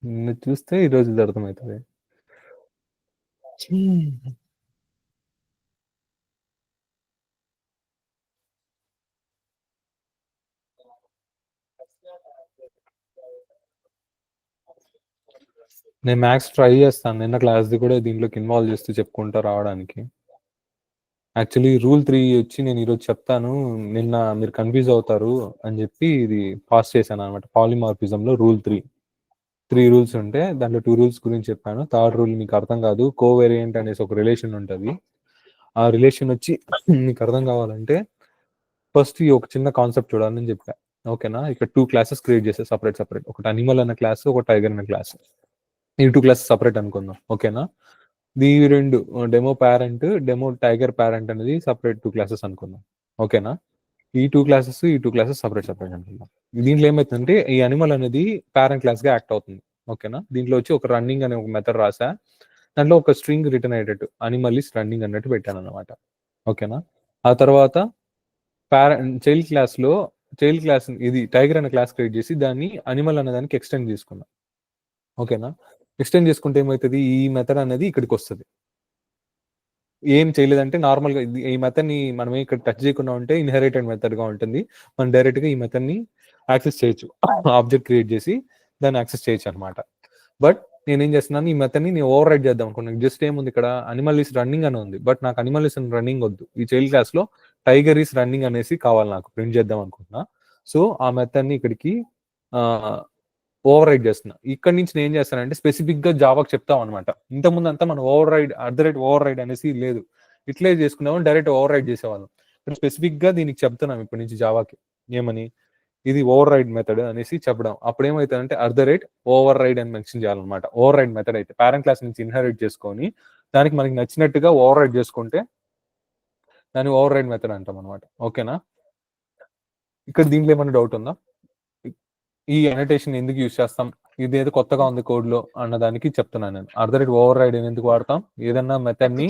నిన్ను చూస్తే ఈ రోజు ఇది అర్థమవుతుంది. నేను మ్యాథ్స్ ట్రై చేస్తాను. నిన్న క్లాస్‌ది కూడా దీంట్లోకి ఇన్వాల్వ్ చేస్తూ చెప్పుకుంటా రావడానికి. యాక్చువల్లీ రూల్ 3 వచ్చి నేను ఈరోజు చెప్తాను. నిన్న మీరు కన్‌ఫ్యూజ్ అవుతారు అని చెప్పి ఇది పాస్ చేశాననమాట. పాలిమార్ఫిజంలో రూల్ 3. 3 రూల్స్ ఉంటే దాంట్లో 2 రూల్స్ గురించి చెప్పాను. థర్డ్ రూల్ మీకు అర్థం కాదు. కోవేరియంట్ అనేసి ఒక రిలేషన్ ఉంటది. ఆ రిలేషన్ వచ్చి మీకు అర్థం కావాలంటే ఫస్ట్ ఈ ఒక చిన్న కాన్సెప్ట్ చూడాలని చెప్పా. ఓకేనా? ఇక్కడ 2 క్లాసెస్ క్రియేట్ చేశా సెపరేట్. ఒకటి అనిమల్ అనే క్లాస్, ఒక టైగర్ అనే క్లాస్. ఈ 2 క్లాసెస్ సెపరేట్ అనుకుందాం. ఓకేనా? ఈ 2 demo parent, demo tiger parent అనేది సెపరేట్ 2 క్లాసెస్ అనుకుందాం. ఓకేనా? ఈ 2 క్లాసెస్ సెపరేట్ అనుకుందాం. దీంట్లో ఏమైతుందంటే ఈ అనిమల్ అనేది పేరెంట్ క్లాస్ గా యాక్ట్ అవుతుంది. ఓకేనా? దీంట్లో వచ్చి ఒక రన్నింగ్ అనే ఒక మెథడ్ రాసా. దాంట్లో ఒక స్ట్రింగ్ రిటర్న్ అయ్యేటట్టు అనిమల్ ఇస్ రన్నింగ్ అన్నట్టు పెట్టాను అనమాట. ఓకేనా? ఆ తర్వాత చైల్డ్ క్లాస్ ఇది టైగర్ అనే క్లాస్ క్రియేట్ చేసి దాన్ని అనిమల్ అనే దానికి ఎక్స్టెండ్ చేసుకున్నాం. ఓకేనా? ఎక్స్టెండ్ చేసుకుంటే ఏమవుతుంది, ఈ మెథడ్ అనేది ఇక్కడికి వస్తుంది. ఏం చేయలేదంటే నార్మల్గా ఈ మెథడ్ ని మనం ఇక్కడ టచ్ చేయకుండా ఉంటే ఇన్హెరిటెడ్ మెథడ్ గా ఉంటుంది. మనం డైరెక్ట్ గా ఈ మెథడ్ ని యాక్సెస్ చేయొచ్చు. ఆబ్జెక్ట్ క్రియేట్ చేసి దాన్ని యాక్సెస్ చేయొచ్చు అనమాట. బట్ నేనేం చేస్తున్నాను, ఈ మెథడ్ ని నేను ఓవర్ రైడ్ చేద్దాం అనుకున్నాను. జస్ట్ ఏముంది ఇక్కడ అనిమల్ ఈస్ రన్నింగ్ అని ఉంది. బట్ నాకు అనిమల్ ఈస్ రన్నింగ్ వద్దు. ఈ చైల్డ్ క్లాస్ లో టైగర్ ఈస్ రన్నింగ్ అనేసి కావాలి నాకు ప్రింట్ చేద్దాం అనుకుంటున్నా. సో ఆ మెథడ్ ని ఇక్కడికి ఓవర్ రైడ్ చేస్తున్నా. ఇక్కడ నుంచి నేను ఏం చేస్తానంటే స్పెసిఫిక్ గా జావాకి చెప్తాం అనమాట. ఇంతకుముందు అంతా మనం ఓవర్ రైడ్ అనేసి లేదు. ఇట్లే చేసుకున్నాము, డైరెక్ట్ ఓవర్ రైడ్ చేసేవాళ్ళం. స్పెసిఫిక్ గా దీనికి చెప్తున్నాం ఇప్పటి నుంచి జావాకి. ఏమని, ఇది ఓవర్ రైడ్ మెథడ్ అనేసి చెప్పడం. అప్పుడు ఏమవుతుందంటే ఓవర్ రైడ్ అని మెన్షన్ చేయాలన్నమాట. ఓవర్ రైడ్ మెథడ్ అయితే పేరెంట్ క్లాస్ నుంచి ఇన్హెరిట్ చేసుకొని దానికి మనకి నచ్చినట్టుగా ఓవర్ రైడ్ చేసుకుంటే దాన్ని ఓవర్ రైడ్ మెథడ్ అంటాం అనమాట. ఓకేనా? ఇక్కడ దీంట్లో ఏమైనా డౌట్ ఉందా? ఈ అనోటేషన్ ఎందుకు యూజ్ చేస్తాం, ఇదేదో కొత్తగా ఉంది కోడ్ లో అన్న దానికి చెప్తున్నాను నేను. ఓవర్ రైడ్ ఎందుకు వాడతాం, ఏదన్నా మెథడ్ ని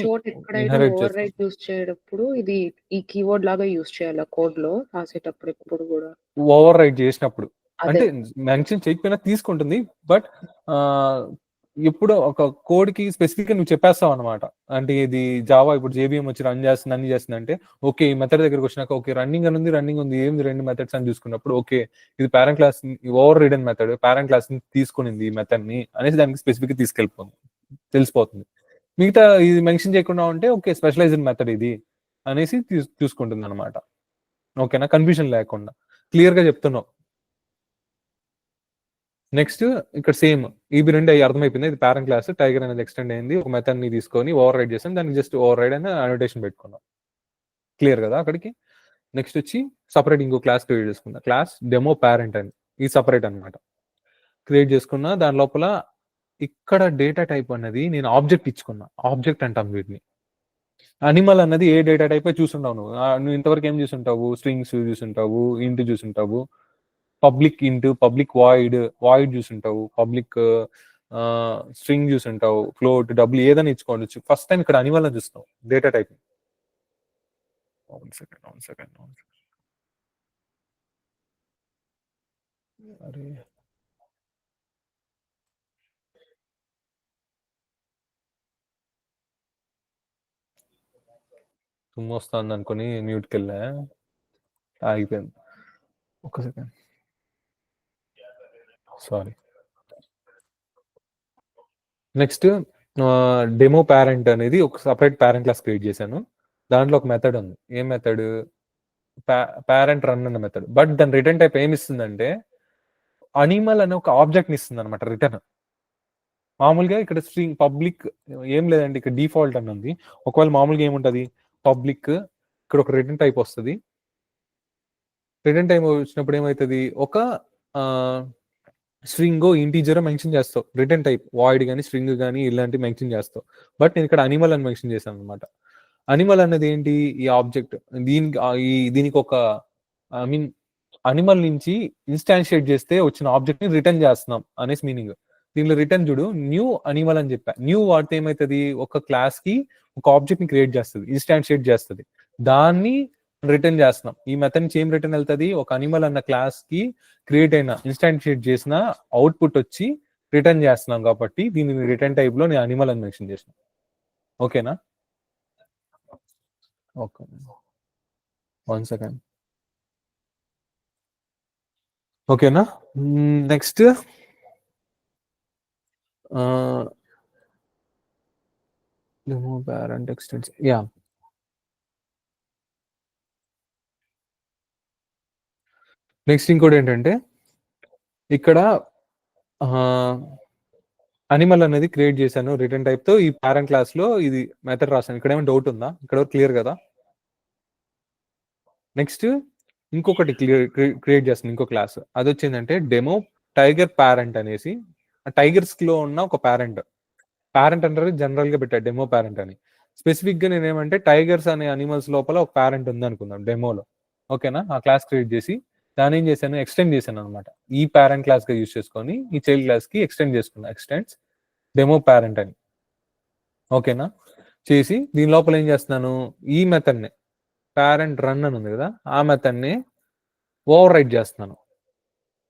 ఇన్హెరిట్ ఓవర్ రైడ్ యూజ్ చేయడప్పుడు ఇది ఈ కీవర్డ్ లాగా యూజ్ చేయాలి కోడ్ లో రాసేటప్పుడు ఎప్పుడు కూడా. ఓవర్ రైడ్ చేసినప్పుడు అంటే మెన్షన్ చేయకపోయినా తీసుకుంటుంది. బట్ ఇప్పుడు ఒక కోడ్ కి స్పెసిఫిక్ గా నువ్వు చెప్పేస్తావు అనమాట. అంటే ఇది జావా ఇప్పుడు జేబీఎం వచ్చి రన్ చేస్తుంది, అన్ని చేస్తుంది అంటే ఓకే ఈ మెథడ్ దగ్గరకు వచ్చినాక ఓకే రన్నింగ్ ఉంది ఏంది 2 మెథడ్స్ అని చూసుకున్నప్పుడు ఓకే ఇది parent class over ridden method parent class ని తీసుకునింది ఈ మెథడ్ ని అనేసి దానికి స్పెసిఫిక్ గా తీసుకెళ్ళిపోతుంది, తెలిసిపోతుంది. మిగతా ఇది మెన్షన్ చేయకుండా ఉంటే ఓకే స్పెషలైజ్డ్ మెథడ్ ఇది అనేసి చూసుకుంటుంది అనమాట. ఓకేనా? కన్ఫ్యూజన్ లేకుండా క్లియర్ గా చెప్తున్నావు. నెక్స్ట్ ఇక్కడ సేమ్ ఇవి 2 అర్థమైపోయింది. ఇది పేరెంట్ క్లాస్, టైగర్ అనేది ఎక్స్టెండ్ అయింది, ఒక మెథడ్ ని తీసుకొని ఓవర్ రైడ్ చేసాం, దానికి జస్ట్ ఓవర్ రైడ్ అని అనోటేషన్ పెట్టుకున్నాం. క్లియర్ కదా అక్కడికి? నెక్స్ట్ వచ్చి సపరేట్ ఇంకో క్లాస్ క్రియేట్ చేసుకున్నా, క్లాస్ డెమో పేరెంట్ అని. ఇది సపరేట్ అనమాట. క్రియేట్ చేసుకున్నా దాని లోపల ఇక్కడ డేటా టైప్ అన్నది నేను ఆబ్జెక్ట్ ఇచ్చుకున్నా. ఆబ్జెక్ట్ అంటాం వీటిని. అనిమల్ అన్నది ఏ డేటా టైప్ చూసుంటావు నువ్వు ఇంతవరకు ఏం చూసుంటావు, స్ట్రింగ్స్ చూసుంటావు, ఇంట్ చూసుంటావు, పబ్లిక్ ఇంట్, పబ్లిక్ వాయిడ్ చూసుంటావు, పబ్లిక్ స్ట్రింగ్ చూసుంటావు, ఫ్లోట్, డబ్ల్యూ ఏదైనా ఇచ్చుకోవచ్చు. ఫస్ట్ టైం ఇక్కడ అనిమల్ అని చూస్తావు డేటా టైప్. అరే తుమ్మొస్తుంది అనుకుని మ్యూట్కి వెళ్ళా, ఆగిపోయింది. ఒక second, sorry. Next demo parent అనేది ఒక సపరేట్ పేరెంట్ క్లాస్ క్రియేట్ చేశాను. దాంట్లో ఒక మెథడ్ ఉంది. ఏం మెథడ్? పేరెంట్ రన్ అన్న మెథడ్. బట్ దాని రిటర్న్ టైప్ ఏమి ఇస్తుందంటే అనిమల్ అనే ఒక ఆబ్జెక్ట్ ని ఇస్తుంది అనమాట రిటర్న్. మామూలుగా ఇక్కడ స్ట్రింగ్ పబ్లిక్ ఏం లేదండి, ఇక్కడ డిఫాల్ట్ అని ఉంది. ఒకవేళ మామూలుగా ఏముంటది, పబ్లిక్ ఇక్కడ ఒక రిటర్న్ టైప్ వస్తుంది. రిటర్న్ టైప్ వచ్చినప్పుడు ఏమవుతుంది, ఒక స్ట్రింగ్ ఇంటీజర్ మెన్షన్ చేస్తావు. రిటర్న్ టైప్ వాయిడ్ కానీ స్ట్రింగ్ కానీ ఇలాంటి మెన్షన్ చేస్తావు. బట్ నేను ఇక్కడ అనిమల్ అని మెన్షన్ చేశాను అనమాట. అనిమల్ అనేది ఏంటి, ఈ ఆబ్జెక్ట్. దీనికి ఒక ఐ మీన్ అనిమల్ నుంచి ఇన్స్టాన్షియేట్ చేస్తే వచ్చిన ఆబ్జెక్ట్ ని రిటర్న్ చేస్తున్నాం అనేసి మీనింగ్. దీనిలో రిటర్న్ చూడు, న్యూ అనిమల్ అని చెప్పా. న్యూ వాడితే ఏమవుతుంది, ఒక క్లాస్ కి ఒక ఆబ్జెక్ట్ ని క్రియేట్ చేస్తుంది, ఇన్స్టాన్షియేట్ చేస్తుంది. దాన్ని రిటర్న్ చేస్తున్నాం. ఈ మెథడ్ నుంచి ఏం రిటర్న్ వెళ్తుంది? ఒక అనిమల్ అన్న క్లాస్ కి క్రియేట్ అయిన ఇన్స్టాంటియేట్ చేసిన అవుట్పుట్ వచ్చి రిటర్న్ చేస్తున్నాం కాబట్టి దీనిని రిటర్న్ టైప్ లో నేను అనిమల్ అని మెన్షన్ చేసిన. ఓకేనా? Okay, 1 second. ఓకేనా? Next parent extends. Yeah, next ఇంకోటి ఏంటంటే ఇక్కడ అనిమల్ అనేది క్రియేట్ చేశాను రిటర్న్ టైప్ తో. ఈ పేరెంట్ క్లాస్ లో ఇది మెథడ్ రాశాను. ఇక్కడ ఏమైనా డౌట్ ఉందా? ఇక్కడ క్లియర్ కదా? నెక్స్ట్ ఇంకొకటి క్రియేట్ చేస్తాను, ఇంకో క్లాస్. అది వచ్చిందంటే డెమో టైగర్ పేరెంట్ అనేసి. టైగర్స్ లో ఉన్న ఒక పేరెంట్ అంటే జనరల్ గా పెట్టా డెమో పేరెంట్ అని. స్పెసిఫిక్ గా నేనేమంటే టైగర్స్ అనే అనిమల్స్ లోపల ఒక పేరెంట్ ఉంది అనుకుందాం డెమోలో. ఓకేనా? ఆ క్లాస్ క్రియేట్ చేసి దాని ఏం చేశాను, ఎక్స్టెండ్ చేశాను అనమాట. ఈ పేరెంట్ క్లాస్ గా యూజ్ చేసుకొని ఈ చైల్డ్ క్లాస్ కి ఎక్స్టెండ్ చేసుకున్నా. ఎక్స్టెండ్స్ డెమో పేరెంట్ అని. ఓకేనా? చేసి దీని లోపల ఏం చేస్తున్నాను, ఈ మెథడ్ ని పేరెంట్ రన్ అని ఉంది కదా, ఆ మెథడ్ ని ఓవర్ రైట్ చేస్తున్నాను.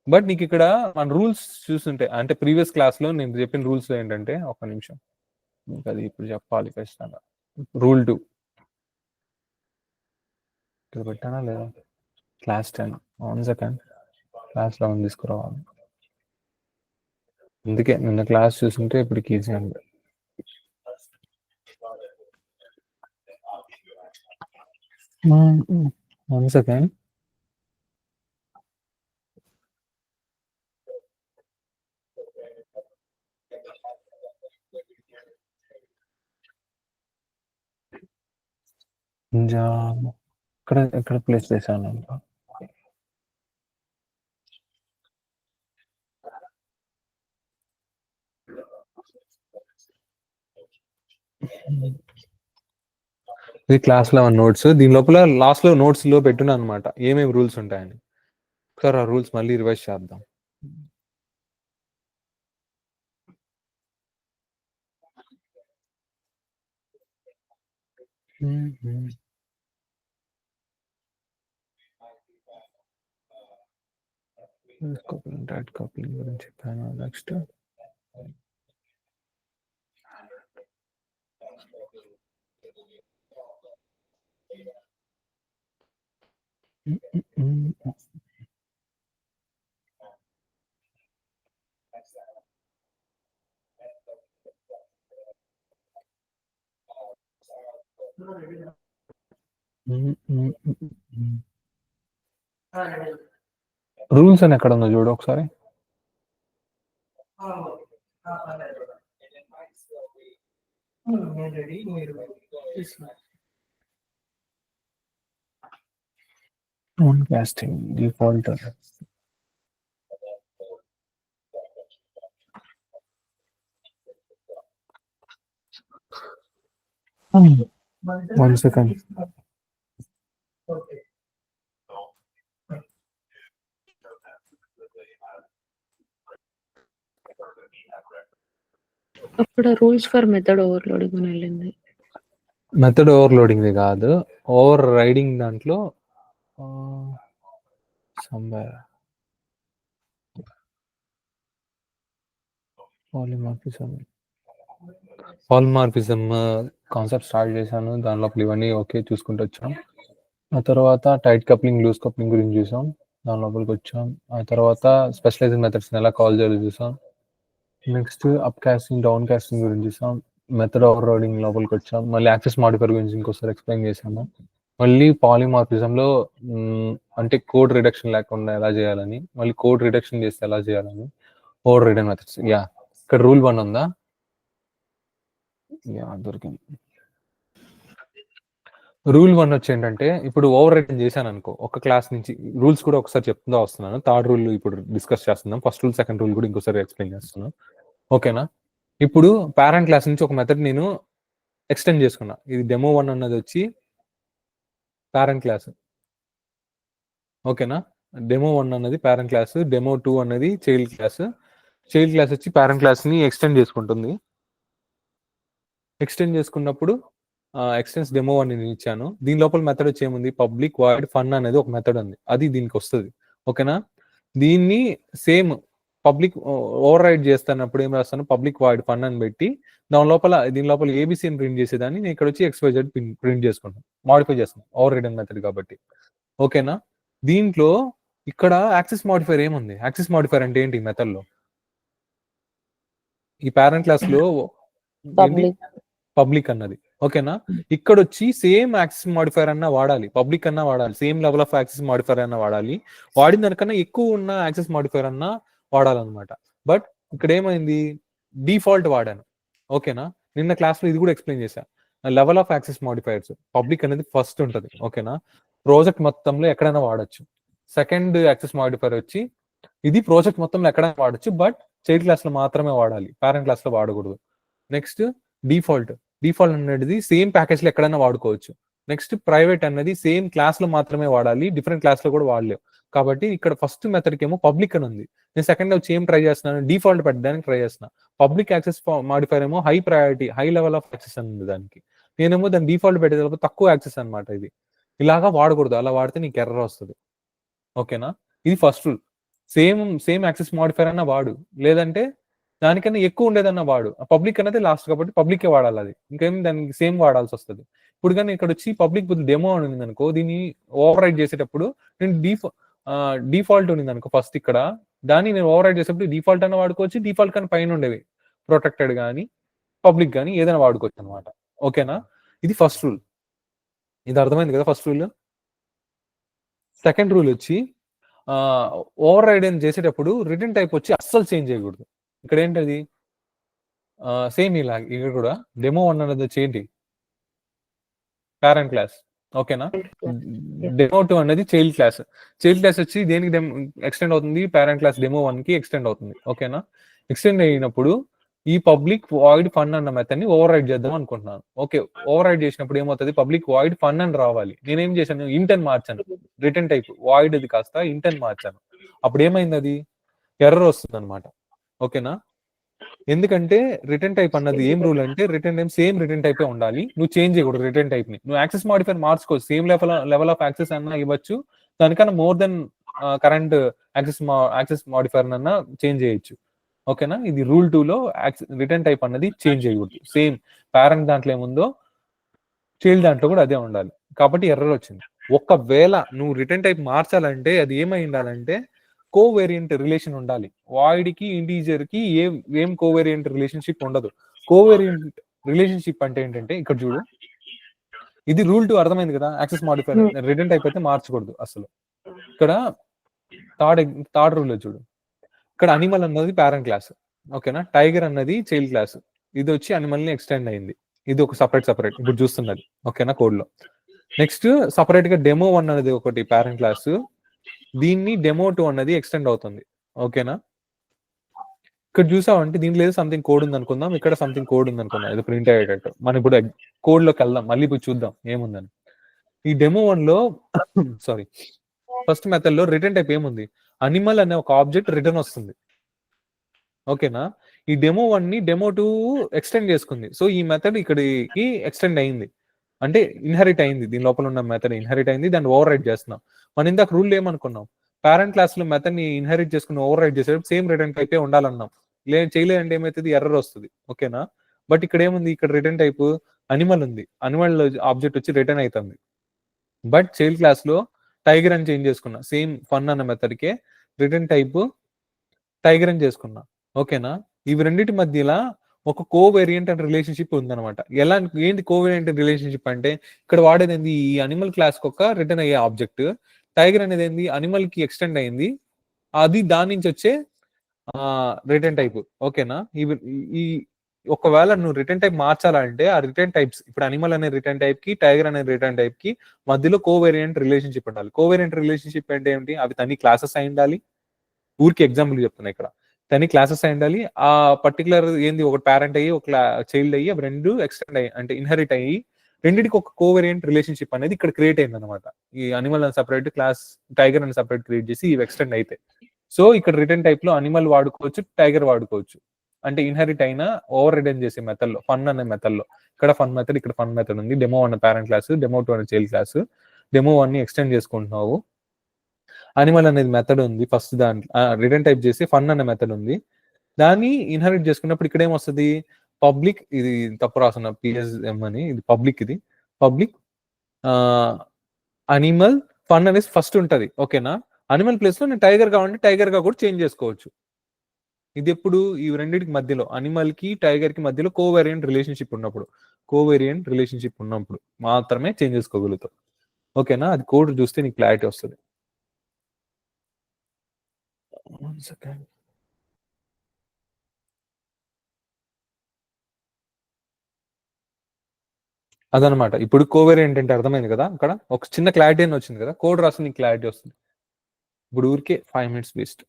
బట్ నీకు ఇక్కడ మన రూల్స్ చూస్తుంటే, అంటే ప్రీవియస్ క్లాస్ లో నేను చెప్పిన రూల్స్ ఏంటంటే, ఒక నిమిషం, మీకు అది ఇప్పుడు చెప్పాలి ఖచ్చితంగా. రూల్ 2 ఇక్కడ పెట్టానా లేదా? క్లాస్ 10. 1 సెకండ్, క్లాస్ 11 తీసుకురావాలి. అందుకే నిన్న క్లాస్ చూస్తుంటే ఇప్పటికి ఈజీ అండి. One second. ఎక్కడ ప్లేస్ చేశాను? ఇది క్లాస్ 11 నోట్స్. దీని లోపల లాస్ట్ లో నోట్స్ లో పెట్టున్నా అనమాట ఏమేమి రూల్స్ ఉంటాయని. ఒకసారి ఆ రూల్స్ మళ్ళీ రివైజ్ చేద్దాం. కప్లింగ్ గురించి చెప్పాను. నెక్స్ట్ రూల్స్ అని ఎక్కడ ఉందో చూడు ఒకసారి. On casting default. One second. అక్కడ రూల్స్ ఫర్ మెథడ్ ఓవర్లోడింగ్ అని వెళ్ళింది. మెథడ్ ఓవర్లోడింగ్ కాదు, ఓవర్ రైడింగ్ దాంట్లో పాలిమార్ఫిజం కాన్సెప్ట్ స్టార్ట్ చేశాను. దాని లోపల ఇవన్నీ ఓకే చూసుకుంటూ వచ్చాం. ఆ తర్వాత టైట్ కప్లింగ్, లూజ్ కప్లింగ్ గురించి చూసాం. దాని లోపలికి వచ్చాం. ఆ తర్వాత స్పెషలైజింగ్ మెథడ్స్ ఎలా కాల్ చేయాలో చూసాం. Next up casting, down casting గురించి చూసాం. మెథడ్ ఓవర్ రైడింగ్ లోపలికి వచ్చాం. మళ్ళీ యాక్సెస్ మాడిఫైర్ గురించి ఇంకోసారి ఎక్స్ప్లెయిన్ చేశాము. మళ్ళీ పాలిమార్ఫిజంలో అంటే కోడ్ రిడక్షన్ లేకుండా ఎలా చేయాలని, మళ్ళీ కోడ్ రిడక్షన్ చేస్తే ఎలా చేయాలని, ఓవర్ రైడింగ్ మెథడ్స్. యా, ఇక్కడ రూల్ 1 ఉందా? యా, దొరికింది. రూల్ 1 వచ్చి ఏంటంటే, ఇప్పుడు ఓవర్ రైడింగ్ చేశాను అనుకో ఒక క్లాస్ నుంచి, రూల్స్ కూడా ఒకసారి చెప్తుందా వస్తున్నాను. థర్డ్ రూల్ ఇప్పుడు డిస్కస్ చేస్తున్నాం. ఫస్ట్ రూల్, సెకండ్ రూల్ కూడా ఇంకోసారి ఎక్స్ప్లెయిన్ చేస్తున్నాను. ఓకేనా? ఇప్పుడు పేరెంట్ క్లాస్ నుంచి ఒక మెథడ్ నేను ఎక్స్టెండ్ చేసుకున్నా. ఇది డెమో 1 అన్నది వచ్చి పేరెంట్ క్లాస్. ఓకేనా? డెమో 1 అన్నది పేరెంట్ క్లాస్, డెమో 2 అన్నది చైల్డ్ క్లాస్. చైల్డ్ క్లాస్ వచ్చి పేరెంట్ క్లాస్ ని ఎక్స్టెండ్ చేసుకుంటుంది. ఎక్స్టెండ్ చేసుకున్నప్పుడు ఎక్స్టెన్స్ డెమో అని నేను ఇచ్చాను. దీని లోపల మెథడ్ వచ్చి ఏముంది, పబ్లిక్ వాయిడ్ ఫన్ అనేది ఒక మెథడ్ ఉంది, అది దీనికి వస్తుంది. ఓకేనా, దీన్ని సేమ్ పబ్లిక్ ఓవర్ రైడ్ చేస్తున్నప్పుడు ఏం రాస్తాను, పబ్లిక్ వాయిడ్ ఫన్ అని పెట్టి దీని లోపల ఏబిసి అని ప్రింట్ చేసేదాన్ని నేను ఇక్కడ వచ్చి XYZ ప్రింట్ చేసుకుంటాను, మాడిఫై చేస్తాను ఓవర్ రైడ్ మెథడ్ కాబట్టి. ఓకేనా, దీంట్లో ఇక్కడ యాక్సెస్ మాడిఫైర్ ఏముంది, యాక్సెస్ మాడిఫైర్ అంటే ఏంటి మెథడ్ లో, ఈ పేరెంట్ క్లాస్ లో ఏంటి, పబ్లిక్ అన్నది. ఓకేనా, ఇక్కడ వచ్చి సేమ్ యాక్సెస్ మాడిఫైర్ అన్న వాడాలి, పబ్లిక్ అన్న వాడాలి, same level of access modifier అన్న వాడాలి, వాడిన దానికన్నా ఎక్కువ ఉన్న యాక్సెస్ మాడిఫైర్ అన్న వాడాలన్నమాట. బట్ ఇక్కడ ఏమైంది, డిఫాల్ట్ వాడాను. ఓకేనా, నిన్న క్లాస్ లో ఇది కూడా ఎక్స్ప్లెయిన్ చేశా, level of access modifiers public అనేది ఫస్ట్ ఉంటుంది. ఓకేనా, ప్రాజెక్ట్ మొత్తంలో ఎక్కడైనా వాడచ్చు. సెకండ్ యాక్సెస్ మాడిఫైర్ వచ్చి ఇది ప్రాజెక్ట్ మొత్తంలో ఎక్కడైనా వాడచ్చు, బట్ చైల్డ్ క్లాస్ లో మాత్రమే వాడాలి, పేరెంట్ క్లాస్ లో వాడకూడదు. నెక్స్ట్ డిఫాల్ట్ అనేది సేమ్ ప్యాకేజ్ లో ఎక్కడైనా వాడుకోవచ్చు. నెక్స్ట్ ప్రైవేట్ అనేది సేమ్ క్లాస్ లో మాత్రమే వాడాలి, డిఫరెంట్ క్లాస్ లో కూడా వాడలేవు. కాబట్టి ఇక్కడ ఫస్ట్ మెథడ్ ఏమో పబ్లిక్ అని ఉంది, నేను సెకండ్ వచ్చి ఏం ట్రై చేస్తున్నాను, డిఫాల్ట్ పెట్టడానికి ట్రై చేస్తున్నా. పబ్లిక్ యాక్సెస్ మాడిఫైర్ ఏమో high priority, high level of access అని ఉంది దానికి, నేనేమో దాన్ని డిఫాల్ట్ పెట్టేది తక్కువ యాక్సెస్ అనమాట. ఇది ఇలాగా వాడకూడదు, అలా వాడితే నీకు ఎర్రర్ వస్తుంది. ఓకేనా, ఇది first rule. Same access modifier అన్న వాడు, లేదంటే దానికన్నా ఎక్కువ ఉండేదన్న వాడు. పబ్లిక్ అనేది లాస్ట్ కాబట్టి పబ్లికే వాడాలి, అది ఇంకేం దానికి సేమ్ వాడాల్సి వస్తుంది. ఇప్పుడు కానీ ఇక్కడ వచ్చి పబ్లిక్ డెమో అని ఉంది అనుకో, దీన్ని ఓవర్ రైడ్ చేసేటప్పుడు నేను డిఫాల్ట్ ఉంది అనుకో ఫస్ట్, ఇక్కడ దాన్ని నేను ఓవర్ రైడ్ చేసేటప్పుడు డిఫాల్ట్ అన్న వాడుకోవచ్చు, డిఫాల్ట్ కానీ పైన ఉండేవి ప్రొటెక్టెడ్ కానీ పబ్లిక్ కానీ ఏదైనా వాడుకోవచ్చు అనమాట. ఓకేనా, ఇది ఫస్ట్ రూల్. ఇది అర్థమైంది కదా ఫస్ట్ రూల్. సెకండ్ రూల్ వచ్చి ఓవర్ రైడ్ అని చేసేటప్పుడు రిటర్న్ టైప్ వచ్చి అస్సలు చేంజ్ చేయకూడదు. ఇక్కడ ఏంటది, సేమ్ ఇలా ఇక్కడ కూడా డెమో 1 అనేది వచ్చి ఏంటి, పేరెంట్ క్లాస్. ఓకేనా, డెమో 2 అనేది చైల్డ్ క్లాస్. చైల్డ్ క్లాస్ వచ్చి దేనికి ఎక్స్టెండ్ అవుతుంది, పేరెంట్ క్లాస్ డెమో 1 కి ఎక్స్టెండ్ అవుతుంది. ఓకేనా, ఎక్స్టెండ్ అయినప్పుడు ఈ పబ్లిక్ వాయిడ్ ఫన్ అన్న మెథడ్ ని ఓవర్ రైడ్ చేద్దాం అనుకుంటున్నాను. ఓకే, ఓవర్ రైడ్ చేసినప్పుడు ఏమవుతుంది, పబ్లిక్ వాయిడ్ ఫన్ అని రావాలి. నేనేం చేశాను, ఇంటెన్ మార్చాను, రిటర్న్ టైప్ వాయిడ్ అది కాస్త ఇంటెన్ మార్చాను. అప్పుడు ఏమైంది, అది ఎర్రర్ వస్తుంది అనమాట. ఓకేనా, ఎందుకంటే రిటర్న్ టైప్ అన్నది ఏం రూల్ అంటే, రిటర్న్ టైప్ సేమ్ రిటర్న్ టైపే ఉండాలి, నువ్వు చేంజ్ చేయకూడదు రిటర్న్ టైప్ ని. నువ్వు యాక్సెస్ మాడిఫైర్ మార్చుకోవచ్చు, సేమ్ లెవెల్ ఆఫ్ యాక్సెస్ అన్నా ఇవ్వచ్చు, దానికన్నా more than current access modifier అన్నా చేంజ్ చేయొచ్చు. ఓకేనా, ఇది రూల్ 2 లో రిటర్న్ టైప్ అన్నది చేంజ్ చేయకూడదు, సేమ్ పేరెంట్ దాంట్లో ఏముందో చైల్డ్ దాంట్లో కూడా అదే ఉండాలి. కాబట్టి ఎర్రర్ వచ్చింది. ఒకవేళ నువ్వు రిటర్న్ టైప్ మార్చాలంటే అది ఏమై ఉండాలంటే కోవేరియంట్ రిలేషన్ ఉండాలి. వాయిడ్ కి ఇంటీజర్ కి ఏం కోవేరియంట్ రిలేషన్షిప్ ఉండదు. కోవేరియంట్ రిలేషన్షిప్ అంటే ఏంటంటే, ఇక్కడ చూడు, ఇది రూల్ 2 అర్థమైంది కదా, యాక్సెస్ మాడిఫైర్ రిటర్న్ టైప్ అయితే మార్చకూడదు అసలు. ఇక్కడ థర్డ్ రూల్ చూడు, ఇక్కడ అనిమల్ అన్నది పేరెంట్ క్లాస్. ఓకేనా, టైగర్ అన్నది చైల్డ్ క్లాస్. ఇది వచ్చి అనిమల్ ని ఎక్స్టెండ్ అయింది, ఇది ఒక సపరేట్ ఇప్పుడు చూస్తున్నది. ఓకేనా, కోడ్ లో నెక్స్ట్ సపరేట్ గా డెమో 1 అనేది ఒకటి పేరెంట్ క్లాస్, దీన్ని డెమో 2 అన్నది ఎక్స్టెండ్ అవుతుంది. ఓకేనా, ఇక్కడ చూసామంటే దీంట్లో ఏదో సంథింగ్ కోడ్ ఉంది అనుకుందాం, ఇక్కడ సంథింగ్ కోడ్ ఉంది అనుకుందాం, ఇది ప్రింట్ అయ్యేటట్టు. మనం ఇప్పుడు కోడ్ లోకి వెళ్దాం, మళ్ళీ ఇప్పుడు చూద్దాం ఏముందని. ఈ డెమో 1 లో సారీ ఫస్ట్ మెథడ్ లో రిటర్న్ టైప్ ఏముంది, అనిమల్ అనే ఒక ఆబ్జెక్ట్ రిటర్న్ వస్తుంది. ఓకేనా, ఈ డెమో 1 ని డెమో 2 ఎక్స్టెండ్ చేసుకుంది. సో ఈ మెథడ్ ఇక్కడికి ఎక్స్టెండ్ అయింది, అంటే ఇన్హెరిట్ అయింది, దీని లోపల ఉన్న మెథడ్ ఇన్హెరిట్ అయింది, దాన్ని ఓవర్ రైడ్ చేస్తున్నాం. మనం ఇందాక రూల్ ఏమనుకున్నాం, పేరెంట్ క్లాస్ లో మెథడ్ ని ఇన్హెరిట్ చేసుకుని ఓవర్ రైడ్ చేసేటప్పుడు సేమ్ రిటర్న్ టైపే ఉండాలన్నాం. చేయలేదంటే ఏమైతుంది, ఎర్రర్ వస్తుంది. ఓకేనా, బట్ ఇక్కడ ఏముంది, ఇక్కడ రిటర్న్ టైప్ అనిమల్ ఉంది, అనిమల్ ఆబ్జెక్ట్ వచ్చి రిటర్న్ అవుతుంది. బట్ చైల్డ్ క్లాస్ లో టైగర్ అని చేంజ్ చేసుకున్నా, సేమ్ ఫన్ అన్న మెథడ్ కే రిటర్న్ టైప్ టైగర్ అని చేసుకున్నా. ఓకేనా, ఇవి రెండింటి మధ్యలో ఒక కోవేరియంట్ అండ్ రిలేషన్షిప్ ఉందన్నమాట. ఏంటి కోవేరియంట్ రిలేషన్షిప్ అంటే, ఇక్కడ వాడేది ఏంది, ఈ అనిమల్ క్లాస్ ఒక రిటర్న్ అయ్యే ఆబ్జెక్ట్, టైగర్ అనేది ఏంది అనిమల్ కి ఎక్స్టెండ్ అయింది, అది దాని నుంచి వచ్చే రిటర్న్ టైప్. ఓకేనా, ఈ ఒకవేళ నువ్వు రిటర్న్ టైప్ మార్చాలంటే ఆ రిటర్న్ టైప్స్, ఇప్పుడు అనిమల్ అనే రిటర్న్ టైప్ కి టైగర్ అనే రిటర్న్ టైప్ కి మధ్యలో కోవేరియంట్ రిలేషన్షిప్ ఉండాలి. కోవేరియంట్ రిలేషన్షిప్ అంటే ఏంటి, అవి తని క్లాసెస్ అయి ఉండాలి. ఊరికి ఎగ్జాంపుల్ చెప్తున్నా, ఇక్కడ తని క్లాసెస్ అయి ఉండాలి. ఆ పర్టికులర్ ఏంది, ఒక పేరెంట్ అయ్యి ఒక చైల్డ్ అయ్యి అవి రెండు ఎక్స్టెండ్ అయ్యి అంటే ఇన్హెరిట్ అయ్యి రెండింటికి ఒక కోవేరియంట్ రిలేషన్షిప్ అనేది ఇక్కడ క్రియేట్ అయింది అనమాట. ఈ అనిమల్ అని సపరేట్, క్లాస్ టైగర్ అని సపరేట్ క్రియేట్ చేసి ఇవి ఎక్స్టెండ్ అయితే, సో ఇక్కడ రిటర్న్ టైప్ లో అనిమల్ వాడుకోవచ్చు, టైగర్ వాడుకోవచ్చు. అంటే ఇన్హెరిట్ అయిన ఓవర్ రిడెన్ చేసే మెథడ్ లో ఫన్ అనే మెథడ్ లో ఇక్కడ ఫన్ మెథడ్ ఇక్కడ ఫన్ మెథడ్ ఉంది. డెమో 1 పేరెంట్ క్లాస్, డెమో 2 అనే చైల్డ్ క్లాస్, డెమో 1 ని ఎక్స్టెండ్ చేసుకుంటున్నావు. అనిమల్ అనేది మెథడ్ ఉంది ఫస్ట్ దాంట్లో రిటర్న్ టైప్ చేసి ఫన్ అనే మెథడ్ ఉంది. దాన్ని ఇన్హెరిట్ చేసుకున్నప్పుడు ఇక్కడ ఏమొస్తుంది పబ్లిక్, ఇది తప్పు రాసిన పిఎస్ఎం అని, ఇది పబ్లిక్, ఇది పబ్లిక్ అనిమల్ ఫన్ అనేది ఫస్ట్ ఉంటది. ఓకేనా, అనిమల్ ప్లేస్ లో నేను టైగర్ కావాలంటే టైగర్ గా కూడా చేంజ్ చేసుకోవచ్చు. ఇది ఎప్పుడు ఈ రెండింటికి మధ్యలో అనిమల్ కి టైగర్ కి మధ్యలో కోవేరియంట్ రిలేషన్షిప్ ఉన్నప్పుడు మాత్రమే చేంజ్ చేసుకోగలుగుతాం. ఓకేనా, అది కోడ్ చూస్తే నీకు క్లారిటీ వస్తుంది. అదనమాట. ఇప్పుడు కోవేరియంట్ అంటే అర్థమైంది కదా, అక్కడ ఒక చిన్న క్లారిటీ అని వచ్చింది కదా, కోడ్ రాసి నీకు క్లారిటీ వస్తుంది. ఇప్పుడు ఊరికే 5 minutes వేస్ట్.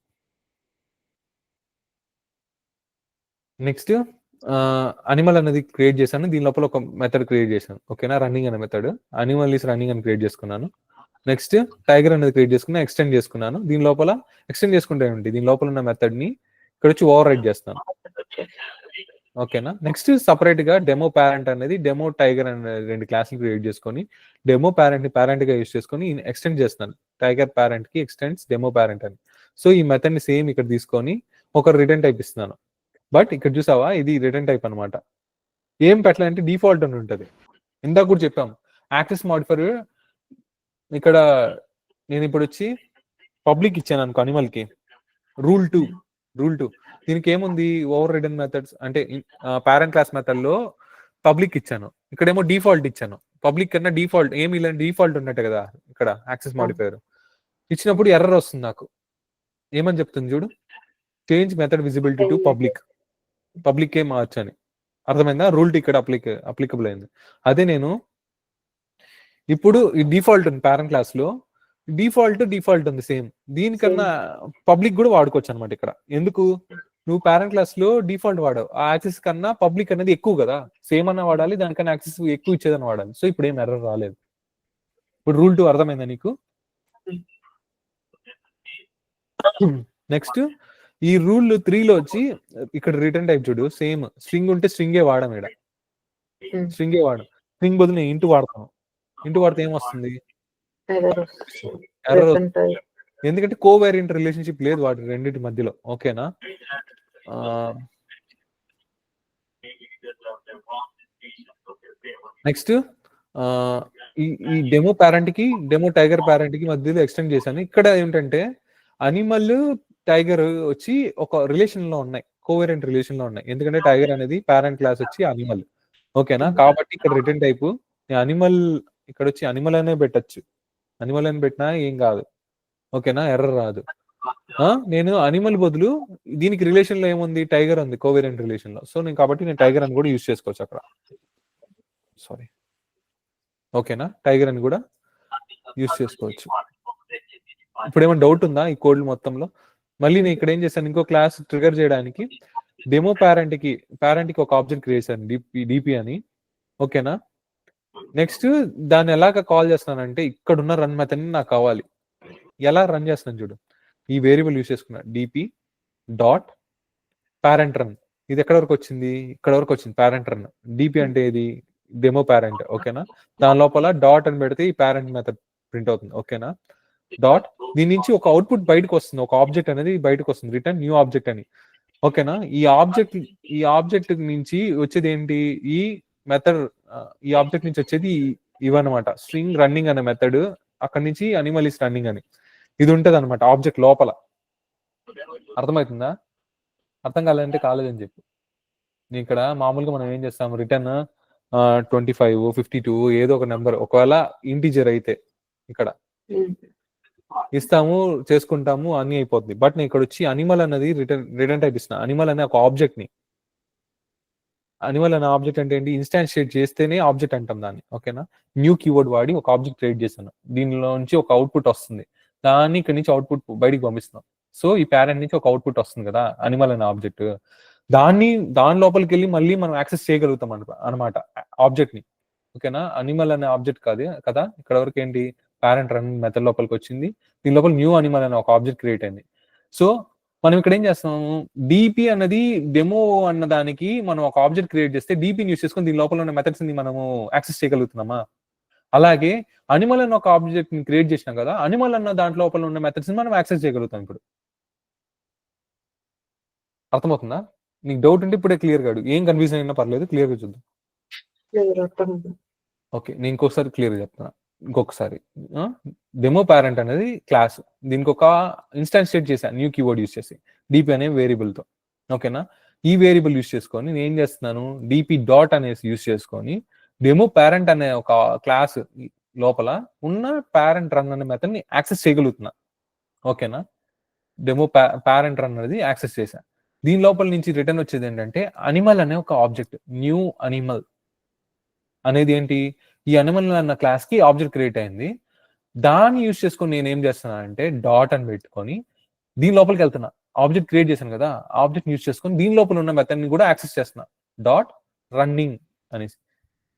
నెక్స్ట్ అనిమల్ అనేది క్రియేట్ చేశాను, దీని లోపల ఒక మెథడ్ క్రియేట్ చేశాను. ఓకేనా, రన్నింగ్ అనే మెథడ్, అనిమల్ ఈస్ రన్నింగ్ అని క్రియేట్ చేసుకున్నాను. నెక్స్ట్ టైగర్ అనేది క్రియేట్ చేసుకున్నా, ఎక్స్టెండ్ చేసుకున్నాను. దీని లోపల ఎక్స్టెండ్ చేసుకుంటే ఏంటి, దీని లోపల ఉన్న మెథడ్ ని ఇక్కడ వచ్చి ఓవర్ రైట్ చేస్తాను. ఓకేనా, నెక్స్ట్ సపరేట్ గా డెమో పేరెంట్ అనేది డెమో టైగర్ అనే 2 క్లాసులు క్రియేట్ చేసుకొని డెమో పేరెంట్ ని పేరెంట్ గా యూజ్ చేసుకొని ఎక్స్టెండ్ చేస్తున్నాను. టైగర్ పేరెంట్ కి ఎక్స్టెండ్స్ డెమో పేరెంట్ అని. సో ఈ మెథడ్ ని సేమ్ ఇక్కడ తీసుకొని ఒక రిటర్న్ టైప్ ఇస్తున్నాను. బట్ ఇక్కడ చూసావా, ఇది రిటర్న్ టైప్ అనమాట. ఏం పెట్టాలంటే డిఫాల్ట్ అని ఉంటుంది. ఇందాక కూడా చెప్పాం యాక్సెస్ మాడిఫైర్. ఇక్కడ నేను ఇప్పుడు వచ్చి పబ్లిక్ ఇచ్చాను అనుకో అనిమల్ కి, రూల్ 2 దీనికి ఏముంది, ఓవర్ రిడెన్ మెథడ్స్ అంటే పేరెంట్ క్లాస్ మెథడ్ లో పబ్లిక్ ఇచ్చాను, ఇక్కడేమో డిఫాల్ట్ ఇచ్చాను. పబ్లిక్ కన్నా డిఫాల్ట్ ఏమి ఇలా డిఫాల్ట్ ఉన్నట్టు కదా ఇక్కడ యాక్సెస్ మాడిఫైర్. ఇచ్చినప్పుడు ఎర్రర్ వస్తుంది నాకు. ఏమని చెప్తుంది చూడు, change method visibility to public ఏ మార్చని. అర్థమైందా, రూల్ ఇక్కడ అప్లికబుల్ అయింది. అదే నేను ఇప్పుడు ఈ డిఫాల్ట్ ఉంది పేరెంట్ క్లాస్ లో, డిఫాల్ట్ ఉంది సేమ్, దీనికన్నా పబ్లిక్ కూడా వాడుకోవచ్చు అనమాట. ఇక్కడ ఎందుకు, నువ్వు పేరెంట్ క్లాస్ లో డిఫాల్ట్ వాడావు, ఆ యాక్సెస్ కన్నా పబ్లిక్ అనేది ఎక్కువ కదా, సేమ్ అన్న వాడాలి, దానికన్నా యాక్సెస్ ఎక్కువ ఇచ్చేదని వాడాలి. సో ఇప్పుడు ఏం ఎర్రర్ రాలేదు. ఇప్పుడు రూల్ 2 అర్థమైందా నీకు? నెక్స్ట్ ఈ రూల్ 3లో వచ్చి ఇక్కడ రిటర్న్ టైప్ చూడు, సేమ్ స్ట్రింగ్ ఉంటే స్ట్రింగే వాడడం. ఇక్కడ స్ట్రింగే వాడడం, స్ట్రింగ్ బదులు నేను ఇంటూ వాడతాను. ఇంటూ వాడితే ఏమొస్తుంది, ఎర్రర్. ఎందుకంటే కోవేరియంట్ రిలేషన్షిప్ లేదు వాటి రెండింటి మధ్యలో. ఓకేనా, నెక్స్ట్ ఈ డెమో పేరెంట్ కి డెమో టైగర్ పేరెంట్ కి మధ్యలో ఎక్స్టెండ్ చేశాను. ఇక్కడ ఏంటంటే అనిమల్ టైగర్ వచ్చి ఒక రిలేషన్ లో ఉన్నాయి, కోవేరియంట్ రిలేషన్ లో ఉన్నాయి. ఎందుకంటే టైగర్ అనేది పేరెంట్ క్లాస్ వచ్చి అనిమల్. ఓకేనా, కాబట్టి ఇక్కడ రిటర్న్ టైప్ అనిమల్, ఇక్కడ వచ్చి అనిమల్ అనే పెట్టచ్చు, అనిమల్ అని పెట్టినా ఏం కాదు. ఓకేనా, ఎర్రర్ రాదు. నేను అనిమల్ బదులు దీనికి రిలేషన్ లో ఏముంది, టైగర్ ఉంది కోవేరియంట్ రిలేషన్ లో. సో నేను కాబట్టి నేను టైగర్ అని కూడా యూజ్ చేసుకోవచ్చు అక్కడ. సారీ, ఓకేనా, టైగర్ అని కూడా యూజ్ చేసుకోవచ్చు. ఇప్పుడు ఏమైనా డౌట్ ఉందా ఈ కోడ్ మొత్తంలో? మళ్ళీ నేను ఇక్కడ ఏం చేశాను, ఇంకో క్లాస్ ట్రిగర్ చేయడానికి డెమో పేరెంట్ కి ఒక ఆబ్జెక్ట్ క్రియేట్ చేశాను, డిపి అని. ఓకేనా, నెక్స్ట్ దాన్ని ఎలాగ కాల్ చేస్తున్నానంటే ఇక్కడ ఉన్న రన్ మెథడ్ ని నాకు కావాలి. ఎలా రన్ చేస్తున్నాను చూడు, ఈ వేరియబుల్ యూజ్ చేసుకున్నా, డిపి డాట్ పేరెంట్ రన్. ఇది ఎక్కడ వరకు వచ్చింది, ఇక్కడ వరకు వచ్చింది పేరెంట్ రన్. డిపి అంటే ఇది డెమో పేరెంట్. ఓకేనా, దాని లోపల డాట్ అని పెడితే ఈ పేరెంట్ మెథడ్ ప్రింట్ అవుతుంది. ఓకేనా, డాట్, దీని నుంచి ఒక అవుట్పుట్ బయటకు వస్తుంది, ఒక ఆబ్జెక్ట్ అనేది బయటకు వస్తుంది, రిటర్న్ న్యూ ఆబ్జెక్ట్ అని. ఓకేనా, ఈ ఆబ్జెక్ట్ నుంచి వచ్చేది ఏంటి, ఈ మెథడ్, ఈ ఆబ్జెక్ట్ నుంచి వచ్చేది ఇవన్నమాట, స్ట్రింగ్ రన్నింగ్ అనే మెథడ్, అక్కడ నుంచి అనిమల్ ఇస్ రన్నింగ్ అని ఇది ఉంటది అనమాట ఆబ్జెక్ట్ లోపల. అర్థమవుతుందా? అర్థం కాలేదంటే కాలేదని చెప్పు. నేను ఇక్కడ మామూలుగా మనం ఏం చేస్తాం, రిటర్న్ 25, 52 ఏదో ఒక నెంబర్, ఒకవేళ ఇంటీజర్ అయితే ఇక్కడ ఇస్తాము, చేసుకుంటాము, అన్ని అయిపోతుంది. బట్ నేను ఇక్కడ వచ్చి అనిమల్ అన్నది రిటర్న్ టైప్ ఇస్తున్నా. అనిమల్ అనే ఒక ఆబ్జెక్ట్ ని, అనిమల్ అనే ఆబ్జెక్ట్ అంటే ఏంటి, ఇన్స్టాన్షియేట్ చేస్తేనే ఆబ్జెక్ట్ అంటాం దాన్ని. ఓకేనా, న్యూ కీవర్డ్ వాడి ఒక ఆబ్జెక్ట్ క్రియేట్ చేశాను, దీనిలో నుంచి ఒక అవుట్పుట్ వస్తుంది, దాన్ని ఇక్కడ నుంచి అవుట్పుట్ బయటికి పంపిస్తున్నాం. సో ఈ పేరెంట్ నుంచి ఒక అవుట్పుట్ వస్తుంది కదా అనిమల్ అనే ఆబ్జెక్ట్, దాని లోపలికి వెళ్ళి మళ్ళీ మనం యాక్సెస్ చేయగలుగుతాం అనమాట ఆబ్జెక్ట్ ని. ఓకేనా, అనిమల్ అనే ఆబ్జెక్ట్ కాదు కదా, ఇక్కడ వరకు ఏంటి, పేరెంట్ రన్ మెథడ్ లోపలికి వచ్చింది, దీని లోపల న్యూ అనిమల్ అనే ఒక ఆబ్జెక్ట్ క్రియేట్ అయింది. సో మనం ఇక్కడ ఏం చేస్తాము, డిపి అన్నది డెమో అన్న దానికి మనం ఒక ఆబ్జెక్ట్ క్రియేట్ చేస్తే డిపిని యూస్ చేసుకొని దీని లోపల ఉన్న మెథడ్స్ ని మనము యాక్సెస్ చేయగలుగుతున్నామా? అలాగే అనిమల్ అన్న ఒక ఆబ్జెక్ట్ ని క్రియేట్ చేసినాం కదా, అనిమల్ అన్న దాంట్లో లోపల ఉన్న మెథడ్స్ ని మనం యాక్సెస్ చేయగలుగుతాం ఇప్పుడు. అర్థమవుతుందా? నీకు డౌట్ ఉంటే ఇప్పుడే క్లియర్ గా ఏం కన్ఫ్యూజన్ అయినా పర్లేదు, క్లియర్ గా చూద్దాం. ఓకే, నేను ఇంకొకసారి క్లియర్ చెప్తున్నా. ఇంకొకసారి డెమో పేరెంట్ అనేది క్లాస్, దీనికి ఒక ఇన్స్టాన్షియేట్ చేశాను న్యూ కీవర్డ్ యూస్ చేసి డిపి అనే వేరియబుల్ తో. ఓకేనా? ఈ వేరియబుల్ యూస్ చేసుకొని నేను ఏం చేస్తున్నాను, డిపి డాట్ అనేసి యూస్ చేసుకొని డెమో పేరెంట్ అనే ఒక క్లాస్ లోపల ఉన్న పేరెంట్ రన్ అనే మెథడ్ ని యాక్సెస్ చేయగలుగుతున్నా. ఓకేనా? డెమో పేరెంట్ రన్ అనేది యాక్సెస్ చేశాను. దీని లోపల నుంచి రిటర్న్ వచ్చేది ఏంటంటే అనిమల్ అనే ఒక ఆబ్జెక్ట్, న్యూ అనిమల్ అనేది ఏంటి, ఈ అనిమల్ అన్న క్లాస్ కి ఆబ్జెక్ట్ క్రియేట్ అయింది. దాన్ని యూజ్ చేసుకొని నేను ఏం చేస్తున్నా అంటే డాట్ అని పెట్టుకొని దీని లోపలికి వెళ్తున్నా. ఆబ్జెక్ట్ క్రియేట్ చేశాను కదా, ఆబ్జెక్ట్ యూజ్ చేసుకొని దీని లోపల ఉన్న మెథడ్ ని కూడా యాక్సెస్ చేస్తున్నా, డాట్ రన్నింగ్ అనేసి.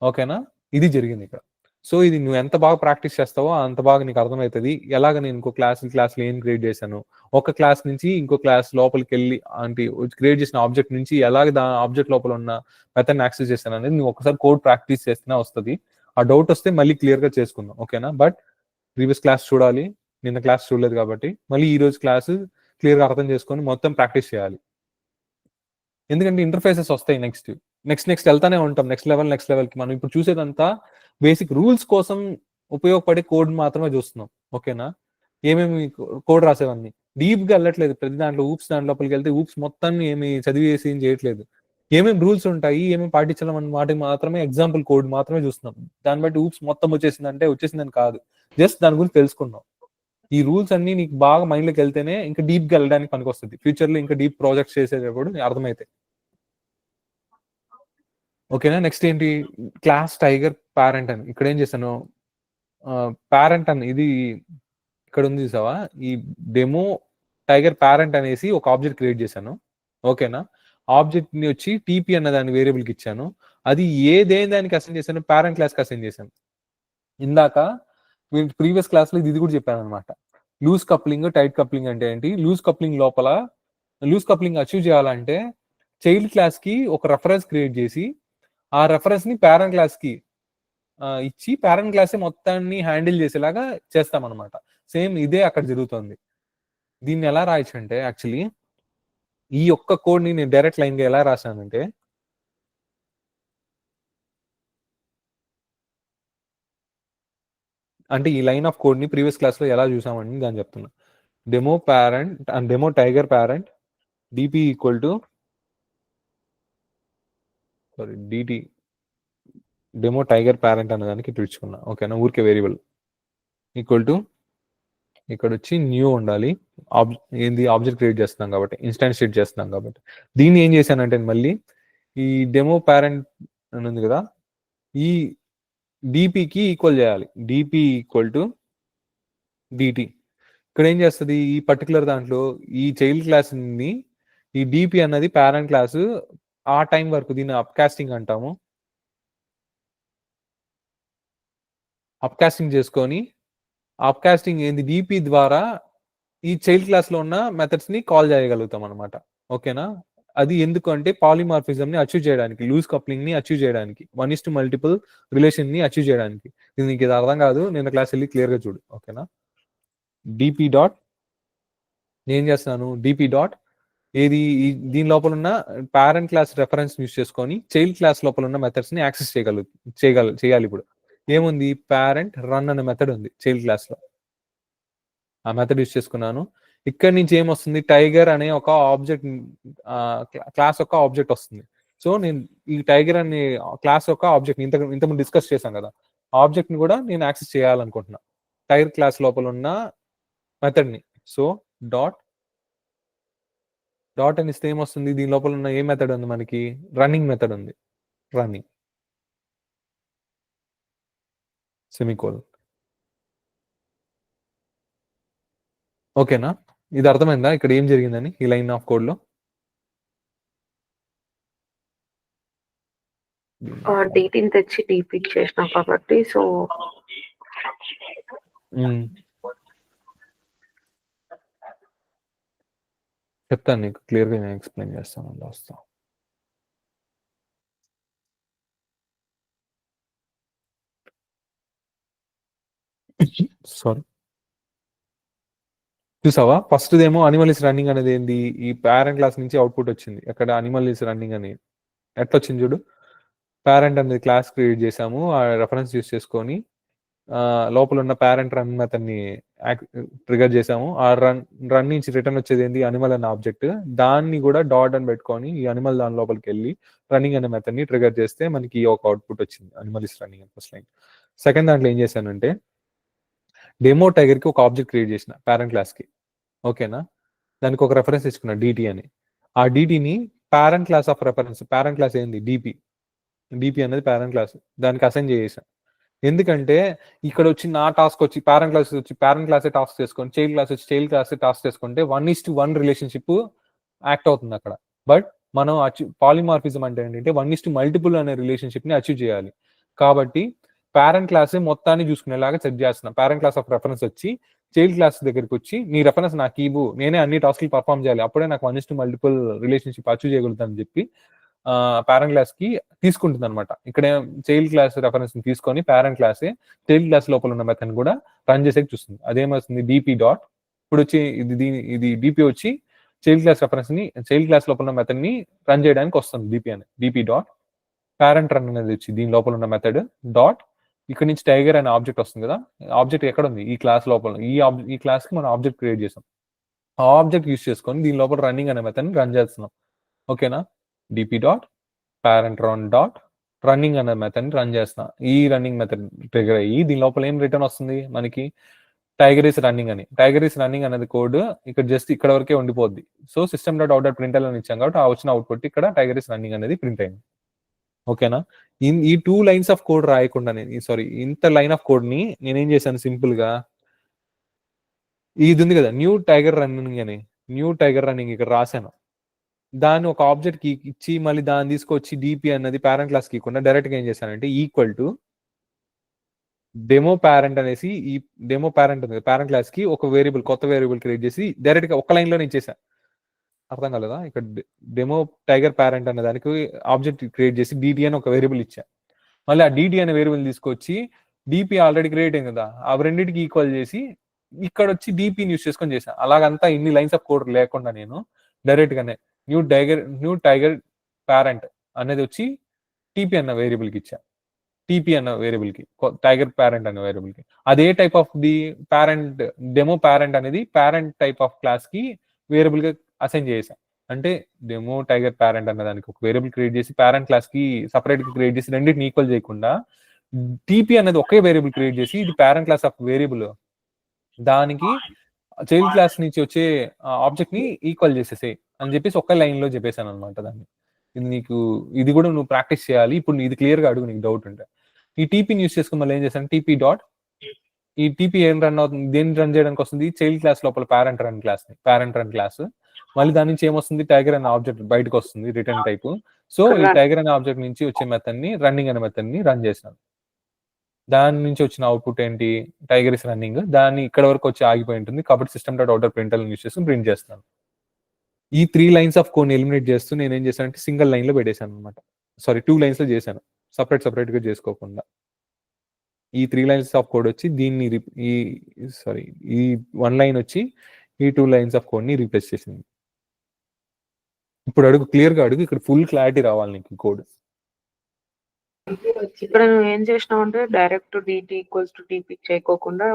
ఓకేనా? ఇది జరిగింది ఇక్కడ. సో ఇది నువ్వు ఎంత బాగా ప్రాక్టీస్ చేస్తావో అంత బాగా నీకు అర్థమవుతుంది. ఎలాగ నేను ఇంకో క్లాస్లో ఏం క్రియేట్ చేశాను, ఒక క్లాస్ నుంచి ఇంకో క్లాస్ లోపలికి వెళ్ళి అంటే క్రియేట్ చేసిన ఆబ్జెక్ట్ నుంచి ఎలాగ దాని ఆబ్జెక్ట్ లోపల ఉన్న మెథడ్ యాక్సెస్ చేశాను అనేది నువ్వు ఒకసారి కోడ్ ప్రాక్టీస్ చేస్తేనే వస్తుంది. ఆ డౌట్ వస్తే మళ్ళీ క్లియర్ గా చేసుకుందాం. ఓకేనా? బట్ ప్రీవియస్ క్లాస్ చూడాలి, నిన్న క్లాస్ చూడలేదు కాబట్టి మళ్ళీ ఈ రోజు క్లాస్ క్లియర్ గా అర్థం చేసుకొని మొత్తం ప్రాక్టీస్ చేయాలి. ఎందుకంటే ఇంటర్ఫేసెస్ వస్తాయి నెక్స్ట్ వెళ్తానే ఉంటాం, నెక్స్ట్ లెవెల్కి. మనం ఇప్పుడు చూసేదంతా బేసిక్ రూల్స్ కోసం ఉపయోగపడే కోడ్ మాత్రమే చూస్తున్నాం. ఓకేనా? ఏమేమి కోడ్ రాసేవన్నీ డీప్ గా వెళ్ళట్లేదు. ప్రతి దాంట్లో దాంట్లో లోపలికి వెళ్తే మొత్తాన్ని ఏమి చదివేసి ఏం చేయట్లేదు. ఏమేమి రూల్స్ ఉంటాయి, ఏమేమి పాటించాలి అన్న వాటికి మాత్రమే ఎగ్జాంపుల్ కోడ్ మాత్రమే చూస్తున్నాం. దాన్ని బట్టి మొత్తం వచ్చేసిందని కాదు, జస్ట్ దాని గురించి తెలుసుకున్నాం. ఈ రూల్స్ అన్ని నీకు బాగా మైండ్ లోకి వెళ్తేనే ఇంకా డీప్ గా వెళ్ళడానికి పనికి వస్తుంది. ఫ్యూచర్ లో ఇంకా డీప్ ప్రాజెక్ట్స్ చేసేటప్పుడు అర్థమైతే. ఓకేనా? నెక్స్ట్ ఏంటి, క్లాస్ టైగర్ పేరెంట్ అని ఇక్కడ ఏం చేశాను, పేరెంట్ అని ఇది ఇక్కడ ఉంది చూసావా, ఈ డెమో టైగర్ పేరెంట్ అనేసి ఒక ఆబ్జెక్ట్ క్రియేట్ చేశాను. ఓకేనా? ఆబ్జెక్ట్ ని వచ్చి టీపీ అన్న దాని వేరియబుల్ కి ఇచ్చాను. అది దానికి అసైన్ చేశాను, పేరెంట్ క్లాస్ కి అసైన్ చేశాను. ఇందాక ప్రీవియస్ క్లాస్ లో ఇది కూడా చెప్పాను అనమాట. లూజ్ కప్లింగ్, టైట్ కప్లింగ్ అంటే ఏంటి, లూజ్ కప్లింగ్ లోపల లూజ్ కప్లింగ్ అచీవ్ చేయాలంటే చైల్డ్ క్లాస్ కి ఒక రెఫరెన్స్ క్రియేట్ చేసి ఆ రెఫరెన్స్ ని పేరెంట్ క్లాస్ కి ఇచ్చి పేరెంట్ క్లాస్ మొత్తాన్ని హ్యాండిల్ చేసేలాగా చేస్తామన్నమాట. సేమ్ ఇదే అక్కడ జరుగుతుంది. దీన్ని ఎలా రాయొచ్చు అంటే యాక్చువల్లీ ఈ ఒక్క కోడ్ ని నేను డైరెక్ట్ లైన్ గా ఎలా రాశానంటే, అంటే ఈ లైన్ ఆఫ్ కోడ్ ని ప్రీవియస్ క్లాస్ లో ఎలా చూసామని దాన్ని చెప్తున్నా. Demo parent and demo tiger parent DP equal to DT demo tiger parent అనే దానికి ఇచ్చుకున్నా. ఓకేనా? ఊరికే వేరియబుల్ ఈక్వల్ టు ఇక్కడ వచ్చి న్యూ ఉండాలి. ఏంది ఆబ్జెక్ట్ క్రియేట్ చేస్తున్నాం కాబట్టి, ఇన్స్టాన్షియేట్ చేస్తున్నాం కాబట్టి. దీన్ని ఏం చేశానంటే మళ్ళీ ఈ డెమో పేరెంట్ అని ఉంది కదా, ఈ డిపికి ఈక్వల్ చేయాలి. DP equal to DT. ఇక్కడ ఏం చేస్తుంది, ఈ పర్టికులర్ దాంట్లో ఈ చైల్డ్ క్లాస్ ని ఈ డిపి అన్నది పేరెంట్ క్లాస్ ఆ టైం వరకు దీన్ని అప్కాస్టింగ్ అంటాము. అప్కాస్టింగ్ చేసుకొని అప్కాస్టింగ్ ఏంది డిపి ద్వారా ఈ చైల్డ్ క్లాస్ లో ఉన్న మెథడ్స్ ని కాల్ చేయగలుగుతాం అనమాట. ఓకేనా? అది ఎందుకు అంటే పాలిమార్ఫిజం ని అచీవ్ చేయడానికి, లూజ్ కప్లింగ్ ని అచీవ్ చేయడానికి, 1:multiple రిలేషన్ ని అచీవ్ చేయడానికి. ఇది నీకు ఇది అర్థం కాదు, నేను క్లాస్ వెళ్ళి క్లియర్ గా చూడు. ఓకేనా? డిపి డాట్ నేను చేస్తున్నాను, డిపి డాట్ ఏది దీని లోపల ఉన్న పేరెంట్ క్లాస్ రెఫరెన్స్ యూస్ చేసుకొని చైల్డ్ క్లాస్ లోపల ఉన్న మెథడ్స్ ని యాక్సెస్ చేయాలి. ఇప్పుడు ఏముంది, పేరెంట్ రన్ అనే మెథడ్ ఉంది చైల్డ్ క్లాస్ లో, ఆ మెథడ్ యూస్ చేసుకున్నాను. ఇక్కడ నుంచి ఏమొస్తుంది, టైగర్ అనే ఒక ఆబ్జెక్ట్ క్లాస్ యొక్క ఆబ్జెక్ట్ వస్తుంది. సో నేను ఈ టైగర్ అనే క్లాస్ యొక్క ఆబ్జెక్ట్ ఇంతకుముందు డిస్కస్ చేశాను కదా, ఆబ్జెక్ట్ ని కూడా నేను యాక్సెస్ చేయాలనుకుంటున్నా టైగర్ క్లాస్ లోపల ఉన్న మెథడ్ ని. సో డాట్ అని ఇస్తే ఏమొస్తుంది, దీని లోపల ఉన్న ఏ మెథడ్ ఉంది మనకి, రన్నింగ్ మెథడ్ ఉంది. Running semicolon. ఓకేనా? ఇది అర్థమైందా ఇక్కడ ఏం జరిగిందని ఈ లైన్ ఆఫ్ కోడ్ లో? డీటీని తెచ్చి డీపీ చేసిన కాబట్టి సో చెప్తాను నీకు క్లియర్గా, నేను ఎక్స్ప్లెయిన్ చేస్తాను. అలా వస్తాను. సారీ, చూసావా? ఫస్ట్ ఏమో అనిమల్ ఇస్ రన్నింగ్ అనేది ఏంది, ఈ పేరెంట్ క్లాస్ నుంచి అవుట్పుట్ వచ్చింది. అక్కడ అనిమల్ ఇస్ రన్నింగ్ అని ఎట్లా వచ్చింది చూడు. పేరెంట్ అనేది క్లాస్ క్రియేట్ చేసాము, ఆ రెఫరెన్స్ యూస్ చేసుకొని లోపల ఉన్న పేరెంట్ రన్ మెథడ్ని ట్రిగర్ చేసాము. ఆ రన్ నుంచి రిటర్న్ వచ్చేది ఏంది, అనిమల్ అనే ఆబ్జెక్ట్. దాన్ని కూడా డాట్ అని పెట్టుకొని ఈ అనిమల్ దాని లోపలికి వెళ్ళి రన్నింగ్ అనే మెథడ్ని ట్రిగర్ చేస్తే మనకి ఒక అవుట్పుట్ వచ్చింది, అనిమల్ ఇస్ రన్నింగ్ అని ఫస్ట్ లైన్. సెకండ్ దాంట్లో ఏం చేశానంటే డెమో టైగర్ కి ఒక ఆబ్జెక్ట్ క్రియేట్ చేసిన పేరెంట్ క్లాస్ కి. ఓకేనా, దానికి ఒక రెఫరెన్స్ ఇచ్చుకున్నా డిటి అని. ఆ డిటిని parent class of reference, parent class ఏంది డిపి, డిపి అనేది పేరెంట్ క్లాస్, దానికి అసైన్ చేసేసా. ఎందుకంటే ఇక్కడ వచ్చి నా టాస్క్ వచ్చి పేరెంట్ క్లాస్ వచ్చి పేరెంట్ క్లాసే టాస్క్ చేసుకొని, చైల్డ్ క్లాస్ వచ్చి చైల్డ్ క్లాసే టాస్క్ చేసుకుంటే 1:1 రిలేషన్షిప్ యాక్ట్ అవుతుంది అక్కడ. బట్ మనం పాలిమార్ఫిజం అంటే ఏంటంటే 1:multiple అనే రిలేషన్షిప్ ని అచీవ్ చేయాలి. కాబట్టి పేరెంట్ క్లాస్ మొత్తాన్ని చూసుకునేలాగా సెట్ చేస్తున్నాం. పేరెంట్ క్లాస్ ఆఫ్ రెఫరెన్స్ వచ్చి చైల్డ్ క్లాస్ దగ్గరికి వచ్చి నీ రెఫరెన్స్ నాకు ఇవ్వు, నేనే అన్ని టాస్క్లు పర్ఫామ్ చేయాలి, అప్పుడే నాకు 1:multiple రిలేషన్షిప్ అచీవ్ చేయగలుగుతాను చెప్పి పేరెంట్ క్లాస్ కి తీసుకుంటుంది అనమాట. ఇక్కడ చైల్డ్ క్లాస్ రెఫరెన్స్ ని తీసుకొని పేరెంట్ క్లాసే చైల్డ్ క్లాస్ లోపల ఉన్న మెథడ్ కూడా రన్ చేసేకి చూస్తుంది. అదేమవుతుంది, డిపి డాట్. ఇప్పుడు వచ్చి ఇది డిపి వచ్చి చైల్డ్ క్లాస్ రెఫరెన్స్ ని, చైల్డ్ క్లాస్ లోపల ఉన్న మెథడ్ ని రన్ చేయడానికి వస్తుంది డిపి అని. డిపి డాట్ పేరెంట్ రన్ అనేది వచ్చి దీని లోపల ఉన్న మెథడ్ డాట్, ఇక్కడ నుంచి టైగర్ అనే ఆబ్జెక్ట్ వస్తుంది కదా. ఆబ్జెక్ట్ ఎక్కడ ఉంది, ఈ క్లాస్ లోపల. ఈ క్లాస్ కి మనం ఆబ్జెక్ట్ క్రియేట్ చేసాం. ఆ ఆబ్జెక్ట్ యూస్ చేసుకొని దీని లోపల రన్నింగ్ అనే మెథడ్ ని రన్ చేస్తున్నాం. ఓకేనా, DP dot parent run dot running అనే మెథడ్ ని రన్ చేస్తున్నా. ఈ రన్నింగ్ మెథడ్ ట్రిగర్ అయ్యి దీని లోపల ఏం రిటర్న్ వస్తుంది మనకి, టైగర్ ఇస్ రన్నింగ్ అని. టైగర్ ఇస్ రన్నింగ్ అనేది కోడ్ ఇక్కడ జస్ట్ ఇక్కడ వరకే ఉండిపోద్ది. So system dot out dot print అని ఇచ్చాం కాబట్టి ఆ వచ్చిన అవుట్పుట్ ఇక్కడ టైగర్ ఇస్ రన్నింగ్ అనేది ప్రింట్ అయింది. ఓకేనా, ఈ 2 లైన్స్ ఆఫ్ కోడ్ రాయకుండా సారీ ఇంత లైన్ ఆఫ్ కోడ్ ని నేనేం చేశాను, సింపుల్ గా ఇది ఉంది కదా న్యూ టైగర్ రన్నింగ్ అని, న్యూ టైగర్ రన్నింగ్ ఇక్కడ రాశాను. దాన్ని ఒక ఆబ్జెక్ట్ కి ఇచ్చి మళ్ళీ దాన్ని తీసుకొచ్చి డిపి అన్నది పేరెంట్ క్లాస్ కి ఇవ్వకుండా డైరెక్ట్ గా ఏం చేశానంటే ఈక్వల్ టు డెమో పేరెంట్ అనేసి, ఈ డెమో పేరెంట్ ఉంది పేరెంట్ క్లాస్ కి ఒక వేరియబుల్, కొత్త వేరియబుల్ క్రియేట్ చేసి డైరెక్ట్ గా ఒక లైన్ లోనే ఇచ్చేసా. అర్థం కాలేదా, ఇక్కడ డెమో టైగర్ పేరెంట్ అనే దానికి ఆబ్జెక్ట్ క్రియేట్ చేసి డిటి అని ఒక వేరియబుల్ ఇచ్చా. మళ్ళీ ఆ డిటి అనే వేరియబుల్ తీసుకొచ్చి డిపి ఆల్రెడీ క్రియేట్ అయింది కదా, ఆ రెండింటికి ఈక్వల్ చేసి ఇక్కడ వచ్చి డిపిని యూస్ చేసుకొని చేసా. అలాగంతా ఇన్ని లైన్స్ ఆఫ్ కోడ్ లేకుండా నేను డైరెక్ట్ గానే న్యూ టైగర్ పేరెంట్ అనేది వచ్చి టీపీ అన్న వేరియబుల్ కి ఇచ్చా. టీపీ అన్న వేరియబుల్ కి, టైగర్ పేరెంట్ అన్న వేరియబుల్ కి. అదే type of the parent demo parent అనేది పేరెంట్ టైప్ ఆఫ్ క్లాస్ కి వేరియబుల్ గా అసైన్ చేసా. అంటే డెమో టైగర్ పేరెంట్ అన్న దానికి ఒక వేరియబుల్ క్రియేట్ చేసి పేరెంట్ క్లాస్ కి సపరేట్ గా క్రియేట్ చేసి రెండింటిని ఈక్వల్ చేయకుండా టీపీ అనేది ఒకే వేరియబుల్ క్రియేట్ చేసి ఇది పేరెంట్ క్లాస్ ఆఫ్ వేరియబుల్, దానికి చైల్డ్ క్లాస్ నుంచి వచ్చే ఆబ్జెక్ట్ ని ఈక్వల్ చేసేసే అని చెప్పేసి ఒకే లైన్ లో చెప్పేశాను అనమాట దాన్ని. ఇది నీకు, ఇది కూడా నువ్వు ప్రాక్టీస్ చేయాలి. ఇప్పుడు ఇది క్లియర్ గా అడుగు నీకు డౌట్ ఉంటే. ఈ టీపీని యూస్ చేసుకుని మళ్ళీ ఏం చేశాను, టీపీ డాట్, ఈ టీపీ ఏం రన్ అవుతుంది, దేన్ని రన్ చేయడానికి వస్తుంది, చైల్డ్ క్లాస్ లోపల పేరెంట్ రన్ క్లాస్. మళ్ళీ దాని నుంచి ఏమొస్తుంది, టైగర్ అనే ఆబ్జెక్ట్ బయటకు వస్తుంది రిటర్న్ టైప్. సో ఈ టైగర్ అనే ఆబ్జెక్ట్ నుంచి వచ్చే మెథడ్ ని రన్నింగ్ అనే మెథడ్ ని రన్ చేశాను. దాని నుంచి వచ్చిన అవుట్పుట్ ఏంటి, టైగర్ ఇస్ రన్నింగ్. దాన్ని ఇక్కడ వరకు వచ్చి ఆగిపోయి ఉంటుంది కాబట్టి system dot outer print use చేసి ప్రింట్ చేస్తాను. ఈ 3 లైన్స్ ఆఫ్ కోడ్ ఎలిమినేట్ చేస్తూ నేను ఏం చేశానంటే సింగిల్ లైన్ లో పెట్టేశాను అనమాట. సారీ 2 లైన్స్ లో చేశాను, సపరేట్ గా చేసుకోకుండా. ఈ 3 లైన్స్ ఆఫ్ కోడ్ వచ్చి దీన్ని ఈ 1 లైన్ వచ్చి ఈ 2 లైన్స్ ఆఫ్ కోడ్ ని రీప్లేస్ చేసింది. ఇప్పుడు అడుగు, క్లియర్ గా అడుగు, ఇక్కడ ఫుల్ క్లారిటీ రావాలి నీకు కోడ్. ఇక్కడ నువ్వు ఏం చేసినావు అంటే direct DT equals to TP చేయకోకుండా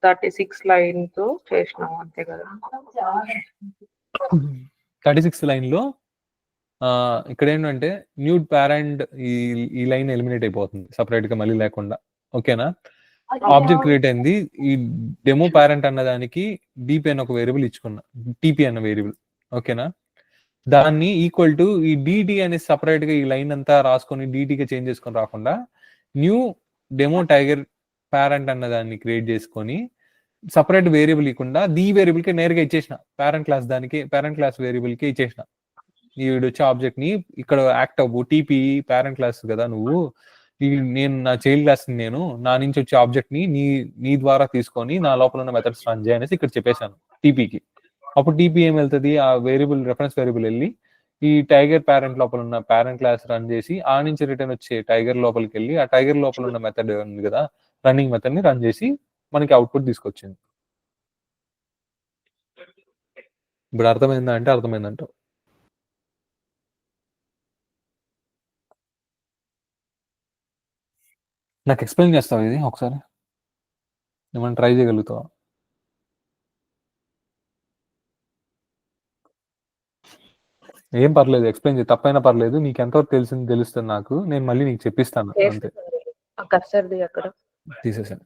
36 లైన్ తో చేసినావు అంతే కదా. 36 లైన్ లో ఇక్కడ ఏంటంటే న్యూ పేరెంట్ ఈ లైన్ ఎలిమినేట్ అయిపోతుంది సపరేట్ గా మళ్ళీ లేకుండా. ఓకేనా, ఆబ్జెక్ట్ క్రియేట్ అయింది. ఈ డెమో పేరెంట్ అన్న దానికి డిపి అన్న ఒక వేరియబుల్ ఇచ్చుకున్నా, టీపీ అన్న వేరియబుల్. ఓకేనా, దాన్ని ఈక్వల్ టు ఈ డిటి అనే సపరేట్ గా ఈ లైన్ అంతా రాసుకొని డిటిగా చేంజ్ చేసుకొని రాకుండా న్యూ డెమో టైగర్ పేరెంట్ అన్న దాన్ని క్రియేట్ చేసుకొని సపరేట్ వేరియబుల్ ఇవ్వకుండా ది వేరియబుల్ కి నేరుగా ఇచ్చేసిన, పేరెంట్ క్లాస్ వేరియబుల్ కి ఇచ్చేసిన. ఈ వచ్చే ఆబ్జెక్ట్ ని ఇక్కడ యాక్ట్ అవ్వు, టీపీ పేరెంట్ క్లాస్ కదా నువ్వు, నేను నా చైల్డ్ క్లాస్ నేను నా నుంచి వచ్చే ఆబ్జెక్ట్ ని నీ ద్వారా తీసుకొని నా లోపల ఉన్న మెథడ్స్ రన్ చేయనేసి ఇక్కడ చెప్పేశాను టీపీకి. అప్పుడు టీపీ ఏం వెళ్తుంది, ఆ వేరియబుల్ రెఫరెన్స్ వేరియబుల్ వెళ్ళి ఈ టైగర్ పేరెంట్ లోపల ఉన్న పేరెంట్ క్లాస్ రన్ చేసి ఆ నుంచి రిటర్న్ వచ్చే టైగర్ లోపలికి వెళ్ళి ఆ టైగర్ లోపల ఉన్న మెథడ్ ఉంది కదా రన్నింగ్ మెథడ్ ని రన్ చేసి మనకి అవుట్పుట్ తీసుకొచ్చింది. ఇప్పుడు అర్థమైందా అంటే అర్థమైందంట. నాకు ఎక్స్ప్లెయిన్ చేస్తావా ఇది ఒకసారి, ఏమైనా ట్రై చేయగలుగుతావా? ఏం పర్లేదు, ఎక్స్ప్లెయిన్ చేయి, తప్పైనా పర్లేదు, నీకు ఎంతవరకు తెలిసింది తెలుస్తుంది నాకు, నేను మళ్ళీ నీకు చెప్పిస్తాను అంతే. కర్సర్ది అక్కడ తీసేసాను.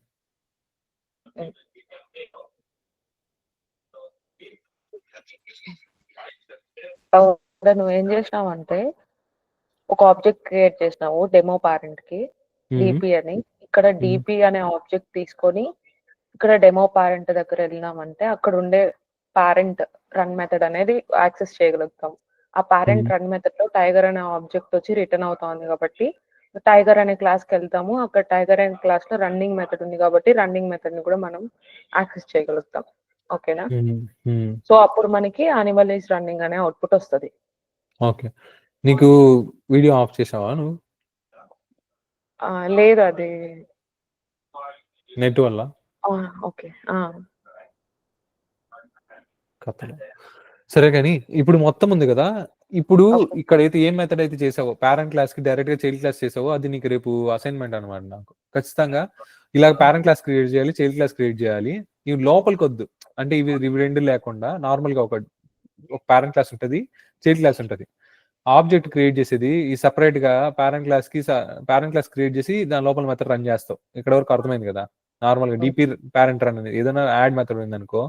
నువ్వేం చేసినావంటే ఒక ఆబ్జెక్ట్ క్రియేట్ చేసినావు డెమో పేరెంట్ కి డిపి అని. ఇక్కడ డిపి అనే ఆబ్జెక్ట్ తీసుకొని ఇక్కడ డెమో పేరెంట్ దగ్గర వెళ్ళినామంటే అక్కడ ఉండే పేరెంట్ రన్ మెథడ్ అనేది యాక్సెస్ చేయగలుగుతాం. ఆ పేరెంట్ రన్ మెథడ్ లో టైగర్ అనే ఆబ్జెక్ట్ వచ్చి రిటర్న్ అవుతుంది కాబట్టి టైగర్ అనే క్లాస్ కి వెళ్తాము. అక్కడ టైగర్ అనే క్లాస్ లో రన్నింగ్ మెథడ్ ఉంది కాబట్టి రన్నింగ్ మెథడ్ ని కూడా మనం యాక్సెస్ చేయగలుగుతాం. ఓకేనా? సో అప్పుడు మనకి యానిమల్ ఈస్ రన్నింగ్ అనే అవుట్పుట్ వస్తుంది. ఓకే, నీకు వీడియో ఆఫ్ చేసావా నువ్వు? లేదు, అది నెట్ వల్ల. ఓకే, కథలు సరే. కానీ ఇప్పుడు మొత్తం ఉంది కదా, ఇప్పుడు ఇక్కడైతే ఏం మెథడ్ అయితే చేసావో పేరెంట్ క్లాస్ కి డైరెక్ట్ గా చైల్డ్ క్లాస్ చేసావో అది నీకు రేపు అసైన్మెంట్ అనమాట. నాకు ఖచ్చితంగా ఇలా పేరెంట్ క్లాస్ క్రియేట్ చేయాలి, చైల్డ్ క్లాస్ క్రియేట్ చేయాలి. ఇవి లోపలికి వద్దు, అంటే ఇవి రెండు లేకుండా నార్మల్ గా ఒక పేరెంట్ క్లాస్ ఉంటుంది, చైల్డ్ క్లాస్ ఉంటుంది. ఆబ్జెక్ట్ క్రియేట్ చేసేది ఈ సపరేట్ గా పేరెంట్ క్లాస్ క్రియేట్ చేసి దాని లోపల మెథడ్ రన్ చేస్తావు. ఇక్కడ వరకు అర్థమైంది కదా? నార్మల్ గా డిపి పేరెంట్ రన్ అనేది ఏదైనా యాడ్ మెథడ్ ఉంది అనుకో,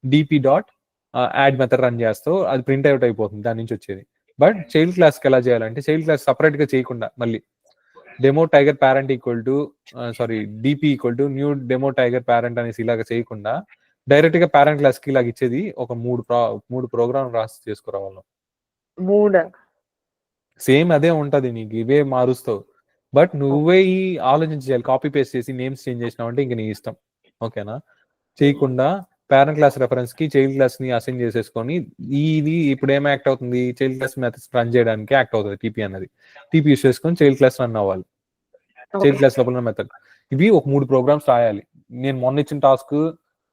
DP dot add method run చేస్తావు, అది ప్రింట్ అవుట్ అయిపోతుంది దాని నుంచి వచ్చేది. బట్ చైల్డ్ క్లాస్ కి ఎలా చేయాలంటే చైల్డ్ క్లాస్ సపరేట్ గా చేయకుండా మళ్ళీ demo tiger parent equal to DP equal to new demo tiger parent అనేసి ఇలాగ చేయకుండా డైరెక్ట్ గా పేరెంట్ క్లాస్ కి ఇలాగ ఇచ్చేది ఒక మూడు ప్రోగ్రామ్ రాసి చేసుకురావాలి. సేమ్ అదే ఉంటది, నీకు ఇవే మారుస్తావు. బట్ నువ్వే ఈ ఆలోచించాలి, కాపీ పేస్ట్ చేసి నేమ్స్ చేంజ్ చేసినావు అంటే ఇంక నీ ఇష్టం. ఓకేనా? చేయకుండా పేరెంట్ క్లాస్ రెఫరెన్స్ కి చైల్డ్ క్లాస్ ని అసైన్ చేసేసుకొని ఇది ఇప్పుడు ఏం యాక్ట్ అవుతుంది, చైల్డ్ క్లాస్ మెథడ్స్ రన్ చేయడానికి యాక్ట్ అవుతుంది టీపీ అన్నది. టీపీ యూస్ చేసుకొని చైల్డ్ క్లాస్ రన్ అవ్వాలి, చైల్డ్ క్లాస్ లోపల మెథడ్. ఇవి ఒక 3 ప్రోగ్రామ్స్ రాయాలి. నేను మొన్న ఇచ్చిన టాస్క్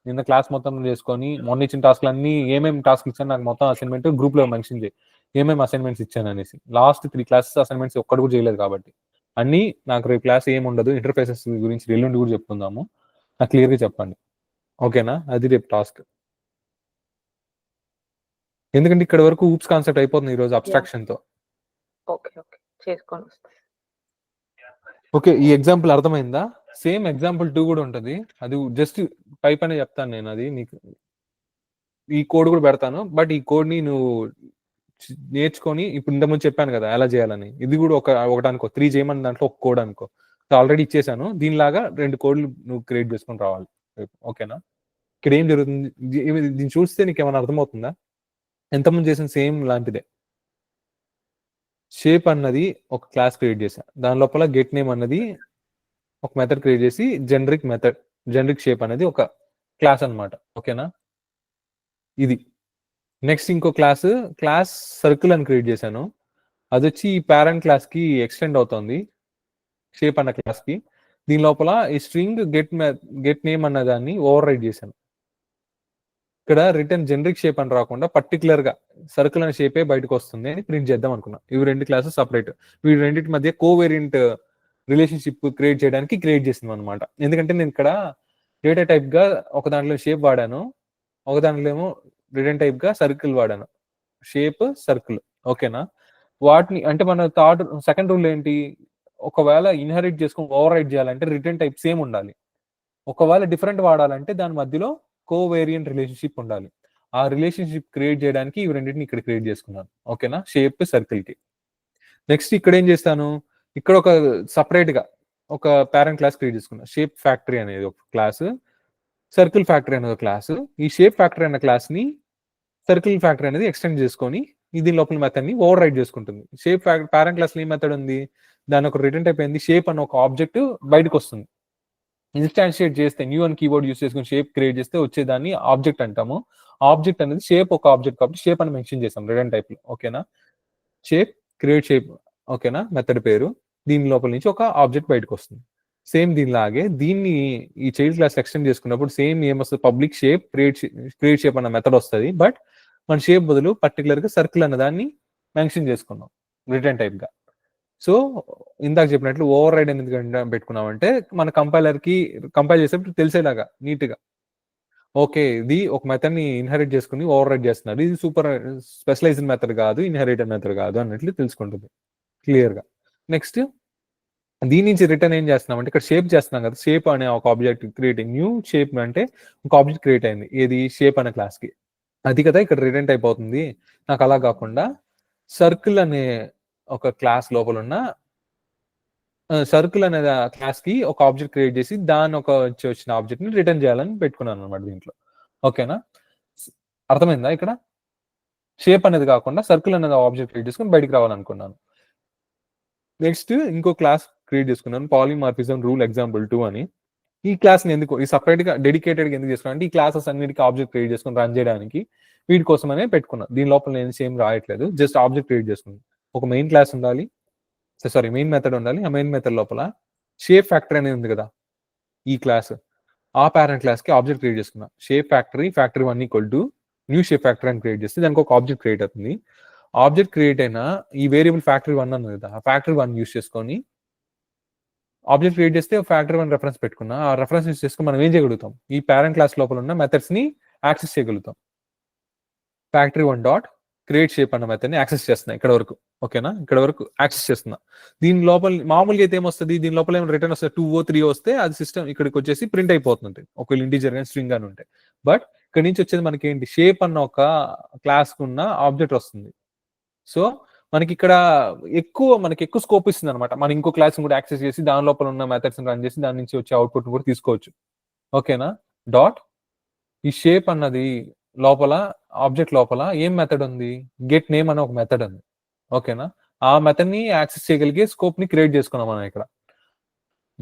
నిన్న క్లాస్ మొత్తం చేసుకొని మొన్న ఇచ్చిన టాస్క్లు అన్ని ఏమేమి టాస్క్ ఇచ్చాను నాకు మొత్తం అసైన్మెంట్ గ్రూప్ లో మెన్షన్ చేయి, ఏమేమి అసైన్మెంట్స్ ఇచ్చాను అనేసి. లాస్ట్ 3 క్లాసెస్ అసైన్మెంట్స్ ఒక్కటి కూడా చేయలేదు కాబట్టి అన్ని నాకు రేపు క్లాస్ ఏమి ఉండదు, ఇంటర్ఫేసెస్ గురించి ఎల్లుండి కూడా చెప్పుకుందాము, నాకు క్లియర్ గా చెప్పండి. ఓకేనా? అది రేపు టాస్క్. ఎందుకంటే ఇక్కడ వరకు ఊప్స్ కాన్సెప్ట్ అయిపోతుంది ఈ రోజు అబ్స్ట్రాక్షన్ తో. ఓకే, ఈ ఎగ్జాంపుల్ అర్థమైందా? సేమ్ ఎగ్జాంపుల్ 2 కూడా ఉంటది, అది జస్ట్ పైప్ అనే చెప్తాను నేను, అది నీకు ఈ కోడ్ కూడా పెడతాను. బట్ ఈ కోడ్ ని నువ్వు నేర్చుకొని ఇప్పుడు ఇంతకుముందు చెప్పాను కదా ఎలా చేయాలని, ఇది కూడా ఒకటానుకో 3 చేయమని దాంట్లో ఒక కోడ్ అనుకో, ఆల్రెడీ ఇచ్చేసాను. దీనిలాగా 2 కోడ్లు నువ్వు క్రియేట్ చేసుకొని రావాలి. ఓకేనా? ఇక్కడ ఏం జరుగుతుంది దీన్ని చూస్తే నీకు ఏమైనా అర్థమవుతుందా? ఎంతమంది చేసిన సేమ్ లాంటిదే. షేప్ అన్నది ఒక క్లాస్ క్రియేట్ చేశా, దాని లోపల గెట్ నేమ్ అన్నది ఒక మెథడ్ క్రియేట్ చేసి జనరిక్ షేప్ అనేది ఒక క్లాస్ అన్నమాట. ఓకేనా? ఇది నెక్స్ట్ ఇంకో క్లాస్ సర్కిల్ అని క్రియేట్ చేశాను, అది వచ్చి ఈ పేరెంట్ క్లాస్ కి ఎక్స్టెండ్ అవుతుంది షేప్ అన్న క్లాస్ కి. దీని లోపల ఈ స్ట్రింగ్ గెట్ నేమ్ అన్న దాన్ని ఓవర్ రైడ్ చేశాను. ఇక్కడ రిటర్న్ జనరిక్ షేప్ అని రాకుండా పర్టికులర్ గా సర్కిల్ అనే షేపే బయటకు వస్తుంది అని ప్రింట్ చేద్దాం అనుకున్నా. ఇవి 2 క్లాసెస్ సపరేట్, వీటి రెండింటి మధ్య కోవేరియంట్ రిలేషన్షిప్ క్రియేట్ చేయడానికి క్రియేట్ చేసింది అనమాట. ఎందుకంటే నేను ఇక్కడ డేటా టైప్ గా ఒక దాంట్లో షేప్ వాడాను, ఒక దాంట్లో ఏమో రిటర్న్ టైప్ గా సర్కిల్ వాడాను, షేప్ సర్కిల్. ఓకేనా? వాటిని అంటే మన సెకండ్ రూల్ ఏంటి, ఒకవేళ ఇన్హెరిట్ చేసుకొని ఓవర్ రైట్ చేయాలంటే రిటర్న్ టైప్ సేమ్ ఉండాలి, ఒకవేళ డిఫరెంట్ వాడాలంటే దాని మధ్యలో కోవేరియంట్ రిలేషన్షిప్ ఉండాలి. ఆ రిలేషన్షిప్ క్రియేట్ చేయడానికి ఇవి రెండింటిని ఇక్కడ క్రియేట్ చేసుకున్నాను. ఓకేనా? షేప్ సర్కిల్ కి. నెక్స్ట్ ఇక్కడ ఏం చేస్తాను, ఇక్కడ ఒక సపరేట్ గా ఒక పేరెంట్ క్లాస్ క్రియేట్ చేసుకున్నా, షేప్ ఫ్యాక్టరీ అనేది ఒక క్లాస్, సర్కిల్ ఫ్యాక్టరీ అనేది ఒక క్లాస్. ఈ షేప్ ఫ్యాక్టరీ అనే క్లాస్ ని సర్కిల్ ఫ్యాక్టరీ అనేది ఎక్స్టెండ్ చేసుకొని దీని లోపల మెథడ్ ని ఓవర్ రైడ్ చేసుకుంటుంది. షేప్ పేరెంట్ క్లాస్ లో ఏ మెథడ్ ఉంది, దాని ఒక రిటర్న్ టైప్ అయింది షేప్ అన్న ఒక ఆబ్జెక్ట్ బయటకు వస్తుంది. ఇన్స్టాన్షియేట్ చేస్తే న్యూ అని కీవర్డ్ యూస్ చేసుకుని షేప్ క్రియేట్ చేస్తే వచ్చేదాన్ని ఆబ్జెక్ట్ అంటాము. ఆబ్జెక్ట్ అనేది షేప్ ఒక ఆబ్జెక్ట్ కాబట్టి షేప్ అని మెన్షన్ చేసాం రిటర్న్ టైప్ లో. ఓకేనా, షేప్ క్రియేట్ షేప్. ఓకేనా, మెథడ్ పేరు. దీని లోపల నుంచి ఒక ఆబ్జెక్ట్ బయటకు వస్తుంది. సేమ్ దీనిలాగే దీన్ని ఈ చైల్డ్ క్లాస్ ఎక్స్టెండ్ చేసుకున్నప్పుడు సేమ్ ఏమొస్తుంది, పబ్లిక్ షేప్ క్రియేట్ షేప్ అన్న మెథడ్ వస్తుంది. బట్ మన షేప్ బదులు పర్టికులర్ గా సర్కిల్ అన్న దాన్ని మెన్షన్ చేసుకున్నాం రిటర్న్ టైప్ గా. సో ఇందాక చెప్పినట్లు ఓవర్ రైడ్ అనేది పెట్టుకున్నామంటే మన కంపైలర్ కి కంపైల్ చేసేప్పుడు తెలిసేలాగా నీట్ గా, ఓకే ఇది ఒక మెథడ్ ని ఇన్హెరిట్ చేసుకుని ఓవర్ రైడ్ చేస్తున్నారు, ఇది సూపర్ స్పెషలైజ్డ్ మెథడ్ కాదు, ఇన్హెరిటెడ్ మెథడ్ కాదు అన్నట్లు తెలుసుకుంటుంది క్లియర్ గా. నెక్స్ట్ దీని నుంచి రిటర్న్ ఏం చేస్తున్నాం అంటే ఇక్కడ షేప్ చేస్తున్నాం కదా, షేప్ అనే ఒక ఆబ్జెక్ట్ క్రియేటింగ్ న్యూ షేప్ అంటే ఒక ఆబ్జెక్ట్ క్రియేట్ అయింది, ఏది షేప్ అనే క్లాస్ కి. అది కదా ఇక్కడ రిటర్న్ టైప్ అవుతుంది. నాకు అలా కాకుండా సర్కిల్ అనే ఒక క్లాస్ లోపల ఉన్న సర్కిల్ అనే క్లాస్ కి ఒక ఆబ్జెక్ట్ క్రియేట్ చేసి దాని ఒక వచ్చిన ఆబ్జెక్ట్ ని రిటర్న్ చేయాలని పెట్టుకున్నాను అనమాట దీంట్లో. ఓకేనా, అర్థమైందా? ఇక్కడ షేప్ అనేది కాకుండా సర్కిల్ అనేది ఆబ్జెక్ట్ క్రియేట్ చేసుకుని బయటికి రావాలనుకున్నాను. నెక్స్ట్ ఇంకో క్లాస్ క్రియేట్ చేసుకున్నాను, పాలిమార్ఫిజం రూల్ ఎగ్జాంపుల్ 2 అని. ఈ క్లాస్ ని ఎందుకు ఈ సపరేట్ గా డెడికేటెడ్ గా ఎందుకు చేసుకున్నాను అంటే ఈ క్లాసెస్ అన్నిటికీ ఆబ్జెక్ట్ క్రియేట్ చేసుకుని రన్ చేయడానికి వీటి కోసమనే పెట్టుకున్నాను. దీని లోపల నేను సేమ్ రాయట్లేదు, జస్ట్ ఆబ్జెక్ట్ క్రియేట్ చేసుకున్నాను. ఒక మెయిన్ క్లాస్ ఉండాలి, సారీ మెయిన్ మెథడ్ ఉండాలి. ఆ మెయిన్ మెథడ్ లోపల షేప్ ఫ్యాక్టరీ అనేది ఉంది కదా, ఈ క్లాస్ ఆ పేరెంట్ క్లాస్ కి ఆబ్జెక్ట్ క్రియేట్ చేసుకున్నా. Shape factory 1 equal to new shape factory అని క్రియేట్ చేస్తే దానికి ఒక ఆబ్జెక్ట్ క్రియేట్ అవుతుంది. ఆబ్జెక్ట్ క్రియేట్ అయిన ఈ వేరియబుల్ ఫ్యాక్టరీ 1 అన్నది కదా, ఆ ఫ్యాక్టరీ 1 యూస్ చేసుకొని ఆబ్జెక్ట్ క్రియేట్ చేస్తే ఫ్యాక్టరీ 1 రెఫరెన్స్ పెట్టుకున్నా. ఆ రెఫరెన్స్ యూస్ చేసుకుని మనం ఏం చేయగలుగుతాం, ఈ పేరెంట్ క్లాస్ లోపల ఉన్న మెథడ్స్ ని యాక్సెస్ చేయగలుగుతాం. ఫ్యాక్టరీ 1 డాట్ క్రియేట్ షేప్ అన్న మెథడ్ ని యాక్సెస్ చేస్తున్నా ఇక్కడ వరకు. ఓకేనా, ఇక్కడ వరకు యాక్సెస్ చేస్తున్నా. దీని లోపల మామూలుగా అయితే ఏమొస్తుంది, దీని లోపల ఏమైనా రిటర్న్ వస్తే 2 3 వస్తే అది సిస్టమ్ ఇక్కడికి వచ్చేసి ప్రింట్ అయిపోతుంది ఒకవేళ ఇంటీజర్ కానీ స్ట్రింగ్ అని ఉంటే. బట్ ఇక్కడ నుంచి వచ్చేది మనకి ఏంటి, షేప్ అన్న ఒక క్లాస్ ఉన్న ఆబ్జెక్ట్ వస్తుంది. సో మనకి ఇక్కడ మనకి ఎక్కువ స్కోప్ ఇస్తుంది అనమాట. మనం ఇంకో క్లాస్ కూడా యాక్సెస్ చేసి దాని లోపల ఉన్న మెథడ్స్ రన్ చేసి దాని నుంచి వచ్చే అవుట్పుట్ కూడా తీసుకోవచ్చు. ఓకేనా, డాట్ ఈ షేప్ అన్నది లోపల ఆబ్జెక్ట్ లోపల ఏం మెథడ్ ఉంది, గెట్ నేమ్ అనే ఒక మెథడ్ ఉంది. ఓకేనా, ఆ మెథడ్ ని యాక్సెస్ చేయగలిగే స్కోప్ ని క్రియేట్ చేసుకున్నాం మనం ఇక్కడ.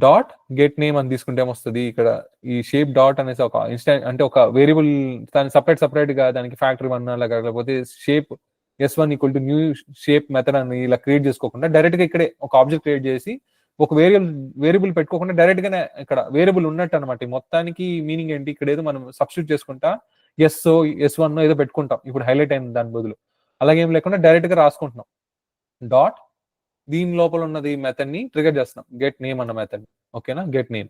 డాట్ గెట్ నేమ్ అని తీసుకుంటే ఏమొస్తుంది, ఇక్కడ ఈ షేప్ డాట్ అనేసి ఒక ఇన్స్టెంట్ అంటే ఒక వేరియబుల్ దాని సపరేట్ గా దానికి ఫ్యాక్టరీ 1 అలా కాకపోతే shape S1 equal to new shape method అని ఇలా క్రియేట్ చేసుకోకుండా డైరెక్ట్ గా ఇక్కడే ఒక ఆబ్జెక్ట్ క్రియేట్ చేసి ఒక వేరియబుల్ పెట్టుకోకుండా డైరెక్ట్ గానే ఇక్కడ వేరియబుల్ ఉన్నట్టు అనమాట. మొత్తానికి మీనింగ్ ఏంటి, ఇక్కడ ఏదో మనం సబ్స్టిట్యూట్ చేసుకుంటా S1 ఏదో పెట్టుకుంటాం, ఇప్పుడు హైలైట్ అయింది దాని బదులు. అలాగే ఏం లేకుండా డైరెక్ట్ గా రాసుకుంటున్నాం. డాట్ దీని లోపల ఉన్నది మెథడ్ ని ట్రిగర్ చేస్తున్నాం, గెట్ నేమ్ అన్న మెథడ్. ఓకేనా, గెట్ నేమ్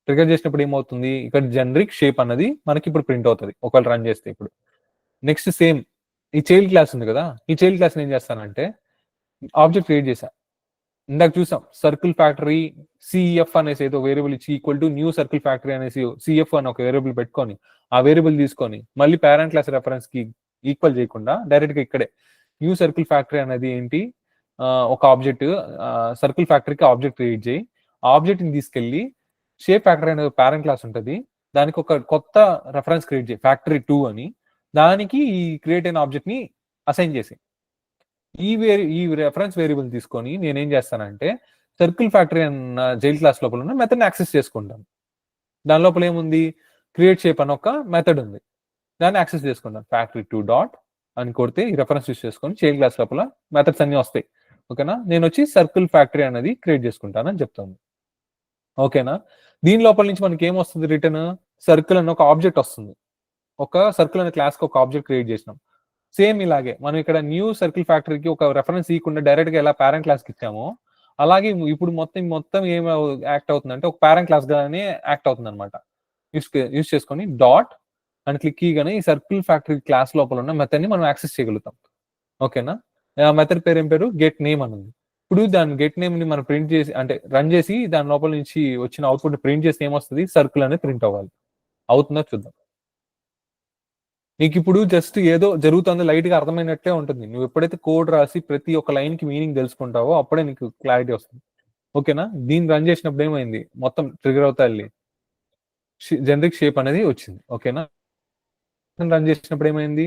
ట్రిగర్ చేసినప్పుడు ఏమవుతుంది, ఇక్కడ జనరిక్ షేప్ అన్నది మనకి ఇప్పుడు ప్రింట్ అవుతుంది ఒకవేళ రన్ చేస్తే. ఇప్పుడు నెక్స్ట్ సేమ్ ఈ చైల్డ్ క్లాస్ ఉంది కదా, ఈ చైల్డ్ క్లాస్ ఏం చేస్తానంటే ఆబ్జెక్ట్ క్రియేట్ చేశా. ఇందాక చూసాం సర్కిల్ ఫ్యాక్టరీ సిఎఫ్ అనేసి ఏదో వేరియబుల్ ఇచ్చి equal to new circle factory అనేసి సిఎఫ్ అని ఒక వేరియబుల్ పెట్టుకొని ఆ వేరియబుల్ తీసుకొని మళ్ళీ పేరెంట్ క్లాస్ రెఫరెన్స్ కి ఈక్వల్ చేయకుండా డైరెక్ట్ గా ఇక్కడే న్యూ సర్కిల్ ఫ్యాక్టరీ అనేది ఏంటి, ఒక ఆబ్జెక్ట్ సర్కిల్ ఫ్యాక్టరీకి ఆబ్జెక్ట్ క్రియేట్ చేయి. ఆబ్జెక్ట్ ని తీసుకెళ్లి షేప్ ఫ్యాక్టరీ అనేది పేరెంట్ క్లాస్ ఉంటుంది, దానికి ఒక కొత్త రెఫరెన్స్ క్రియేట్ చేయి ఫ్యాక్టరీ 2 అని, దానికి ఈ క్రియేట్ అయిన ఆబ్జెక్ట్ ని అసైన్ చేసి ఈ రెఫరెన్స్ వేరియబుల్ తీసుకొని నేనేం చేస్తానంటే సర్కిల్ ఫ్యాక్టరీ అన్న జైల్ క్లాస్ లోపల ఉన్న మెథడ్ యాక్సెస్ చేసుకుంటాను. దాని లోపల ఏముంది, క్రియేట్ షేప్ అని ఒక మెథడ్ ఉంది, దాన్ని యాక్సెస్ చేసుకుంటాను. ఫ్యాక్టరీ 2 డాట్ అని కొడితే ఈ రెఫరెన్స్ యూస్ చేసుకొని చైల్డ్ క్లాస్ లోపల మెథడ్స్ అన్ని వస్తాయి. ఓకేనా, నేను వచ్చి సర్కిల్ ఫ్యాక్టరీ అనేది క్రియేట్ చేసుకుంటాను అని చెప్తాను. ఓకేనా, దీని లోపల నుంచి మనకి ఏమొస్తుంది, రిటర్న్ సర్కిల్ అని ఒక ఆబ్జెక్ట్ వస్తుంది. ఒక సర్కిల్ అనే క్లాస్ కి ఒక ఆబ్జెక్ట్ క్రియేట్ చేసినాం. సేమ్ ఇలాగే మనం ఇక్కడ న్యూ సర్కిల్ ఫ్యాక్టరీకి ఒక రెఫరెన్స్ ఇవ్వకుండా డైరెక్ట్ గా ఎలా పేరెంట్ క్లాస్ కి ఇచ్చామో అలాగే ఇప్పుడు మొత్తం ఏం యాక్ట్ అవుతుందంటే ఒక పేరెంట్ క్లాస్ గానే యాక్ట్ అవుతుంది అనమాట. యూస్ చేసుకొని డాట్ అని క్లిక్ చేయగానే ఈ సర్కిల్ ఫ్యాక్టరీ క్లాస్ లోపల ఉన్న మెథడ్ ని మనం యాక్సెస్ చేయగలుగుతాం. ఓకేనా, ఆ మెథడ్ పేరు ఏం పేరు, గెట్ నేమ్ అని ఉంది. ఇప్పుడు దాని గెట్ నేమ్ ని మనం ప్రింట్ చేసి అంటే రన్ చేసి దాని లోపల నుంచి వచ్చిన అవుట్పుట్ ప్రింట్ చేసి ఏమొస్తుంది, సర్కిల్ అనేది ప్రింట్ అవ్వాలి. అవుతుందో చూద్దాం. నీకు ఇప్పుడు జస్ట్ ఏదో జరుగుతుందో లైట్ గా అర్థమైనట్లే ఉంటుంది. నువ్వు ఎప్పుడైతే కోడ్ రాసి ప్రతి ఒక్క లైన్ కి మీనింగ్ తెలుసుకుంటావో అప్పుడే నీకు క్లారిటీ వస్తుంది. ఓకేనా, దీన్ని రన్ చేసినప్పుడు ఏమైంది, మొత్తం ట్రిగర్ అవుతా వెళ్ళి జనరిక్ షేప్ అనేది వచ్చింది. ఓకేనా, రన్ చేసినప్పుడు ఏమైంది,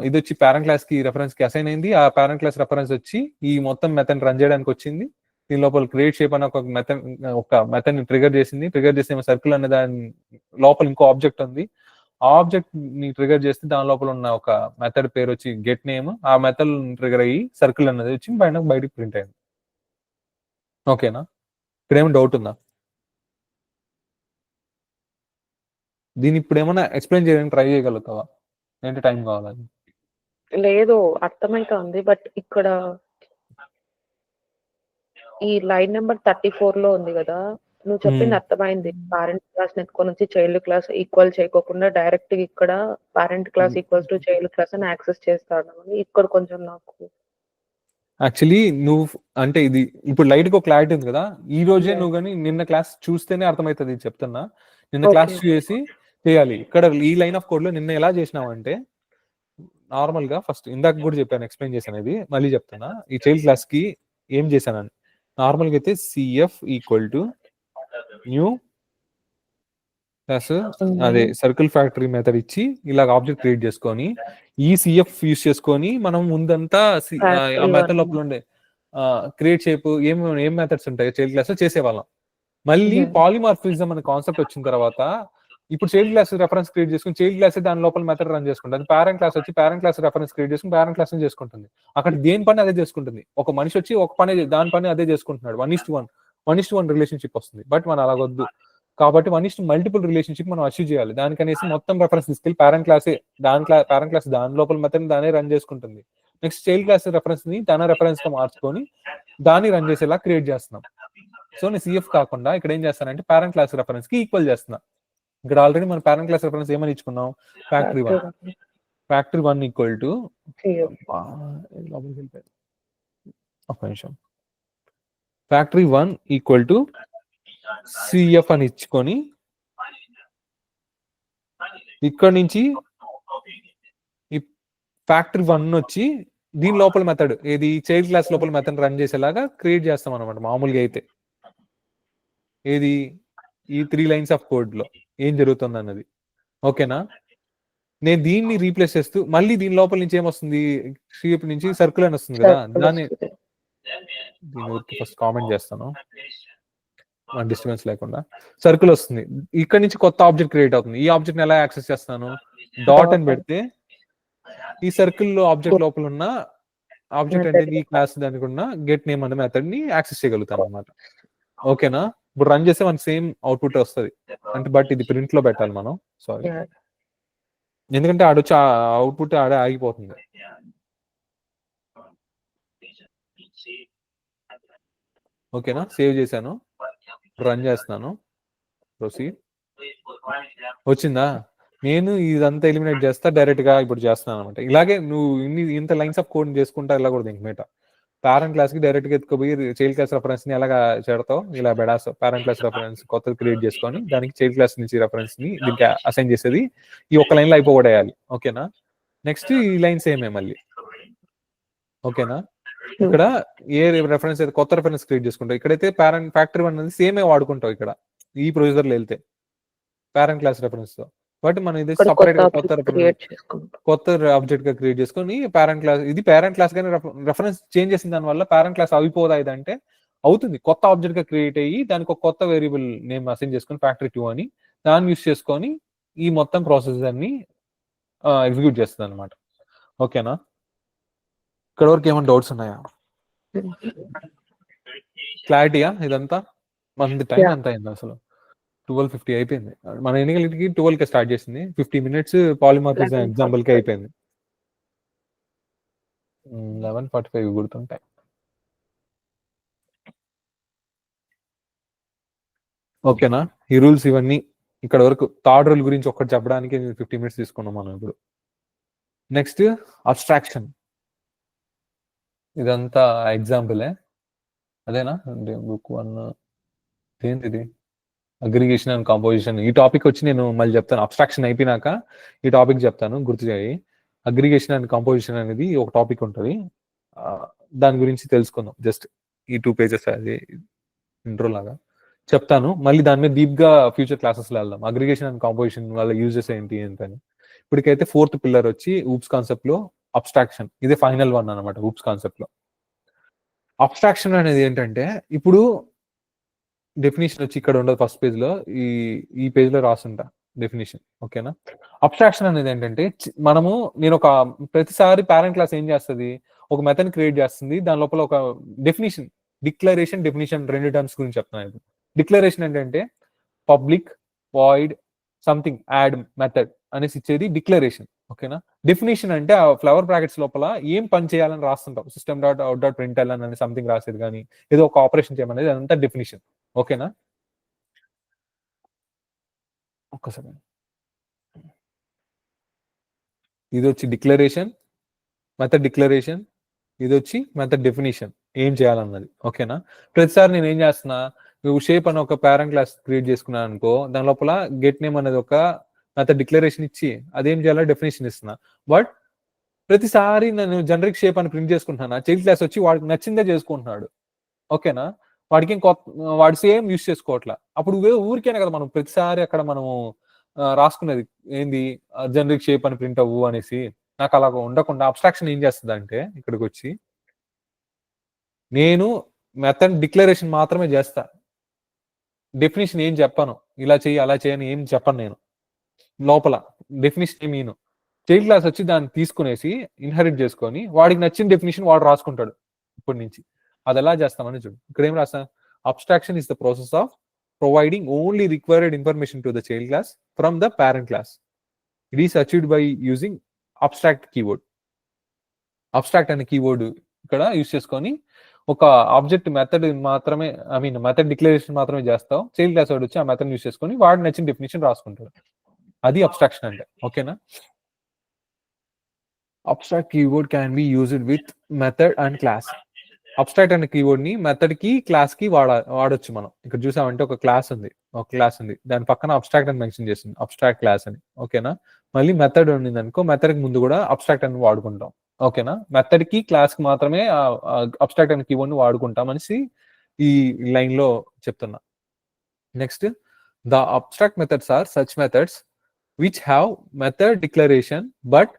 ఇది వచ్చి పేరెంట్ క్లాస్ కి రెఫరెన్స్ కి అసైన్ అయింది. ఆ పేరెంట్ క్లాస్ రెఫరెన్స్ వచ్చి ఈ మొత్తం మెథడ్ రన్ చేయడానికి వచ్చింది. దీని లోపల క్రియేట్ షేప్ అనే ఒక మెథడ్ ని ట్రిగర్ చేసింది. ట్రిగర్ చేసిన సర్కిల్ అనే దాని లోపల ఇంకో ఆబ్జెక్ట్ ఉంది. ఆబ్జెక్ట్ ని ట్రిగర్ చేస్తే దాని లోపల ఉన్న ఒక మెథడ్ పేరు వచ్చి గెట్ నేమ్, ఆ మెథడ్ ట్రిగర్ అయ్యి సర్కిల్ అన్నది వచ్చి బయటకు ప్రింట్ అయింది. ఓకేనా? ఇక్కడ ఏమైనా డౌట్ ఉందా? దీన్ని ఇప్పుడు ఏమైనా ఎక్స్ప్లెయిన్ చేయడానికి ట్రై చేయగలుగుతావా? ఏంటి టైం కావాలని? లేదు, అర్థమైతుంది. బట్ ఇక్కడ ఈ లైన్ నెంబర్ 34 లో ఉంది కదా, నువ్వు చెప్పింది అర్థమైంది. పేరెంట్ క్లాస్ నెత్తుకొని వచ్చి చైల్డ్ క్లాస్ ఈక్వల్ చేయకోకుండా డైరెక్ట్ ఇక్కడ parent class equals to child class అని యాక్సెస్ చేస్తాడు. ఇక్కడ కొంచెం నాకు యాక్చువల్లీ నువ్వు అంటే ఇది ఇప్పుడు లైట్ గా క్లారిటీ ఉంది కదా, ఈ రోజే నువ్వు కానీ నిన్న క్లాస్ చూస్తేనే అర్థమవుతుంది చెప్తున్నా. నిన్న క్లాస్ చేసి చేయాలి. ఇక్కడ ఈ లైన్ ఆఫ్ కోడ్ లో నిన్న ఎలా చేసినావంటే, నార్మల్ గా ఫస్ట్ ఇందాక కూడా చెప్పాను, ఎక్స్ప్లెయిన్ చేశాను, ఇది మళ్ళీ చెప్తున్నా. ఈ చైల్డ్ క్లాస్ కి ఏం చేశానని నార్మల్ గా అయితే CF equal to new plus అదే సర్కిల్ ఫ్యాక్టరీ మెథడ్ ఇచ్చి ఇలాగ ఆబ్జెక్ట్ క్రియేట్ చేసుకొని ఈ సిఎఫ్ యూస్ చేసుకొని మనం ముందంతా ఆ మెథడ్ లోపల ఉండే క్రియేట్ షేప్ ఏం మెథడ్స్ ఉంటాయి చైల్డ్ క్లాస్ లో చేసేవాళ్ళం. మళ్ళీ పాలిమార్ఫిజం అనే కాన్సెప్ట్ వచ్చిన తర్వాత ఇప్పుడు చైల్డ్ క్లాస్ రెఫరెన్స్ క్రియేట్ చేసుకుని చైల్డ్ క్లాస్ దాని లోపల మెథడ్ రన్ చేసుకుంటుంది. పేరెంట్ క్లాస్ వచ్చి పేరెంట్ క్లాస్ రెఫరెన్స్ క్రియేట్ చేసుకుని పేరెంట్ క్లాస్ చేసుకుంటుంది. అక్కడ దేని పని అదే చేసుకుంటుంది. ఒక మనిషి వచ్చి ఒక పని దాని పని అదే చేసుకుంటున్నాడు. 1:1 రిలేషన్షిప్ వస్తుంది. బట్ మనం అలాగొద్దు కాబట్టి 1:మల్టిపుల్ రిలేషన్షిప్ మనం అచీవ్ చేయాలి. దానికనేసి మొత్తం రెఫరెన్స్ తీసుకెళ్ళి పేరెంట్ క్లాసే పేరెంట్ క్లాస్ దాని లోపల మెథడ్ దానే రన్ చేసుకుంటుంది. నెక్స్ట్ చైల్డ్ క్లాస్ రెఫరెన్స్ ని తన రెఫరెన్స్ గా మార్చుకొని దాన్ని రన్ చేసేలా క్రియేట్ చేస్తున్నాం. సో నేను సిఎఫ్ కాకుండా ఇక్కడ ఏం చేస్తానంటే పేరెంట్ క్లాస్ రెఫరెన్స్ కి ఈక్వల్ చేస్తున్నా. ఇక్కడ ఆల్రెడీ మనం పేరెంట్ క్లాస్ రెఫరెన్స్ ఏమని ఇచ్చుకున్నాం, ఫ్యాక్టరీ వన్ ఈక్వల్ టు ఒక నిమిషం, factory one equal to CF అని ఇచ్చుకొని ఇక్కడ నుంచి ఈ ఫ్యాక్టరీ వన్ వచ్చి దీని లోపల మెథడ్ ఏది చైల్డ్ క్లాస్ లోపల మెథడ్ రన్ చేసేలాగా క్రియేట్ చేస్తాం అనమాట. మామూలుగా అయితే ఏది ఈ 3 లైన్స్ ఆఫ్ కోడ్ లో ఏం జరుగుతుంది అన్నది. ఓకేనా? నేను దీన్ని రీప్లేస్ చేస్తూ మళ్ళీ దీని లోపల నుంచి ఏమొస్తుంది, షేప్ నుంచి సర్కిల్ అని వస్తుంది కదా, దాన్ని దీని ఫస్ట్ కామెంట్ చేస్తాను డిస్టర్బెన్స్ లేకుండా. సర్కిల్ వస్తుంది, ఇక్కడ నుంచి కొత్త ఆబ్జెక్ట్ క్రియేట్ అవుతుంది. ఈ ఆబ్జెక్ట్ ఎలా యాక్సెస్ చేస్తాను, డాట్ అని పెడితే ఈ సర్కిల్ లో ఆబ్జెక్ట్ లోపల ఉన్న ఆబ్జెక్ట్ అంటే ఈ క్లాస్ దానికి ఉన్న గెట్ నేమ్ అనే మెథడ్ ని యాక్సెస్ చేయగలుగుతాను అనమాట. ఓకేనా? ఇప్పుడు రన్ చేస్తే మనకి సేమ్ అవుట్పుట్ వస్తుంది అంటే, బట్ ఇది ప్రింట్ లో పెట్టాలి మనం. సారీ, ఎందుకంటే ఆడొచ్చి అవుట్పుట్ ఆడే ఆగిపోతుంది. ఓకేనా? సేవ్ చేశాను, రన్ చేస్తున్నాను, ప్రొసీడ్. వచ్చిందా? నేను ఇదంతా ఎలిమినేట్ చేస్తా, డైరెక్ట్ గా ఇప్పుడు చేస్తున్నాను అనమాట. ఇలాగే నువ్వు ఇంత లైన్స్ ఆఫ్ కోడ్ చేసుకుంటా ఇలా కూడా ఇంకమేట పేరెంట్ క్లాస్ కి డైరెక్ట్ గా ఎత్తుకుపోయి చైల్డ్ క్లాస్ రెఫరెన్స్ ని ఎలాగా చేడతావు, ఇలా బెడాస్తావు. పేరెంట్ క్లాస్ రెఫరెన్స్ కొత్తది క్రియేట్ చేసుకొని దానికి చైల్డ్ క్లాస్ నుంచి రెఫరెన్స్ ని దీనికి అసైన్ చేసేది ఈ ఒక్క లైన్ లో అయిపోగొడేయాలి. ఓకేనా? నెక్స్ట్ ఈ లైన్ సేమే మళ్ళీ. ఓకేనా? ఇక్కడ ఏ రెఫరెన్స్ అయితే కొత్త రెఫరెన్స్ క్రియేట్ చేసుకుంటావు, ఇక్కడైతే పేరెంట్ ఫ్యాక్టరీ వన్ అనేది సేమే వాడుకుంటావు. ఇక్కడ ఈ ప్రొసీజర్ లో వెళ్తే పేరెంట్ క్లాస్ రెఫరెన్స్ తో, బట్ మనం ఇది సపరేట్ గా కొత్త ఆబ్జెక్ట్ గా క్రియేట్ చేసుకొని పేరెంట్ క్లాస్, ఇది పేరెంట్ క్లాస్ కానీ రెఫరెన్స్ చేంజ్ చేసిన దాని వల్ల పేరెంట్ క్లాస్ అయిపోదా ఇదంటే అవుతుంది. కొత్త ఆబ్జెక్ట్ గా క్రియేట్ అయ్యి దానికి ఒక కొత్త వేరియబుల్ నేమ్ అసైన్ చేసుకొని ఫ్యాక్టరీ 2 అని దాన్ని యూస్ చేసుకొని ఈ మొత్తం ప్రాసెస్ అన్ని ఎగ్జిక్యూట్ చేస్తుంది అనమాట. ఓకేనా? ఇక్కడ వరకు ఏమైనా డౌట్స్ ఉన్నాయా? క్లారిటీయా? ఇదంతా మంది టైం ఎంత అయింది అసలు? 12:50 అయిపోయింది. మన ఎన్నికలకి 12 కి స్టార్ట్ చేసింది, 50 minutes పాలిమార్ఫిజం ఎగ్జాంపుల్ కి అయిపోయింది. 11:45 గుర్తుంటాయి. ఓకేనా? ఈ రూల్స్ ఇవన్నీ ఇక్కడ వరకు. థర్డ్ రూల్ గురించి ఒక్కటి చెప్పడానికి 50 minutes తీసుకున్నాం మనం ఇప్పుడు. Next abstraction. ఇదంతా ఎగ్జాంపులే, అదేనా? బుక్ 1 ఏంటిది, అగ్రిగేషన్ అండ్ కాంపోజిషన్. ఈ టాపిక్ వచ్చి నేను మళ్ళీ చెప్తాను, అబ్స్ట్రాక్షన్ అయిపోయినాక ఈ టాపిక్ చెప్తాను, గుర్తు చేయి. అగ్రిగేషన్ అండ్ కాంపోజిషన్ అనేది ఒక టాపిక్ ఉంటుంది, దాని గురించి తెలుసుకుందాం. జస్ట్ ఈ 2 pages అది ఇంట్రో లాగా చెప్తాను. మళ్ళీ దాని మీద డీప్ గా ఫ్యూచర్ క్లాసెస్ లో వెళ్దాం. అగ్రిగేషన్ అండ్ కాంపోజిషన్ వల్ల యూజెస్ ఏంటి అని. ఇప్పటికైతే 4th పిల్లర్ వచ్చి ఊప్స్ కాన్సెప్ట్ లో అబ్స్ట్రాక్షన్. ఇదే ఫైనల్ వన్ అనమాట ఊప్స్ కాన్సెప్ట్ లో. అబ్స్ట్రాక్షన్ అనేది ఏంటంటే, ఇప్పుడు డెఫినేషన్ వచ్చి ఇక్కడ ఉండదు ఫస్ట్ పేజ్ లో, ఈ పేజ్ లో రాసుంటా. డెఫినేషన్. ఓకేనా? అబ్స్ట్రాక్షన్ అనేది ఏంటంటే నేను ఒక ప్రతిసారి పేరెంట్ క్లాస్ ఏం చేస్తుంది, ఒక మెథడ్ క్రియేట్ చేస్తుంది, దాని లోపల ఒక డెఫినేషన్, డిక్లరేషన్, డెఫినేషన్ 2 టర్మ్స్ గురించి చెప్తున్నాను. డిక్లరేషన్ ఏంటంటే public void something add method అనేసి ఇచ్చేది డిక్లరేషన్. ఓకేనా? డెఫినేషన్ అంటే ఆ ఫ్లవర్ బ్రాకెట్స్ లోపల ఏం పని చేయాలని రాస్తుంటాం, system dot out dot print అని సంథింగ్ రాసేది కానీ ఏదో ఒక ఆపరేషన్ చేయమనేది అదంతా డెఫినేషన్. ఓకేనా? ఒక్కసారి ఇది వచ్చి డిక్లరేషన్, మెథడ్ డిక్లరేషన్, ఇది వచ్చి మెథడ్ డెఫినేషన్, ఏం చేయాలన్నది. ఓకేనా? ప్రతిసారి నేను ఏం చేస్తున్నా, నువ్వు షేప్ అని ఒక పేరెంట్ క్లాస్ క్రియేట్ చేసుకున్నాను అనుకో, దాని లోపల గెట్ నేమ్ అనేది ఒక మెథడ్ డిక్లరేషన్ ఇచ్చి అదేం చేయాలో డెఫినేషన్ ఇస్తున్నా. బట్ ప్రతిసారి నేను జనరిక్ షేప్ అని ప్రింట్ చేసుకుంటున్నా, చైల్డ్ క్లాస్ వచ్చి వాడికి నచ్చిందే చేసుకుంటున్నాడు. ఓకేనా? వాడికి వాడు సేమ్ యూస్ చేసుకోవట్లా. అప్పుడు ఊరికేనే కదా మనం ప్రతిసారి అక్కడ మనము రాసుకునేది ఏంది, జనరిక్ షేప్ అని ప్రింట్ అవ్వు అనేసి. నాకు అలాగ ఉండకుండా అబ్స్ట్రాక్షన్ ఏం చేస్తుంది అంటే ఇక్కడికి వచ్చి నేను మెథడ్ డిక్లరేషన్ మాత్రమే చేస్తా, డెఫినేషన్ ఏం చెప్పాను, ఇలా చెయ్యి అలా చేయని ఏం చెప్పను నేను. లోపల డెఫినేషన్ ఏమి చైల్డ్ క్లాస్ వచ్చి దాన్ని తీసుకునేసి ఇన్హెరిట్ చేసుకొని వాడికి నచ్చిన డెఫినేషన్ వాడు రాసుకుంటాడు ఇప్పటి నుంచి. అది ఎలా చేస్తామని చూడు. ఇక్కడ ఏం రాస్తా, abstraction is the process of providing only required information to the child class from the parent class. It is achieved by using abstract keyword. Abstract అనే కీవర్డ్ ఇక్కడ యూజ్ చేసుకొని ఒక ఆబ్జెక్ట్ మెథడ్ మాత్రమే, మెథడ్ డిక్లరేషన్ మాత్రమే చేస్తావు. Child class వాడు వచ్చి ఆ మెథడ్ యూజ్ చేసుకొని వాడు నచ్చిన డెఫినేషన్ రాసుకుంటాడు. అది అబ్స్ట్రాక్షన్ అంటే. ఓకేనా? Abstract keyword can be used with method and class. Abstract అనే కీవర్డ్ ని మెథడ్ కి క్లాస్ కి వాడొచ్చు మనం. ఇక్కడ చూసామంటే ఒక క్లాస్ ఉంది, దాని పక్కన అబ్స్ట్రాక్ట్ అని మెన్షన్ చేస్తుంది, అబ్స్ట్రాక్ట్ క్లాస్ అని. ఓకేనా? మళ్ళీ మెథడ్ ఉంది అనుకో, మెథడ్ కి ముందు కూడా అబ్స్ట్రాక్ట్ అని వాడుకుంటాం. ఓకేనా? మెథడ్ కి క్లాస్ కి మాత్రమే అబ్స్ట్రాక్ట్ అనే కీవర్డ్ ని వాడుకుంటాం అనేసి ఈ లైన్ లో చెప్తున్నా. Next, the abstract methods are such methods which have method declaration but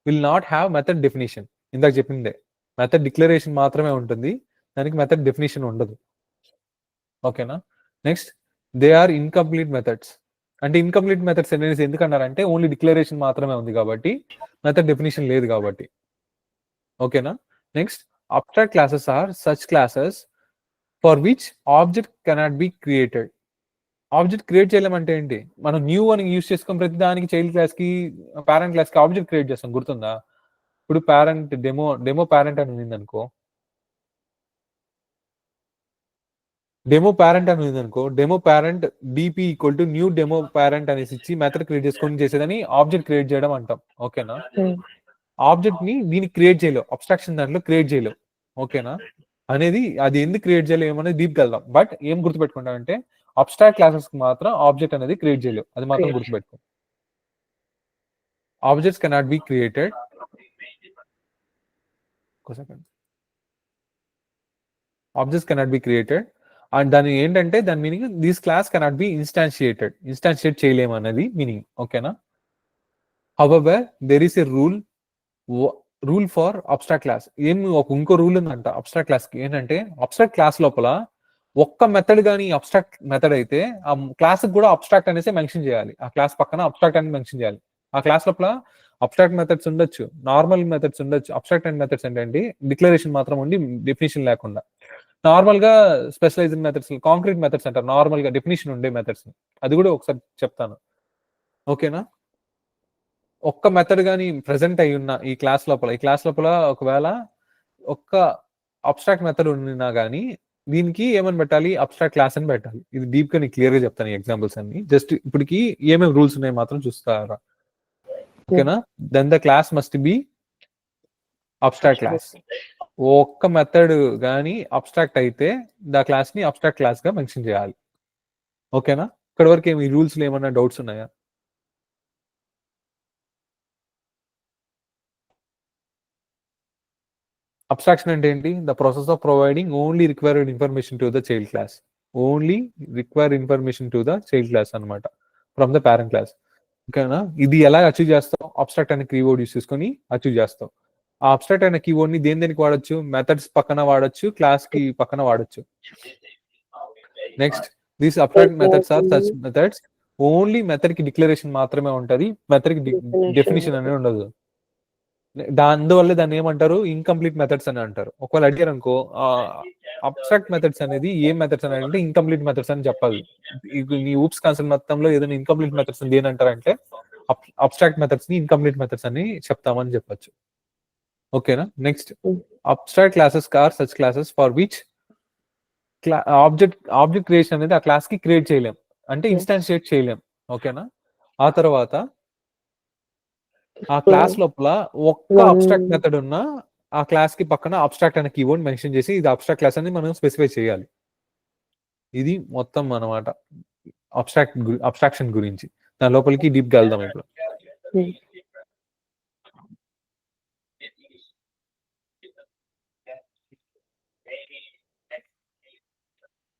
will not have method definition. ఇందాక చెప్పిందే, మెథడ్ డిక్లరేషన్ మాత్రమే ఉంటుంది, దానికి మెథడ్ డెఫినేషన్ ఉండదు. ఓకేనా? Next, they are incomplete methods. అంటే ఇన్కంప్లీట్ మెథడ్స్ అనేది ఎందుకన్నారంటే ఓన్లీ డిక్లరేషన్ మాత్రమే ఉంది కాబట్టి, మెథడ్ డెఫినేషన్ లేదు కాబట్టి. ఓకేనా? Next, abstract classes are such classes for which object cannot be created. Object create చేయలేమంటే ఏంటి, మనం న్యూ అని యూస్ చేసుకుని ప్రతి దానికి చైల్డ్ క్లాస్ కి పేరెంట్ క్లాస్ కి ఆబ్జెక్ట్ క్రియేట్ చేస్తాం, గుర్తుందా? ఇప్పుడు పేరెంట్ డెమో పేరెంట్ అని ఉంది అనుకో, demo parent DP equal to new demo parent అనేసి ఇచ్చి మెథడ్ క్రియేట్ చేసుకొని చేసేదని ఆబ్జెక్ట్ క్రియేట్ చేయడం అంటాం. ఓకేనా? ఆబ్జెక్ట్ ని దీనికి క్రియేట్ చేయలేవు, అబ్స్ట్రాక్షన్ దాంట్లో క్రియేట్ చేయలేవు. ఓకేనా? అనేది అది ఎందుకు క్రియేట్ చేయలేవు ఏమనేది డీప్ వెళ్దాం. బట్ ఏం గుర్తుపెట్టుకుంటామంటే అబ్స్ట్రాక్ట్ క్లాసెస్ కి మాత్రం ఆబ్జెక్ట్ అనేది క్రియేట్ చేయలేవు, అది మాత్రం గుర్తుపెట్టుకో. Objects cannot be created. Objects cannot be created and దాని ఏంటంటే దాని meaning this class cannot be instantiate చేయలేము అనేది మీనింగ్. ఓకేనా? However there is a rule for abstract class. ఇంకో రూల్ ఉందంట అబ్స్ట్రాక్ట్ క్లాస్ కి. ఏంటంటే అబ్స్ట్రాక్ట్ క్లాస్ లోపల ఒక్క మెథడ్ కానీ అబ్స్ట్రాక్ట్ మెథడ్ అయితే ఆ క్లాస్ కూడా అబ్స్ట్రాక్ట్ అనేసి మెన్షన్ చేయాలి, ఆ క్లాస్ పక్కన అబ్స్ట్రాక్ట్ అని మెన్షన్ చేయాలి. ఆ క్లాస్ లోపల అబ్స్ట్రాక్ట్ మెథడ్స్ ఉండొచ్చు, నార్మల్ మెథడ్స్ ఉండొచ్చు. అబ్స్ట్రాక్ట్ అండ్ మెథడ్స్ ఏంటంటే డిక్లరేషన్ మాత్రం ఉండి డెఫినేషన్ లేకుండా. నార్మల్ గా స్పెషలైజ్డ్ మెథడ్స్, కాంక్రీట్ మెథడ్స్ అంటారు, నార్మల్ గా డెఫినేషన్ ఉండే మెథడ్స్. అది కూడా ఒకసారి చెప్తాను. ఓకేనా? ఒక్క మెథడ్ కానీ ప్రెసెంట్ అయి ఉన్న ఈ క్లాస్ లోపల ఒకవేళ ఒక్క అబ్స్ట్రాక్ట్ మెథడ్ ఉన్నా కానీ దీనికి ఏమని పెట్టాలి, అబ్స్ట్రాక్ట్ క్లాస్ అని పెట్టాలి. ఇది డీప్ గా క్లియర్ గా చెప్తాను ఎగ్జాంపుల్స్ అన్ని. జస్ట్ ఇప్పటికి ఏమేమి రూల్స్ ఉన్నాయి మాత్రం చూస్తారా. ఓకేనా? Then the class must be abstract class. ఒక్క మెథడ్ కానీ అబ్స్ట్రాక్ట్ అయితే ద క్లాస్ ని అబ్స్ట్రాక్ట్ క్లాస్ గా మెన్షన్ చేయాలి. ఓకేనా? ఇక్కడ వరకు ఏమి రూల్స్ లో ఏమన్నా డౌట్స్ ఉన్నాయా? అబ్స్ట్రాక్షన్ అంటే ఏంటి? The process of providing only required information to the child class. Only required information to the child class అనమాట, ఫ్రమ్ ద పేరెంట్ క్లాస్. ఓకేనా? ఇది ఎలా అచీవ్ చేస్తాం? అబ్స్ట్రాక్ట్ అనే కీవర్డ్ యూస్ చేసుకొని అచీవ్ చేస్తాం. ఆ అబ్స్ట్రాక్ట్ అనే కీవర్డ్ ని దేనికి వాడొచ్చు? మెథడ్స్ పక్కన వాడొచ్చు, క్లాస్ కి పక్కన వాడొచ్చు. Next, these abstract methods are such methods only method కి డిక్లరేషన్ మాత్రమే ఉంటది, మెథడ్ కి డెఫినేషన్ అనేది ఉండదు. అందువల్ల దాన్ని ఏమంటారు, ఇన్కంప్లీట్ మెథడ్స్ అని అంటారు. ఒకవేళ అడిగారు అనుకో, అబ్స్ట్రాక్ట్ మెథడ్స్ అనేది ఏం మెథడ్స్ అని అంటే ఇన్కంప్లీట్ మెథడ్స్ అని చెప్పాలి. నీ ఊప్స్ కాన్సెప్ట్ మొత్తంలో ఏదైనా ఇన్కంప్లీట్ మెథడ్స్ ఏనంటారంటే అబ్స్ట్రాక్ట్ మెథడ్స్ ని ఇన్కంప్లీట్ మెథడ్స్ అని చెప్తామని చెప్పొచ్చు. ఓకేనా. Next, abstract classes are such classes for which object creation అనేది ఆ క్లాస్ కి క్రియేట్ చేయలేం, అంటే ఇన్స్టాన్షియేట్ చేయలేం. ఓకేనా. ఆ తర్వాత ఆ క్లాస్ లోపల ఒక్క అబ్స్ట్రాక్ట్ మెథడ్ ఉన్న ఆ క్లాస్ కి పక్కన అబ్స్ట్రాక్ట్ అనే కీవర్డ్ మెన్షన్ చేసి ఇది అబ్స్ట్రాక్ట్ క్లాస్ అని మనం స్పెసిఫై చేయాలి. ఇది మొత్తం అన్నమాట అబ్స్ట్రాక్షన్ గురించి. దాని లోపలికి డీప్ గా వెళ్దాం ఇప్పుడు.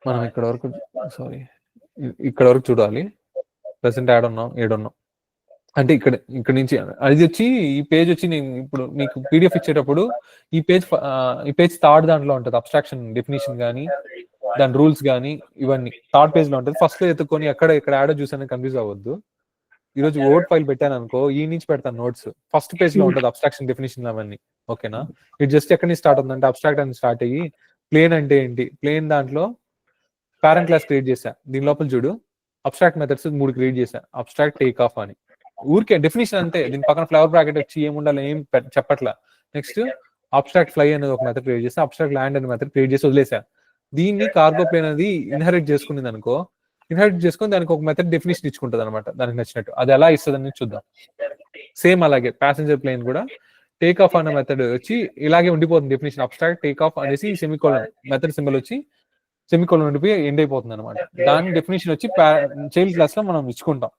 మనం ఇక్కడ వరకు చూడాలి. ప్రెసెంట్ ఏడున్నాం అంటే ఇక్కడ నుంచి అది వచ్చి ఈ పేజ్ వచ్చి నేను ఇప్పుడు మీకు పీడిఎఫ్ ఇచ్చేటప్పుడు ఈ పేజ్ థర్డ్ దాంట్లో ఉంటుంది. అబ్స్ట్రాక్షన్ డెఫినేషన్ కానీ దాని రూల్స్ కానీ ఇవన్నీ థర్డ్ పేజ్ లో ఉంటుంది. ఫస్ట్ లో ఎత్తుకొని ఇక్కడ యాడో చూసాను, కన్ఫ్యూజ్ అవ్వద్దు. ఈ రోజు వర్డ్ ఫైల్ పెట్టాను అనుకో, ఈ నుంచి పెడతాను నోట్స్. ఫస్ట్ పేజ్ లో ఉంటుంది అబ్స్ట్రాక్షన్ డెఫినేషన్ అవన్నీ. ఓకేనా. ఇది జస్ట్ ఎక్కడి నుంచి స్టార్ట్ అవుతుందంటే అబ్స్ట్రాక్ట్ అని స్టార్ట్ అయ్యి ప్లేన్ అంటే ఏంటి, ప్లేన్ దాంట్లో పేరెంట్ క్లాస్ క్రియేట్ చేశా. దీని లోపల చూడు అబ్స్ట్రాక్ట్ మెథడ్స్ 3 క్రియేట్ చేశా. అబ్స్ట్రాక్ట్ టేక్ ఆఫ్ అని ఊరికే డెఫినేషన్ అంతే. దీని పక్కన ఫ్లవర్ బ్రాకెట్ వచ్చి ఏముండాలి ఏం చెప్పట్లా. నెక్స్ట్ అబ్స్ట్రాక్ట్ ఫ్లై అనేది ఒక మెథడ్ క్రియేట్ చేసా. అబ్స్ట్రాక్ట్ ల్యాండ్ అనే మెథడ్ క్రియేట్ చేసి వదిలేసా. దీన్ని కార్గో ప్లేన్ అనేది ఇన్హెరిట్ చేసుకునేది అనుకో, ఇన్హెరిట్ చేసుకుని దానికి ఒక మెథడ్ డెఫినేషన్ ఇచ్చుకుంటుంది అనమాట దానికి నచ్చినట్టు. అది ఎలా ఇస్తుందని చూద్దాం. సేమ్ అలాగే ప్యాసింజర్ ప్లేన్ కూడా టేక్ ఆఫ్ అనే మెథడ్ వచ్చి ఇలాగే ఉండిపోతుంది డెఫినేషన్. అబ్స్ట్రాక్ట్ టేక్ ఆఫ్ అనేసి సెమికోలన్ మెథడ్ సింబల్ వచ్చి సెమికోలన్ ఉండిపోయి ఎండ్ అయిపోతుంది అనమాట. దాని డెఫినేషన్ వచ్చి చైల్డ్ క్లాస్ లో మనం ఇచ్చుకుంటాం.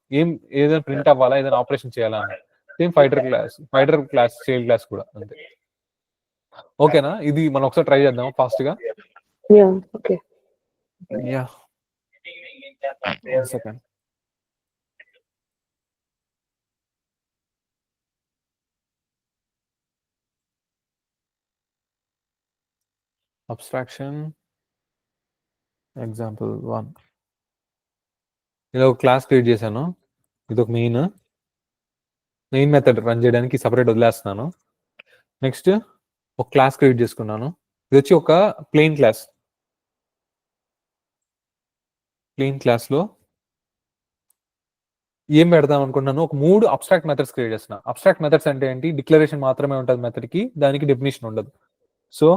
ఏదైనా ప్రింట్ అవ్వాలా, ఏదైనా ఆపరేషన్ చేయాలా అని. Same fighter class child class కూడా అంతే. ఓకేనా. ఇది మనం ఒకసారి ట్రై చేద్దాం ఫాస్ట్ గా. సెకండ్. Abstraction example 1. ఇలా ఒక క్లాస్ క్రియేట్ చేశాను. ఇది ఒక మెయిన్ మెథడ్ రన్ చేయడానికి సపరేట్ వదిలేస్తున్నాను. నెక్స్ట్ ఒక క్లాస్ క్రియేట్ చేసుకున్నాను. ఇది వచ్చి ఒక ప్లెయిన్ క్లాస్లో ఏం పెడదాం అనుకుంటున్నాను, ఒక 3 అబ్స్ట్రాక్ట్ మెథడ్స్ క్రియేట్ చేస్తున్నా. అబ్స్ట్రాక్ట్ మెథడ్స్ అంటే ఏంటి, డిక్లరేషన్ మాత్రమే ఉంటుంది మెథడ్ కి, దానికి డెఫినేషన్ ఉండదు. సో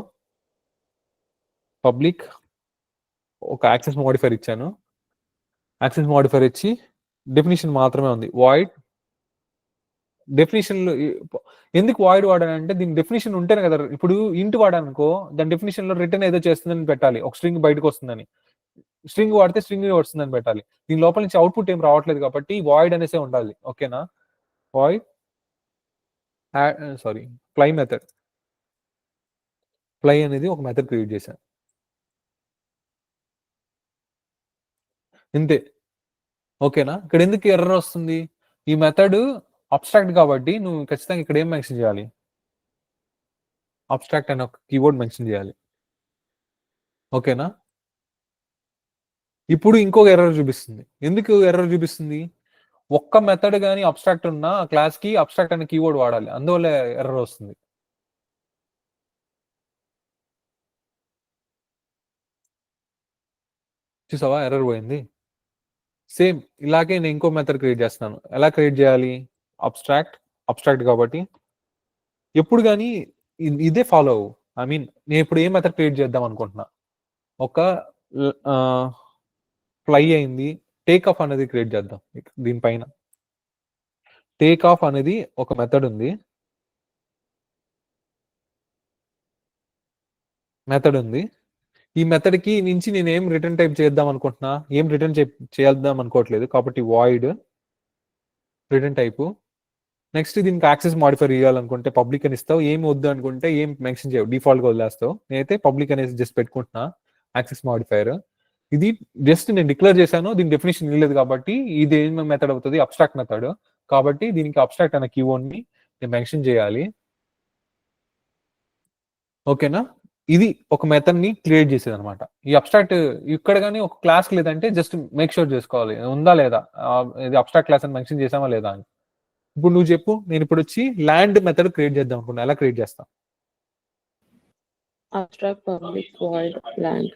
పబ్లిక్ ఒక యాక్సెస్ మోడిఫైర్ ఇచ్చాను. యాక్సెస్ మోడిఫైర్ ఇచ్చి డెఫినేషన్ మాత్రమే ఉంది. వాయిడ్ డెఫినేషన్ లో ఎందుకు వాయిడ్ వాడానంటే దీని డెఫినేషన్ ఉంటేనే కదా. ఇప్పుడు ఇంటి వాడానుకో దాని డెఫినేషన్ లో రిటర్న్ ఏదో చేస్తుందని పెట్టాలి, ఒక స్ట్రింగ్ బయటకు వస్తుందని. స్ట్రింగ్ వాడితే స్ట్రింగ్ వస్తుందని పెట్టాలి. దీని లోపల నుంచి అవుట్పుట్ ఏం రావట్లేదు కాబట్టి వాయిడ్ అనేసే ఉండాలి. ఓకేనా. వాయిడ్ ఫ్లై మెథడ్, ఫ్లై అనేది ఒక మెథడ్ క్రియేట్ చేశాను. ఇంతే. ఓకేనా. ఇక్కడ ఎందుకు ఎర్రర్ వస్తుంది, ఈ మెథడ్ అబ్స్ట్రాక్ట్ కాబట్టి నువ్వు ఖచ్చితంగా ఇక్కడ ఏం మెన్షన్ చేయాలి, అబ్స్ట్రాక్ట్ అనే ఒక కీవర్డ్ మెన్షన్ చేయాలి. ఓకేనా. ఇప్పుడు ఇంకొక ఎర్రర్ చూపిస్తుంది. ఎందుకు ఎర్రర్ చూపిస్తుంది, ఒక్క మెథడ్ కానీ అబ్స్ట్రాక్ట్ ఉన్న క్లాస్ కి అబ్స్ట్రాక్ట్ అనే కీవర్డ్ వాడాలి, అందువల్ల ఎర్రర్ వస్తుంది. చూసావా ఎర్రర్ పోయింది. సేమ్ ఇలాగే నేను ఇంకో మెథడ్ క్రియేట్ చేస్తున్నాను. ఎలా క్రియేట్ చేయాలి, అబ్స్ట్రాక్ట్ కాబట్టి ఎప్పుడు కానీ ఇదే ఫాలో అవ్వు. ఐ మీన్ నేను ఇప్పుడు ఏ మెథడ్ క్రియేట్ చేద్దాం అనుకుంటున్నా, ఒక ఫ్లై అయింది, టేక్ ఆఫ్ అనేది క్రియేట్ చేద్దాం. దీనిపైన టేక్ ఆఫ్ అనేది ఒక మెథడ్ ఉంది. ఈ మెథడ్ కి నుంచి నేను ఏం రిటర్న్ టైప్ చేద్దాం అనుకుంటున్నా, ఏం రిటర్న్ చేద్దాం అనుకోవట్లేదు కాబట్టి వాయిడ్ రిటర్న్ టైపు. నెక్స్ట్ దీనికి యాక్సెస్ మాడిఫైర్ ఇవ్వాలనుకుంటే పబ్లిక్ అని ఇస్తావు, ఏం వద్దు అనుకుంటే ఏం మెన్షన్ చేయవు, డిఫాల్ట్ గా వదిలేస్తావు. నేనైతే పబ్లిక్ అనేసి జస్ట్ పెట్టుకుంటున్నా యాక్సెస్ మాడిఫైర్. ఇది జస్ట్ నేను డిక్లేర్ చేశాను, దీని డెఫినేషన్ ఇవ్వలేదు కాబట్టి ఇది ఏం మెథడ్ అవుతుంది, అబ్స్ట్రాక్ట్ మెథడ్ కాబట్టి దీనికి అబ్స్ట్రాక్ట్ అనే కీవర్డ్ ని నేను మెన్షన్ చేయాలి. ఓకేనా. ఇది ఒక మెథడ్ ని క్రియేట్ చేసేది అనమాట. ఈ అబ్స్ట్రాక్ట్ ఇక్కడ కానీ ఒక క్లాస్ లేదంటే జస్ట్ మేక్ షూర్ చేసుకోవాలి ఉందా లేదా, ఇది అబ్స్ట్రాక్ట్ క్లాస్ అని మెన్షన్ చేసామా లేదా అని. ఇప్పుడు నువ్వు చెప్పు, నేను ఇప్పుడు వచ్చి ల్యాండ్ మెథడ్ క్రియేట్ చేద్దాం అనుకున్నా, ఎలా క్రియేట్ చేస్తా? Abstract public void land.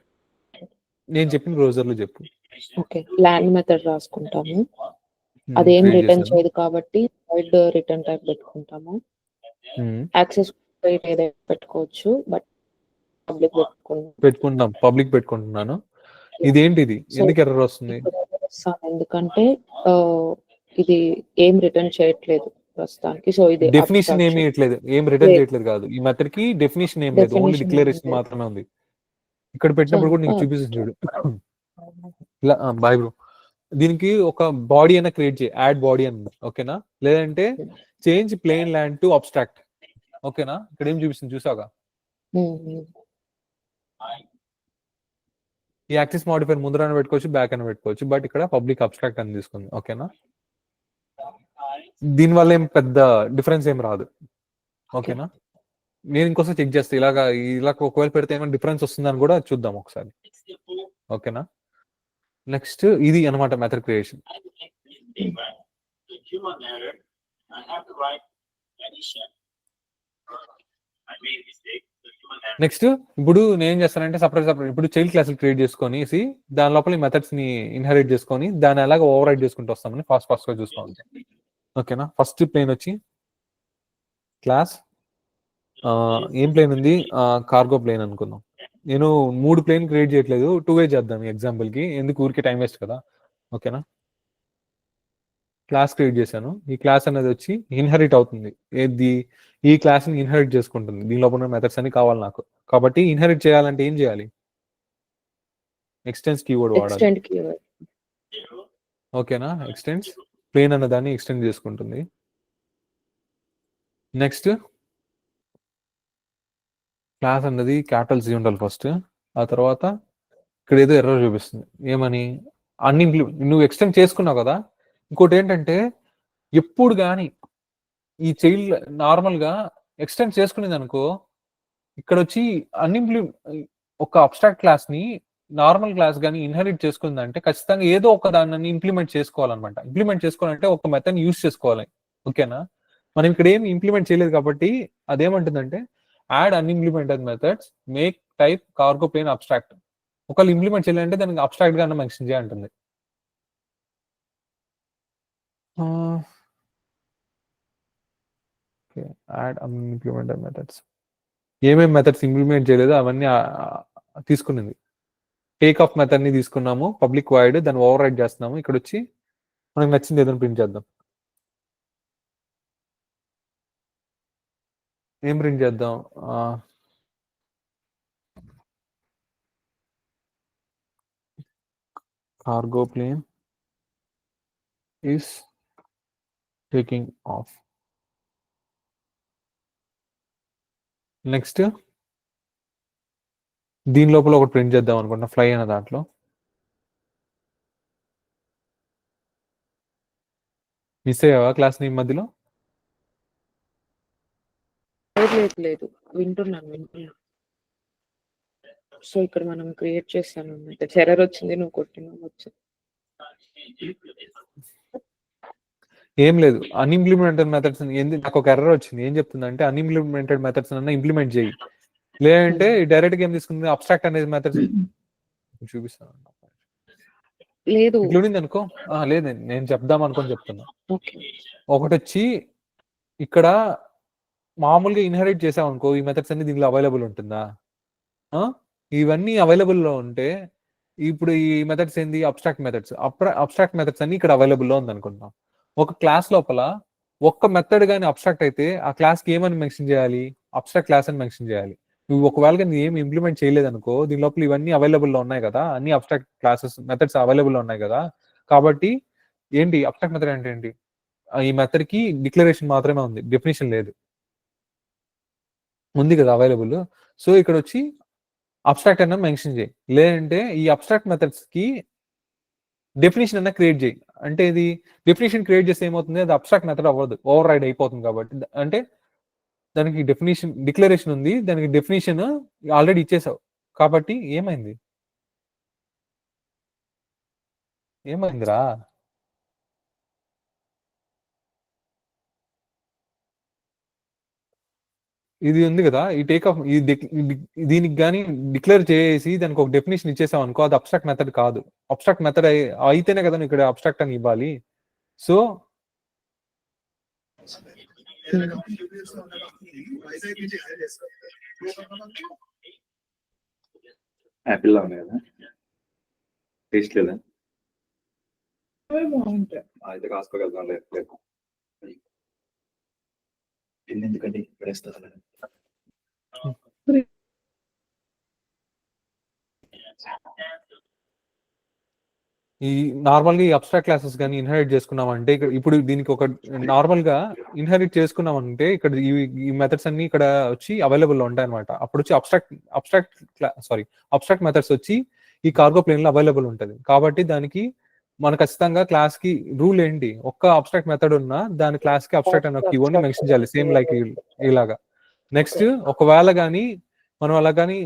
నేను చెప్పిన బ్రౌజర్ లో చెప్పు. ఓకే, ల్యాండ్ మెథడ్ రాసుకుంటాము. అదేం రిటర్న్ చేయదు కాబట్టి వాయిడ్ రిటర్న్ టైప్ పెట్టుకుంటాము. యాక్సెస్ ఏదైనా పెట్టుకోవచ్చు, బట్ పబ్లిక్ పెట్టుకుంటాం. పబ్లిక్ పెట్టుకుంటున్నాను. ఇదేంటిది, ఎందుకు ఎర్రర్ వస్తుంది? ఎందుకంటే ఇది ఏం రిటర్న్ చేయట్లేదు ప్రస్తుతానికి. సో ఇది డెఫినిషన్ ఏమి ఇవ్వట్లేదు, ఏం రిటర్న్ చేయట్లేదు కాదు. ఈ మెథడ్ కి డెఫినిషన్ ఏం లేదు, ఓన్లీ డిక్లరేషన్ మాత్రమే ఉంది. ఇక్కడ పెట్టినప్పుడు కూడా నీకు చూపిస్తుంది చూడు. ఇలా బాయ్ బ్రో, దీనికి ఒక బాడీ అయినా క్రియేట్ చేయి, యాడ్ బాడీ అని, ఓకేనా? లేదంటే change plane land to abstract, ఓకేనా? ఇక్కడ ఏం చూపిస్తుంది చూసాగా? ఈ యాక్సెస్ మాడిఫైర్ ముందర పెట్టుకోవచ్చు, బ్యాక్ అని పెట్టుకోవచ్చు, బట్ ఇక్కడ పబ్లిక్ అబ్స్ట్రాక్ట్ అని తీసుకుంది, ఓకేనా? దీనివల్ల ఏం పెద్ద డిఫరెన్స్ ఏం రాదు, ఓకేనా? నేను ఇంకోసారి చెక్ చేస్తా, ఇలా ఒకవేళ పెడితే ఏమైనా డిఫరెన్స్ వస్తుందని కూడా చూద్దాం ఒకసారి, ఓకేనా? నెక్స్ట్ ఇది అనమాట మెథడ్ క్రియేషన్. నెక్స్ట్ ఇప్పుడు నేను ఏం చేస్తానంటే సపరేట్ ఇప్పుడు చైల్డ్ క్లాసులు క్రియేట్ చేసుకొని దాని లోపల మెథడ్స్ ని ఇన్హెరిట్ చేసుకొని దాన్ని ఎలాగ ఓవర్ రైడ్ చేసుకుంటూ వస్తామని ఫాస్ట్ గా చూసుకోవాలి, ఓకేనా? ఫస్ట్ ప్లేన్ వచ్చి క్లాస్ ఏం ప్లేన్ ఉంది, కార్గో ప్లేన్ అనుకుందాం. నేను 3 ప్లేన్ క్రియేట్ చేయట్లేదు, 2 చేద్దాం ఎగ్జాంపుల్ కి, ఎందుకు ఊరికే టైం వేస్ట్ కదా, ఓకేనా? క్లాస్ క్రియేట్ చేశాను. ఈ క్లాస్ అనేది వచ్చి ఇన్హెరిట్ అవుతుంది, ఈ క్లాస్ ని ఇన్హెరిట్ చేసుకుంటుంది. దీని లోపల మెథడ్స్ అన్ని కావాలి నాకు, కాబట్టి ఇన్హెరిట్ చేయాలంటే ఏం చేయాలి? ఎక్స్టెన్స్ కీవర్డ్ వాడాలి, ఓకేనా? ఎక్స్టెన్స్ ప్లేన్ అన్న దాన్ని ఎక్స్టెండ్ చేసుకుంటుంది. నెక్స్ట్ క్లాస్ అన్నది క్యాపిటల్ C ఉండాలి ఫస్ట్, ఆ తర్వాత ఇక్కడ ఏదో ఎర్రర్ చూపిస్తుంది, ఏమని? అన్ని నువ్వు ఎక్స్టెండ్ చేసుకున్నావు కదా. ఇంకోటి ఏంటంటే ఎప్పుడు కానీ ఈ చైల్డ్ నార్మల్ గా ఎక్స్టెండ్ చేసుకునేది అనుకో, ఇక్కడ వచ్చి ఒక అబ్స్ట్రాక్ట్ క్లాస్ ని నార్మల్ క్లాస్ కానీ ఇన్హెరిట్ చేసుకుందంటే ఖచ్చితంగా ఏదో ఒక దాన్ని ఇంప్లిమెంట్ చేసుకోవాలన్నమాట. ఇంప్లిమెంట్ చేసుకోవాలంటే ఒక మెథడ్ యూస్ చేసుకోవాలి, ఓకేనా? మనం ఇక్కడ ఏమి ఇంప్లిమెంట్ చేయలేదు కాబట్టి అదేమంటుందంటే add unimplemented methods make type cargo plane abstract. ఒకవేళ ఇంప్లిమెంట్ చేయాలంటే దానికి అబ్స్ట్రాక్ట్ గా మెన్షన్ చేయాలంటుంది. యాడ్ అన్ఇంప్లిమెంటెడ్ మెథడ్స్, ఏమేమి మెథడ్స్ ఇంప్లిమెంట్ చేయలేదు అవన్నీ తీసుకునింది. టేక్ ఆఫ్ మెథడ్ ని తీసుకున్నాము, పబ్లిక్ వాయిడ్, దాన్ని ఓవర్ రైడ్ చేస్తున్నాము. ఇక్కడ వచ్చి మనకు నచ్చింది ఏదైనా ప్రింట్ చేద్దాం. ఏం ప్రింట్ చేద్దాం? Cargo plane is taking off. Next దీని లోపల ఒకటి ప్రింట్ చేద్దాం అనుకుంటున్నా, ఫ్లై అనే దాంట్లో. మిస్ అయ్యావా క్లాస్ ని మధ్యలో? లేదు, వింటున్నాను. సో ఇక్కడ మనం క్రియేట్ చేస్తాను, ఎర్రర్ వచ్చింది, నువ్వు కొట్టినావు వచ్చింది. ఏం లేదు, అన్ఇంప్లిమెంటెడ్ మెథడ్స్ నాకు ఒక ఎర్రర్ వచ్చింది. ఏం చెప్తుందంటే అన్ఇంప్లిమెంటెడ్ మెథడ్స్ అన్న ఇంప్లిమెంట్ చేయి, లేదంటే డైరెక్ట్ గా ఏం తీసుకుంది అబ్స్ట్రాక్ట్ అనేది మెథడ్స్ చూపిస్తాను. లేదు ఇట్లుండింది అనుకో, లేదు నేను చెప్దాం అనుకొని చెప్తున్నా. ఒకటి వచ్చి ఇక్కడ మామూలుగా ఇన్హెరిట్ చేసాం అనుకో, ఈ మెథడ్స్ అన్ని దీనిలో అవైలబుల్ ఉంటుందా? ఇవన్నీ అవైలబుల్ లో ఉంటే ఇప్పుడు ఈ మెథడ్స్ ఏంది? అబ్స్ట్రాక్ట్ మెథడ్స్ అన్ని ఇక్కడ అవైలబుల్ లో ఉంది అనుకుంటాం. ఒక క్లాస్ లోపల ఒక్క మెథడ్ కానీ అబ్స్ట్రాక్ట్ అయితే ఆ క్లాస్ కి ఏమని మెన్షన్ చేయాలి? అబ్స్ట్రాక్ట్ క్లాస్ అని మెన్షన్ చేయాలి. నువ్వు ఒకవేళ నువ్వు ఏమి ఇంప్లిమెంట్ చేయలేదు అనుకో, దీని లోపల ఇవన్నీ అవైలబుల్ లో ఉన్నాయి కదా, అన్ని అబ్స్ట్రాక్ట్ క్లాసెస్ మెథడ్స్ అవైలబుల్ లో ఉన్నాయి కదా, కాబట్టి ఏంటి అబ్స్ట్రాక్ట్ మెథడ్ అంటే ఏంటి? ఈ మెథడ్ కి డిక్లరేషన్ మాత్రమే ఉంది, డెఫినేషన్ లేదు, ఉంది కదా అవైలబుల్. సో ఇక్కడ వచ్చి అబ్స్ట్రాక్ట్ అన్న మెన్షన్ చేయి, లేదంటే ఈ అబ్స్ట్రాక్ట్ మెథడ్స్ కి డెఫినేషన్ అన్న క్రియేట్ చేయి. అంటే ఇది డెఫినేషన్ క్రియేట్ చేస్తే ఏమవుతుంది? అది అబ్స్ట్రాక్ట్ మెథడ్ అవ్వదు, ఓవర్ రైడ్ అయిపోతుంది. కాబట్టి అంటే దానికి డెఫినేషన్ డిక్లరేషన్ ఉంది, దానికి డెఫినేషన్ ఆల్రెడీ ఇచ్చేసావు కాబట్టి ఏమైందిరా? ఇది ఉంది కదా, ఈ టేక్ ఆఫ్ దీనికి కానీ డిక్లేర్ చేసి దానికి ఒక డెఫినేషన్ ఇచ్చేసాం అనుకో, అది అబ్స్ట్రాక్ట్ మెథడ్ కాదు. అబ్స్ట్రాక్ట్ మెథడ్ అయితేనే కదా ఇక్కడ అబ్స్ట్రాక్ట్ అని ఇవ్వాలి. సో యాపిల్ ఉంది కదా, టేస్ట్ లేదా? అయితే కాసుకోగలుగుతాం లేదు ఎందుకంటే ఇప్పుడేస్తా. ఈ నార్మల్ గా ఈ అబ్స్ట్రాక్ట్ క్లాసెస్ కానీ ఇన్హెరిట్ చేసుకున్నామంటే ఇప్పుడు దీనికి ఒక నార్మల్ గా ఇన్హెరిట్ చేసుకున్నామంటే ఇక్కడ ఈ మెథడ్స్ అన్ని ఇక్కడ వచ్చి అవైలబుల్ ఉంటాయి అనమాట. అప్పుడు వచ్చి అబ్స్ట్రాక్ట్ మెథడ్స్ వచ్చి ఈ కార్గో ప్లేన్ లో అవైలబుల్ ఉంటుంది. కాబట్టి దానికి మన ఖచ్చితంగా క్లాస్ కి రూల్ ఏంటి, ఒక్క అబ్స్ట్రాక్ట్ మెథడ్ ఉన్నా దాని క్లాస్ కి అబ్స్ట్రాక్ట్ అనే కీవర్డ్ ని మెన్షన్ చేయాలి, సేమ్ లైక్ ఇలాగా. నెక్స్ట్ ఒకవేళ కానీ మనం అలా కానీ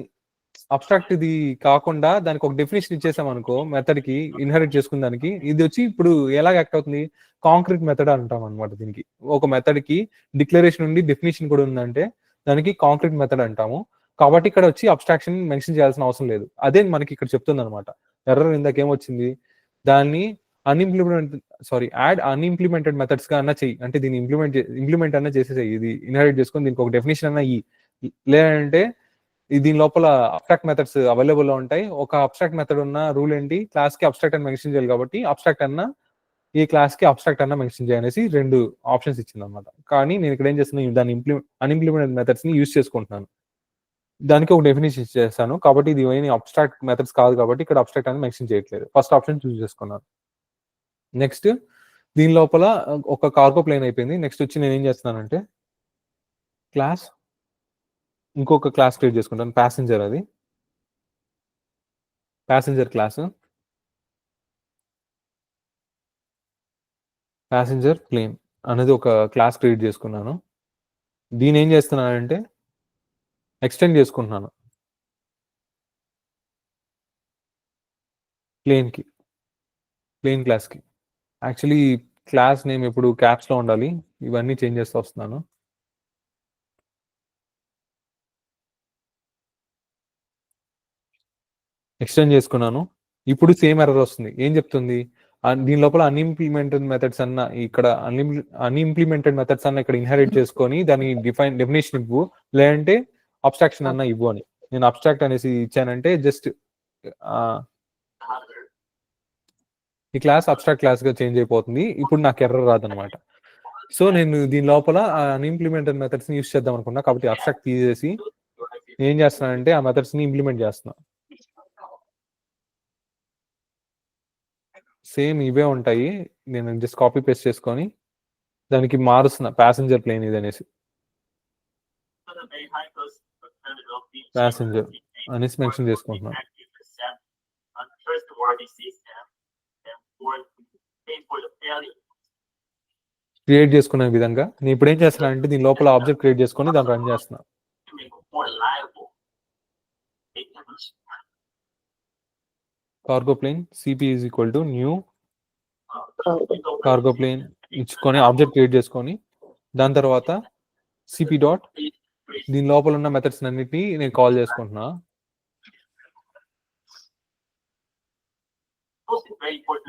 అబ్స్ట్రాక్ట్ ఇది కాకుండా దానికి ఒక డెఫినేషన్ ఇచ్చేసాం అనుకో మెథడ్ కి ఇన్హెరిట్ చేసుకున్న దానికి, ఇది వచ్చి ఇప్పుడు ఎలా యాక్ట్ అవుతుంది, కాంక్రీట్ మెథడ్ అంటాం అనమాట. దీనికి ఒక మెథడ్ కి డిక్లరేషన్ ఉండి డెఫినేషన్ కూడా ఉందంటే దానికి కాంక్రీట్ మెథడ్ అంటాము. కాబట్టి ఇక్కడ వచ్చి అబ్స్ట్రాక్షన్ మెన్షన్ చేయాల్సిన అవసరం లేదు. అదే మనకి ఇక్కడ చెప్తుంది అనమాట. ఎర్రర్ ఇందాకేమొచ్చింది, దాన్ని యాడ్ అన్ఇంప్లిమెంటెడ్ మెథడ్స్ గా అన్నా చెయ్యి, అంటే దీన్ని ఇంప్లిమెంట్ అన్నా చేసేసాయి, ఇది ఇన్హెరిట్ చేసుకొని దీనికి ఒక డెఫినేషన్ అన్నా లేదంటే దీని లోపల అబ్స్ట్రాక్ట్ మెథడ్స్ అవైలబుల్ లో ఉంటాయి. ఒక అబ్స్ట్రాక్ట్ మెథడ్ ఉన్న రూల్ ఏంటి, క్లాస్ కి అబ్స్ట్రాక్ట్ అని మెన్షన్ చేయాలి. కాబట్టి అబ్స్ట్రాక్ట్ అన్న ఈ క్లాస్ కి అబ్స్ట్రాక్ట్ అన్న మెన్షన్ చేయనేసి 2 ఆప్షన్స్ ఇచ్చింది అనమాట. కానీ నేను ఇక్కడ ఏం చేస్తున్నాను, దాని అన్ఇంప్లిమెంటెడ్ మెథడ్స్ ని యూజ్ చేసుకుంటున్నాను. దానికి ఒక డెఫినేషన్ ఇచ్చేస్తాను. కాబట్టి ఇది ఏమైనా అబ్స్ట్రాక్ట్ మెథడ్స్ కాదు కాబట్టి ఇక్కడ అబ్స్ట్రాక్ట్ అని మెన్షన్ చేయట్లేదు. ఫస్ట్ ఆప్షన్ చూస్ చేసుకున్నాను. నెక్స్ట్ దీని లోపల ఒక కార్గో ప్లేన్ అయిపోయింది. నెక్స్ట్ వచ్చి నేను ఏం చేస్తున్నానంటే ఇంకొక క్లాస్ క్రియేట్ చేసుకుంటాను, ప్యాసింజర్. అది ప్యాసింజర్ క్లాస్, ప్యాసింజర్ ప్లేన్ అనేది ఒక క్లాస్ క్రియేట్ చేసుకున్నాను. దీని ఏం చేస్తున్నానంటే ఎక్స్టెండ్ చేసుకుంటున్నాను ప్లేన్ క్లాస్ కి. యాక్చువల్లీ క్లాస్ నేమ్ ఎప్పుడు క్యాప్స్ లో ఉండాలి, ఇవన్నీ చేంజ్ చేస్తూ వస్తున్నాను. ఎక్స్టెండ్ చేసుకున్నాను. ఇప్పుడు సేమ్ ఎర్రర్ వస్తుంది. ఏం చెప్తుంది, దీని లోపల అన్ఇంప్లిమెంటెడ్ మెథడ్స్ అన్న ఇక్కడ అన్ఇంప్లిమెంటెడ్ మెథడ్స్ అన్న ఇక్కడ ఇన్హెరిట్ చేసుకొని దాని డెఫినేషన్ ఇవ్వు, లేదంటే అబ్స్ట్రాక్షన్ అన్న ఇవ్వు అని. నేను అబ్స్ట్రాక్ట్ అనేసి ఇచ్చానంటే జస్ట్ ఈ క్లాస్ అబ్స్ట్రాక్ట్ క్లాస్ గా చేంజ్ అయిపోతుంది. ఇప్పుడు నాకు ఎర్రర్ రాదనమాట. సో నేను దీని లోపల అన్ఇంప్లిమెంటెడ్ మెథడ్స్ ని యూస్ చేద్దాం అనుకున్నా. కాబట్టి అబ్స్ట్రాక్ట్ తీసేసి ఏం చేస్తున్నానంటే ఆ మెథడ్స్ ని ఇంప్లిమెంట్ చేస్తున్నా. సేమ్ ఇవే ఉంటాయి, నేను జస్ట్ కాపీ పేస్ట్ చేసుకొని దానికి మారుస్తున్నా ప్యాసింజర్ ప్లేన్ ఇది అనేసి. ప్యాసింజర్ అనేసి మెన్షన్ చేసుకుంటున్నాను. క్రియేట్ చేసుకునే విధంగా నేను ఇప్పుడు ఏం చేస్తున్నా అంటే దీని లోపల ఆబ్జెక్ట్ క్రియేట్ చేసుకొని దాన్ని రన్ చేస్తున్నా. Cargo plane CP is equal to new cargo plane ఇచ్చుకొని ఆబ్జెక్ట్ క్రియేట్ చేసుకొని దాని తర్వాత సిపి డాట్ దీని లోపల ఉన్న మెథడ్స్ అన్నిటిని నేను కాల్ చేసుకుంటున్నా.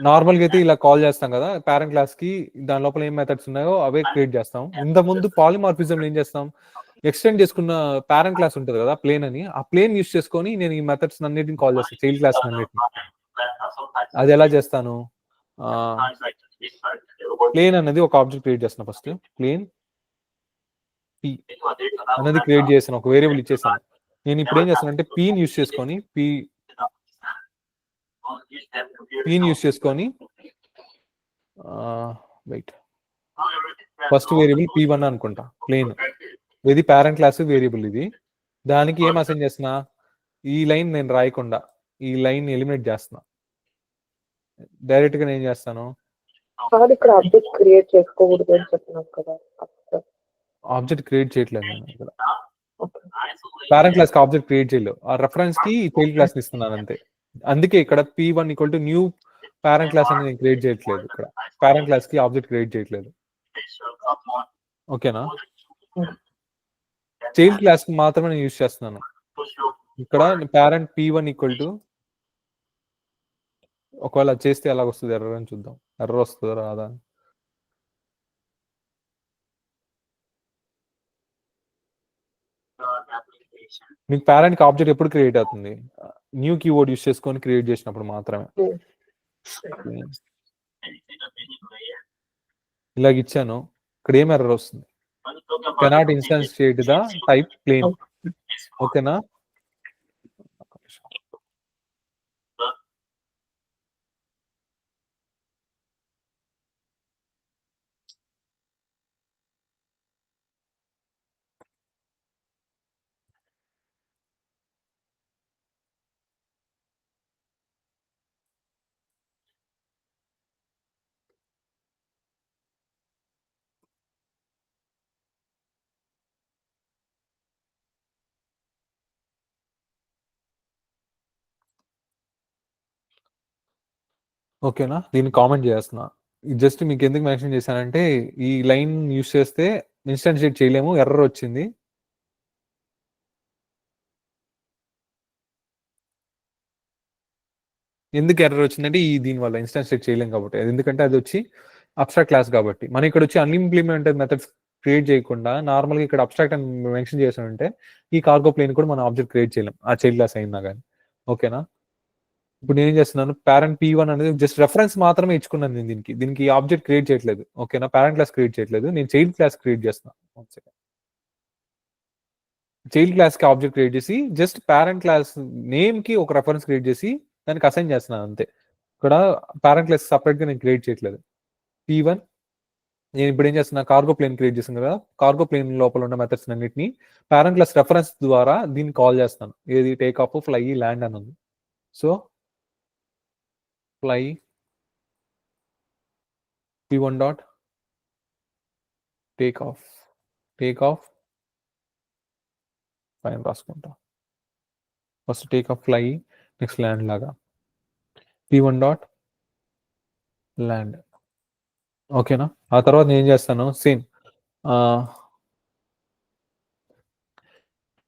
నార్మల్గా అయితే ఇలా కాల్ చేస్తాం కదా పేరెంట్ క్లాస్ కి, దాని లోపల ఏం మెథడ్స్ ఉన్నాయో అవే క్రియేట్ చేస్తాం. ఇంత ముందు పాలిమార్ఫిజం ఏం చేస్తాం, ఎక్స్టెండ్ చేసుకున్న పేరెంట్ క్లాస్ ఉంటుంది కదా ప్లేన్ అని, ఆ ప్లేన్ యూస్ చేసుకొని నేను ఈ మెథడ్స్ అన్నిటిని కాల్ చేస్తాను, చైల్డ్ క్లాస్ అన్నిటిని. అది ఎలా చేస్తాను, ప్లేన్ అనేది ఒక ఆబ్జెక్ట్ క్రియేట్ చేస్తాను. ఫస్ట్ ప్లేన్ పి అనేది క్రియేట్ చేసాను, ఒక వేరియబుల్ ఇచ్చేసాను. నేను ఇప్పుడు ఏం చేస్తాను అంటే పీని యూస్ చేసుకొని పీని యూస్ చేసుకొని వెయిట్ ఫస్ట్ వేరియబుల్ p1 అనుకుంటా, ప్లేన్ ఇది పేరెంట్ క్లాస్ వేరియబుల్. ఇది దానికి ఏం అసైన్ చేస్తున్నా, ఈ లైన్ నేను రాయకుండా ఈ లైన్ ఎలిమినేట్ చేస్తున్నా. డైరెక్ట్ గా నేను చేస్తాను ఇక్కడ ఆబ్జెక్ట్ క్రియేట్ చేసుకోకూడదు అని చెప్పినాం కదా. ఆబ్జెక్ట్ క్రియేట్ చేయట్లేదు నేను ఇక్కడ. పేరెంట్ క్లాస్ కి ఆబ్జెక్ట్ క్రియేట్ చేయలేదు, ఆ రెఫరెన్స్ కి చైల్డ్ క్లాస్ ని ఇస్తున్నాను అంతే. అందుకే ఇక్కడ P1 equal to new parent class అనేది నేను క్రియేట్ చేయట్లేదు, ఇక్కడ పేరెంట్ క్లాస్ కి ఆబ్జెక్ట్ క్రియేట్ చేయట్లేదు. ఓకేనా? చైల్డ్ క్లాస్ కి మాత్రమే నేను యూజ్ చేస్తున్నాను. ఇక్కడ పేరెంట్ P1 ఈక్వల్ టు, ఒకవేళ చేస్తే ఎలా వస్తుంది ఎర్రర్ అని చూద్దాం, ఎర్రర్ వస్తుందా రాదా. మీకు పేరెంట్ కి ఆబ్జెక్ట్ ఎప్పుడు క్రియేట్ అవుతుంది? న్యూ కీవర్డ్ యూస్ చేసుకొని క్రియేట్ చేసినప్పుడు మాత్రమే. ఇలాగ ఇచ్చాను, ఇక్కడ ఏం ఎర్రర్ వస్తుంది? Cannot instantiate the type plane. ఓకేనా? ఓకేనా? దీన్ని కామెంట్ చేస్తున్నా. జస్ట్ మీకు ఎందుకు మెన్షన్ చేశానంటే, ఈ లైన్ యూస్ చేస్తే ఇన్స్టాన్షియేట్ చేయలేము, ఎర్రర్ వచ్చింది. ఎందుకు ఎర్రర్ వచ్చిందంటే దీని వల్ల ఇన్స్టాన్షియేట్ చేయలేం కాబట్టి. ఎందుకంటే అది వచ్చి అబ్స్ట్రాక్ట్ క్లాస్ కాబట్టి. మనం ఇక్కడ వచ్చి అన్ఇంప్లిమెంటెడ్ మెథడ్స్ క్రియేట్ చేయకుండా నార్మల్గా ఇక్కడ అబ్స్ట్రాక్ట్ అని మెన్షన్ చేసామంటే ఈ కార్గో ప్లేన్ కూడా మనం ఆబ్జెక్ట్ క్రియేట్ చేయలేం, ఆ చైల్డ్ క్లాస్ అయినా కానీ. ఓకేనా? ఇప్పుడు నేను ఏం చేస్తున్నాను, పేరెంట్ P1 అనేది జస్ట్ రెఫరెన్స్ మాత్రమే ఇచ్చుకున్నాను నేను దీనికి ఆబ్జెక్ట్ క్రియేట్ చేయట్లేదు. ఓకేనా? పేరెంట్ క్లాస్ క్రియేట్ చేయట్లేదు, నేను చైల్డ్ క్లాస్ క్రియేట్ చేస్తున్నాను. చైల్డ్ క్లాస్ కి ఆబ్జెక్ట్ క్రియేట్ చేసి జస్ట్ పేరెంట్ క్లాస్ నేమ్ కి ఒక రెఫరెన్స్ క్రియేట్ చేసి దానికి అసైన్ చేస్తున్నాను అంతే. ఇక్కడ పేరెంట్ క్లాస్ సపరేట్ గా నేను క్రియేట్ చేయట్లేదు. P1 నేను ఇప్పుడు ఏం చేస్తున్నా, కార్గో ప్లేన్ క్రియేట్ చేస్తాను కదా, కార్గో ప్లేన్ లోపల ఉన్న మెథడ్స్ అన్నింటినీ పేరెంట్ క్లాస్ రెఫరెన్స్ ద్వారా దీన్ని కాల్ చేస్తాను. ఏది? టేక్ ఆఫ్, ఫ్లై, ల్యాండ్ అని ఉంది. So fly P1 dot take off పైన రాసుకుంటా. First take off fly, next land లాగా P1 డాట్ ల్యాండ్. ఓకేనా? ఆ తర్వాత నేను ఏం చేస్తాను, సేమ్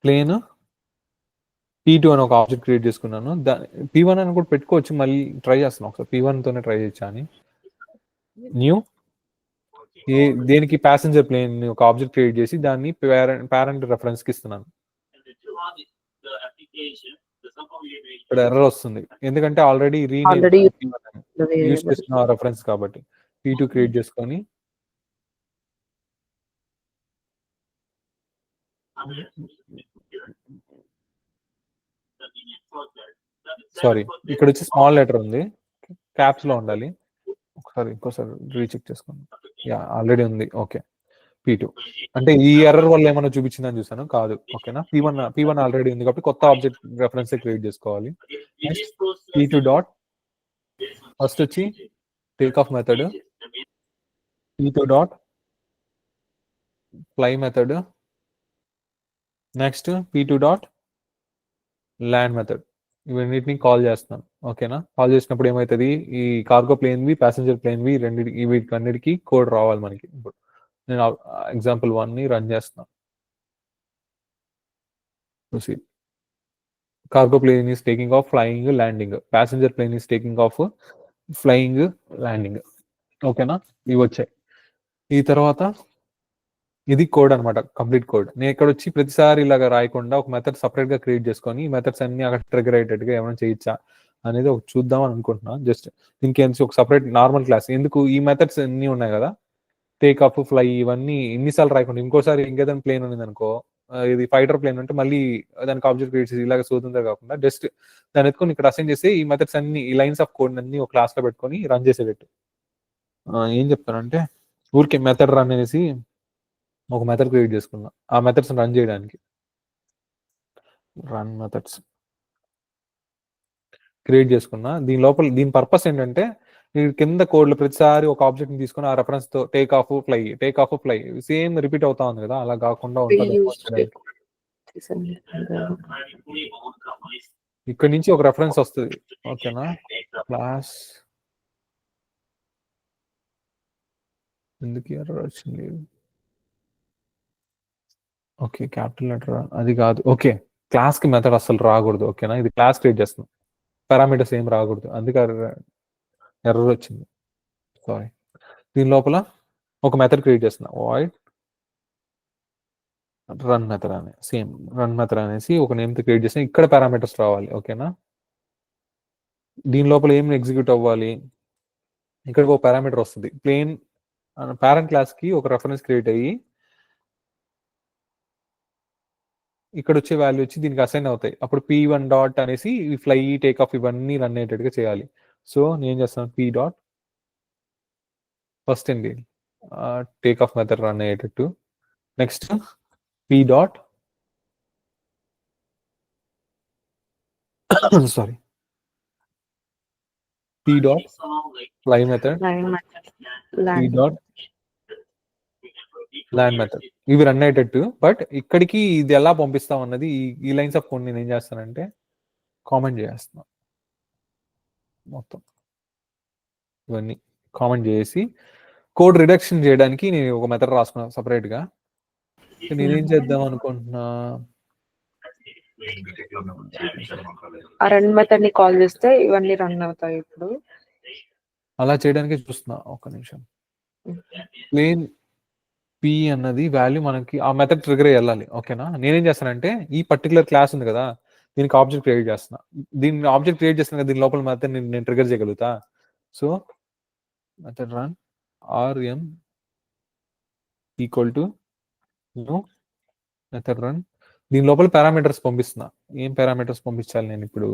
ప్లేన్ P2 అని ఒక ఆబ్జెక్ట్ క్రియేట్ చేసుకున్నాను. P1 అని కూడా పెట్టుకోవచ్చు, మళ్ళీ ట్రై చేస్తాను ఒకసారి P1 తోనే ట్రై చేయొచ్చా అని. న్యూ దేనికి ప్యాసింజర్ ప్లేన్ ఒక ఆబ్జెక్ట్ క్రియేట్ చేసి దాన్ని పేరెంట్ రెఫరెన్స్ కి ఇస్తున్నాను. ఇక్కడ ఎర్రర్ వస్తుంది ఎందుకంటే ఆల్రెడీ యూస్ చేసిన రెఫరెన్స్ కాబట్టి. P2 క్రియేట్ చేసుకొని సారీ, ఇక్కడ వచ్చి స్మాల్ లెటర్ ఉంది, క్యాప్స్ లో ఉండాలి. ఒకసారి ఇంకోసారి రీచెక్ చేసుకోండి. యా, ఆల్రెడీ ఉంది. ఓకే. P2 అంటే ఈ ఎర్రర్ వల్ల ఏమైనా చూపించిందని చూసాను, కాదు. ఓకేనా? P1 ఆల్రెడీ ఉంది కాబట్టి కొత్త ఆబ్జెక్ట్ రెఫరెన్స్ క్రియేట్ చేసుకోవాలి. P2 డాట్ ఫస్ట్ వచ్చి take off method, P2 dot fly method, next P2 dot land method. ఇవన్నిటిని కాల్ చేస్తున్నాను. ఓకేనా? కాల్ చేసినప్పుడు ఏమవుతుంది, ఈ కార్గో ప్లేన్వి, ప్యాసింజర్ ప్లేన్వి వీటన్నిటికీ కోడ్ రావాలి మనకి. ఇప్పుడు నేను ఎగ్జాంపుల్ 1 ని రన్ చేస్తున్నాను. Cargo plane is taking off, flying, landing. Passenger plane is taking off, flying, landing. ఓకేనా? ఇవి వచ్చాయి. ఈ తర్వాత ఇది కోడ్ అనమాట, కంప్లీట్ కోడ్. నేను ఇక్కడ వచ్చి ప్రతిసారి ఇలాగా రాయకుండా ఒక మెథడ్ సపరేట్ గా క్రియేట్ చేసుకొని ఈ మెథడ్స్ అన్ని అక్కడ ట్రిగర్ అయ్యేటట్టుగా ఏమైనా చేయొచ్చా అనేది ఒక చూద్దాం అనుకుంటున్నా. జస్ట్ దీనికి ఒక సపరేట్ నార్మల్ క్లాస్ ఎందుకు, ఈ మెథడ్స్ అన్ని ఉన్నాయి కదా, టేక్ ఆఫ్, ఫ్లై, ఇవన్నీ ఎన్నిసార్లు రాయకుండా ఇంకోసారి ఇంకేదైనా ప్లేన్ ఉంది అనుకో, ఇది ఫైటర్ ప్లేన్ అంటే మళ్ళీ దానికి ఆబ్జెక్ట్ క్రియేట్ చేసి ఇలాగ సోతుందే కాకుండా జస్ట్ దాన్ని ఎత్తుకొని ఇక్కడ అసైన్ చేసి ఈ మెథడ్స్ అన్ని, ఈ లైన్స్ ఆఫ్ కోడ్ అన్ని ఒక క్లాస్ లో పెట్టుకొని రన్ చేసేటట్టు. ఏం చెప్తానంటే, ఊరికే మెథడ్ రన్ అనేసి ఒక మెథడ్ క్రియేట్ చేసుకున్నా, ఆ మెథడ్స్ రన్ చేయడానికి రన్ మెథడ్స్ క్రియేట్ చేసుకున్నా. దీని లోపల దీని పర్పస్ ఏంటంటే ఈ కింద కోడ్లు ప్రతిసారి ఒక ఆబ్జెక్ట్ ని తీసుకొని ఆ రెఫరెన్స్ తో take off fly same repeat అవుతా ఉంది కదా, అలా కాకుండా ఉంటుంది. ఇక్కడ నుంచి ఒక రెఫరెన్స్ వస్తుంది. ఓకేనా, క్లాస్ ఎందుకు ఎర్రర్ వచ్చింది? ఓకే, క్యాపిటల్ లెటర్ అది కాదు. ఓకే, క్లాస్ కి మెథడ్ అసలు రాకూడదు. ఓకేనా, ఇది క్లాస్ క్రియేట్ చేస్తుంది, పారామీటర్స్ ఏం రాకూడదు, అందుకే ఎర్రర్ వచ్చింది. సారీ. దీని లోపల ఒక మెథడ్ క్రియేట్ చేస్తున్నా, వాయిడ్ రన్ మెథడ్ అనే సేమ్ రన్ మెథడ్ అనేసి ఒక నేమ్ తో క్రియేట్ చేసిన. ఇక్కడ పారామీటర్స్ రావాలి. ఓకేనా, దీని లోపల ఏం ఎగ్జిక్యూట్ అవ్వాలి, ఇక్కడ ఒక పారామీటర్ వస్తుంది. ప్లేన్ పేరెంట్ క్లాస్ కి ఒక రెఫరెన్స్ క్రియేట్ అయ్యి ఇక్కడ వచ్చే వాల్యూ వచ్చి దీనికి అసైన్ అవుతాయి. అప్పుడు p1 డాట్ అనేసి ఫ్లై టేక్ ఆఫ్ ఇవన్నీ రన్ అయ్యేటట్టుగా చేయాలి. సో నేను చేస్తాను p డాట్ ఫస్ట్ అండి టేక్ ఆఫ్ మెథడ్ రన్ అయ్యేటట్టు. Next p dot sorry p dot fly method, p dot land method, ఇవి రన్ అయ్యేటట్టు. బట్ ఇక్కడికి ఇది ఎలా పంపిస్తాం అన్నది ఈ లైన్స్ ఆఫ్ కోడ్ నేను ఏం చేస్తానంటే కామెంట్ చేస్తున్నాను. మొత్తం ఇవన్నీ కామెంట్ చేసి కోడ్ రిడక్షన్ చేయడానికి నేను ఒక మెథడ్ రాసుకున్నాను సపరేట్ గా. నేనేం చేద్దాం అనుకుంటున్నా, ఆ రన్ మెథడ్ ని కాల్ చేస్తే ఇవన్నీ రన్ అవుతాయి. ఇప్పుడు అలా చేయడానికి చూస్తున్నా. ఒక నిమిషం. ప్లేన్ p అన్నది వాల్యూ మనకి ఆ మెథడ్ ట్రిగర్ వెళ్ళాలి. ఓకేనా, నేనేం చేస్తానంటే ఈ పర్టికులర్ క్లాస్ ఉంది కదా, దీనికి ఆబ్జెక్ట్ క్రియేట్ చేస్తున్నా. దీన్ని ఆబ్జెక్ట్ క్రియేట్ చేస్తున్నా కదా, దీని లోపల మెథడ్ నేను ట్రిగర్ చేయగలుగుతా. So method run rm equal to new method run. దీని లోపల పారామీటర్స్ పంపిస్తున్నా. ఏం పారామీటర్స్ పంపించాలి నేను ఇప్పుడు?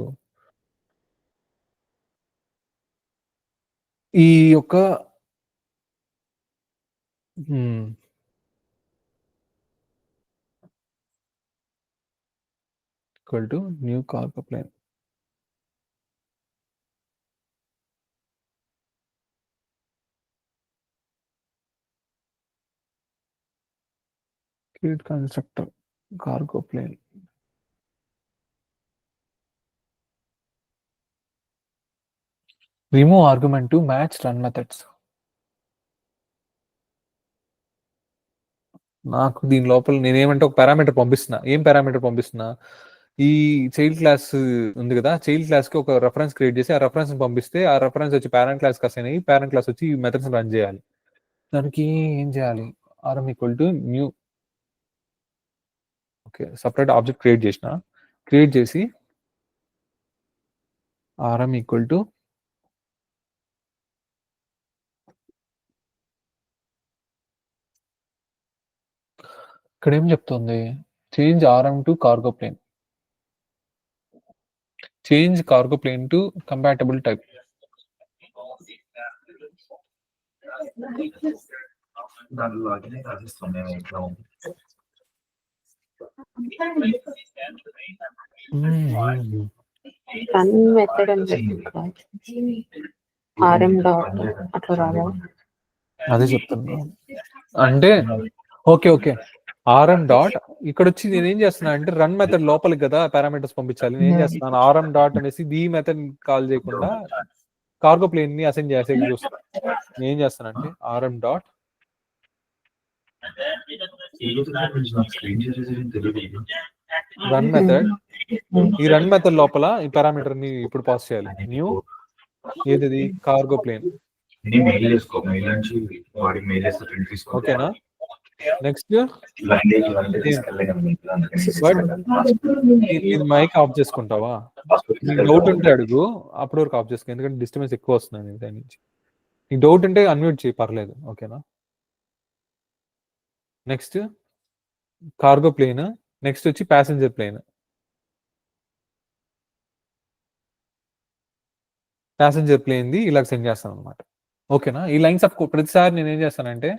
ఈ యొక్క equal to new cargo plane. Create constructor cargo plane. Remove argument to match run methods. నాకు దీని లోపల నేనేమంటే ఒక పారామీటర్ పంపిస్తున్నా. ఏం పారామీటర్ పంపిస్తున్నా, ఈ చైల్డ్ క్లాస్ ఉంది కదా, చైల్డ్ క్లాస్ కి ఒక రెఫరెన్స్ క్రియేట్ చేసి ఆ రెఫరెన్స్ పంపిస్తే ఆ రెఫరెన్స్ వచ్చి పేరెంట్ క్లాస్ కి అసైన్ అయ్యి పేరెంట్ క్లాస్ వచ్చి ఈ మెథడ్స్ రన్ చేయాలి. దానికి ఏం చేయాలి, rm equal to new, okay, separate object create చేసిన. క్రియేట్ చేసి rm ఈక్వల్ టు ఇక్కడ ఏం చెప్తుంది, change rm to cargo plane, change cargo plane to compatible type. Run method అని rm డాట్ అట్లా రావా? అదే చెప్తున్నా. అంటే ఓకే ఓకే, rm డాట్ ఇక్కడ వచ్చి నేను ఏం చేస్తున్నా అంటే రన్ మెథడ్ లోపలికి కదా పారామీటర్స్ పంపించాలి. నేను ఏం చేస్తున్నాను, rm డాట్ అనేసి ఈ మెథడ్ కాల్ చేయకుండా కార్గో ప్లేన్ ని అసైన్ చేసేది చూస్తాను. నేను ఏం చేస్తానంటే rm డాట్ రన్ మెథడ్, ఈ రన్ మెథడ్ లోపల ఈ పారామీటర్ ని ఇప్పుడు పాస్ చేయాలి. న్యూ ఏది కార్గో ప్లేన్. ఓకేనా, నెక్స్ట్ ఇది మైక్ ఆఫ్ చేసుకుంటావా? డౌట్ ఉంటే అడుగు, అప్పటి వరకు ఆఫ్ చేసుకో, ఎందుకంటే డిస్టర్బెన్స్ ఎక్కువ వస్తుంది దాని నుంచి. నీకు డౌట్ ఉంటే అన్మ్యూట్ చేయి, పర్లేదు. ఓకేనా, నెక్స్ట్ కార్గో ప్లేన్, నెక్స్ట్ వచ్చి ప్యాసింజర్ ప్లేన్. ప్యాసింజర్ ప్లేన్ది ఇలా సెండ్ చేస్తాను అనమాట. ఓకేనా, ఈ లైన్స్ ఆఫ్ ప్రతిసారి నేను ఏం చేస్తానంటే